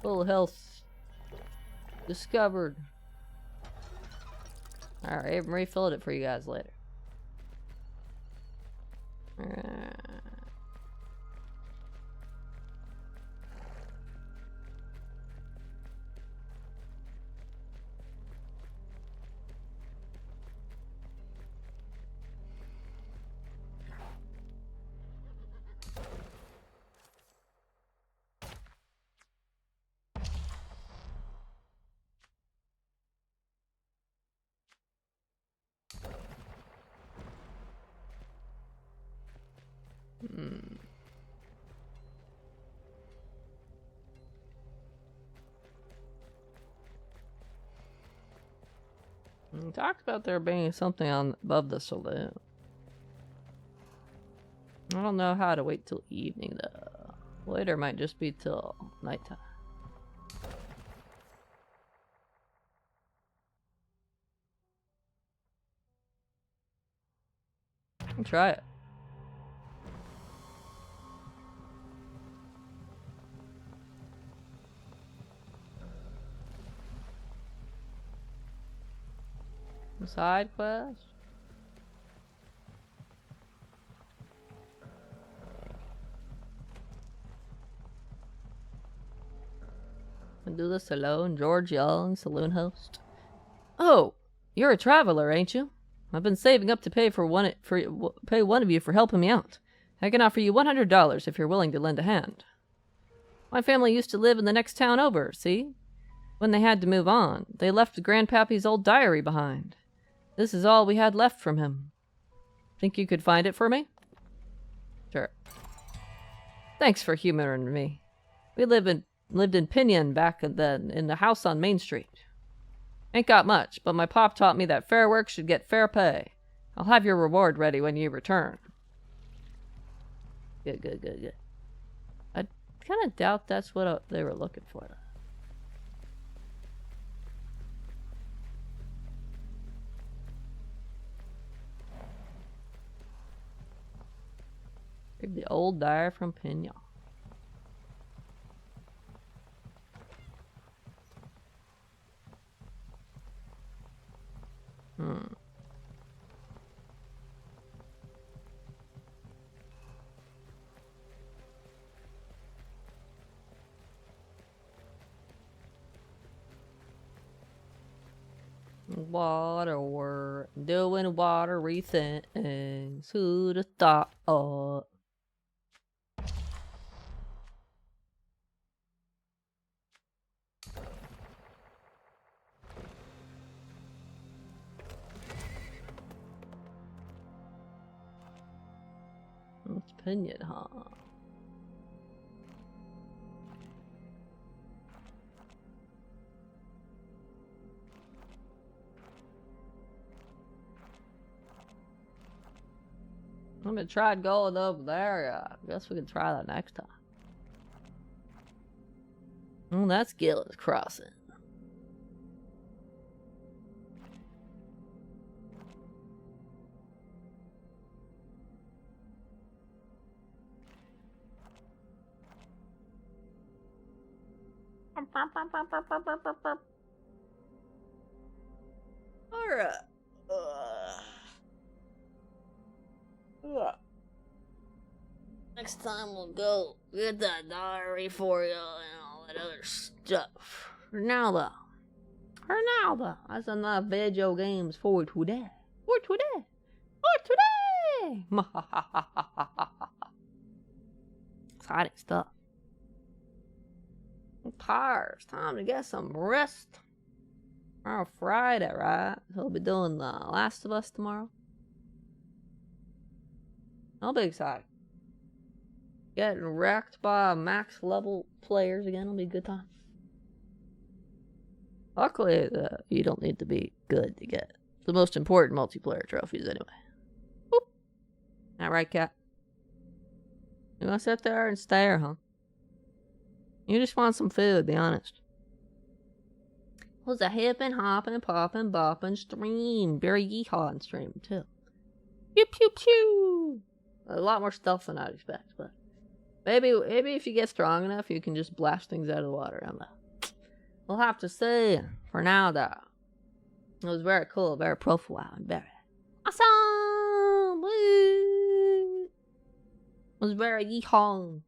Full health. Discovered. Alright, I'm refilled it for you guys later. We talked about there being something on above the saloon. I don't know how to wait till evening though. Later might just be till nighttime. I'll try it. Side quest? I do this alone, George Young, saloon host. Oh, you're a traveler, ain't you? I've been saving up to pay one of you for helping me out. I can offer you $100 if you're willing to lend a hand. My family used to live in the next town over, see? When they had to move on, they left Grandpappy's old diary behind. This is all we had left from him. Think you could find it for me? Sure. Thanks for humoring me. We lived in Pinion back then, in the house on Main Street. Ain't got much, but my pop taught me that fair work should get fair pay. I'll have your reward ready when you return. Good. I kind of doubt that's what they were looking for. The old diary from Pinion. Water, doing watery things. Who'd have thought? It's Pinion, huh? I haven't tried going over there yet. I guess we can try that next time. Oh, that's Gillis Crossing. Alright. Next time we'll go get that diary for you and all that other stuff. For now though, that's enough video games for today. Exciting stuff. I'm tired. It's time to get some rest. Tomorrow Friday, right? He'll be doing The Last of Us tomorrow. I'll be excited. Getting wrecked by max level players again will be a good time. Luckily, you don't need to be good to get the most important multiplayer trophies anyway. Whoop. That right, Cat? You want to sit there and stare, huh? You just want some food, be honest. It was a hippin', hoppin', poppin', boppin' stream. Very yeehaw stream, too. Pew, pew, pew! A lot more stuff than I'd expect, but maybe if you get strong enough, you can just blast things out of the water. I don't know. We'll have to see. For now, though, it was very cool, very profile, and very awesome. Woo! It was very yeehaw.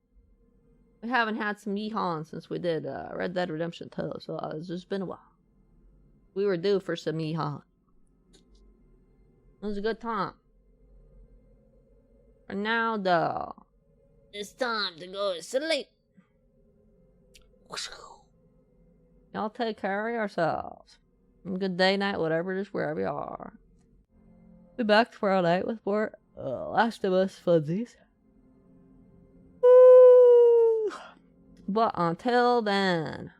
We haven't had some yeehaw since we did Red Dead Redemption 2, so it's just been a while. We were due for some yeehaw. It was a good time. For now, though, it's time to go to sleep. Y'all take care of yourselves. Good day, night, whatever it is, wherever you are. Be back tomorrow night with more Last of Us funsies. But until then,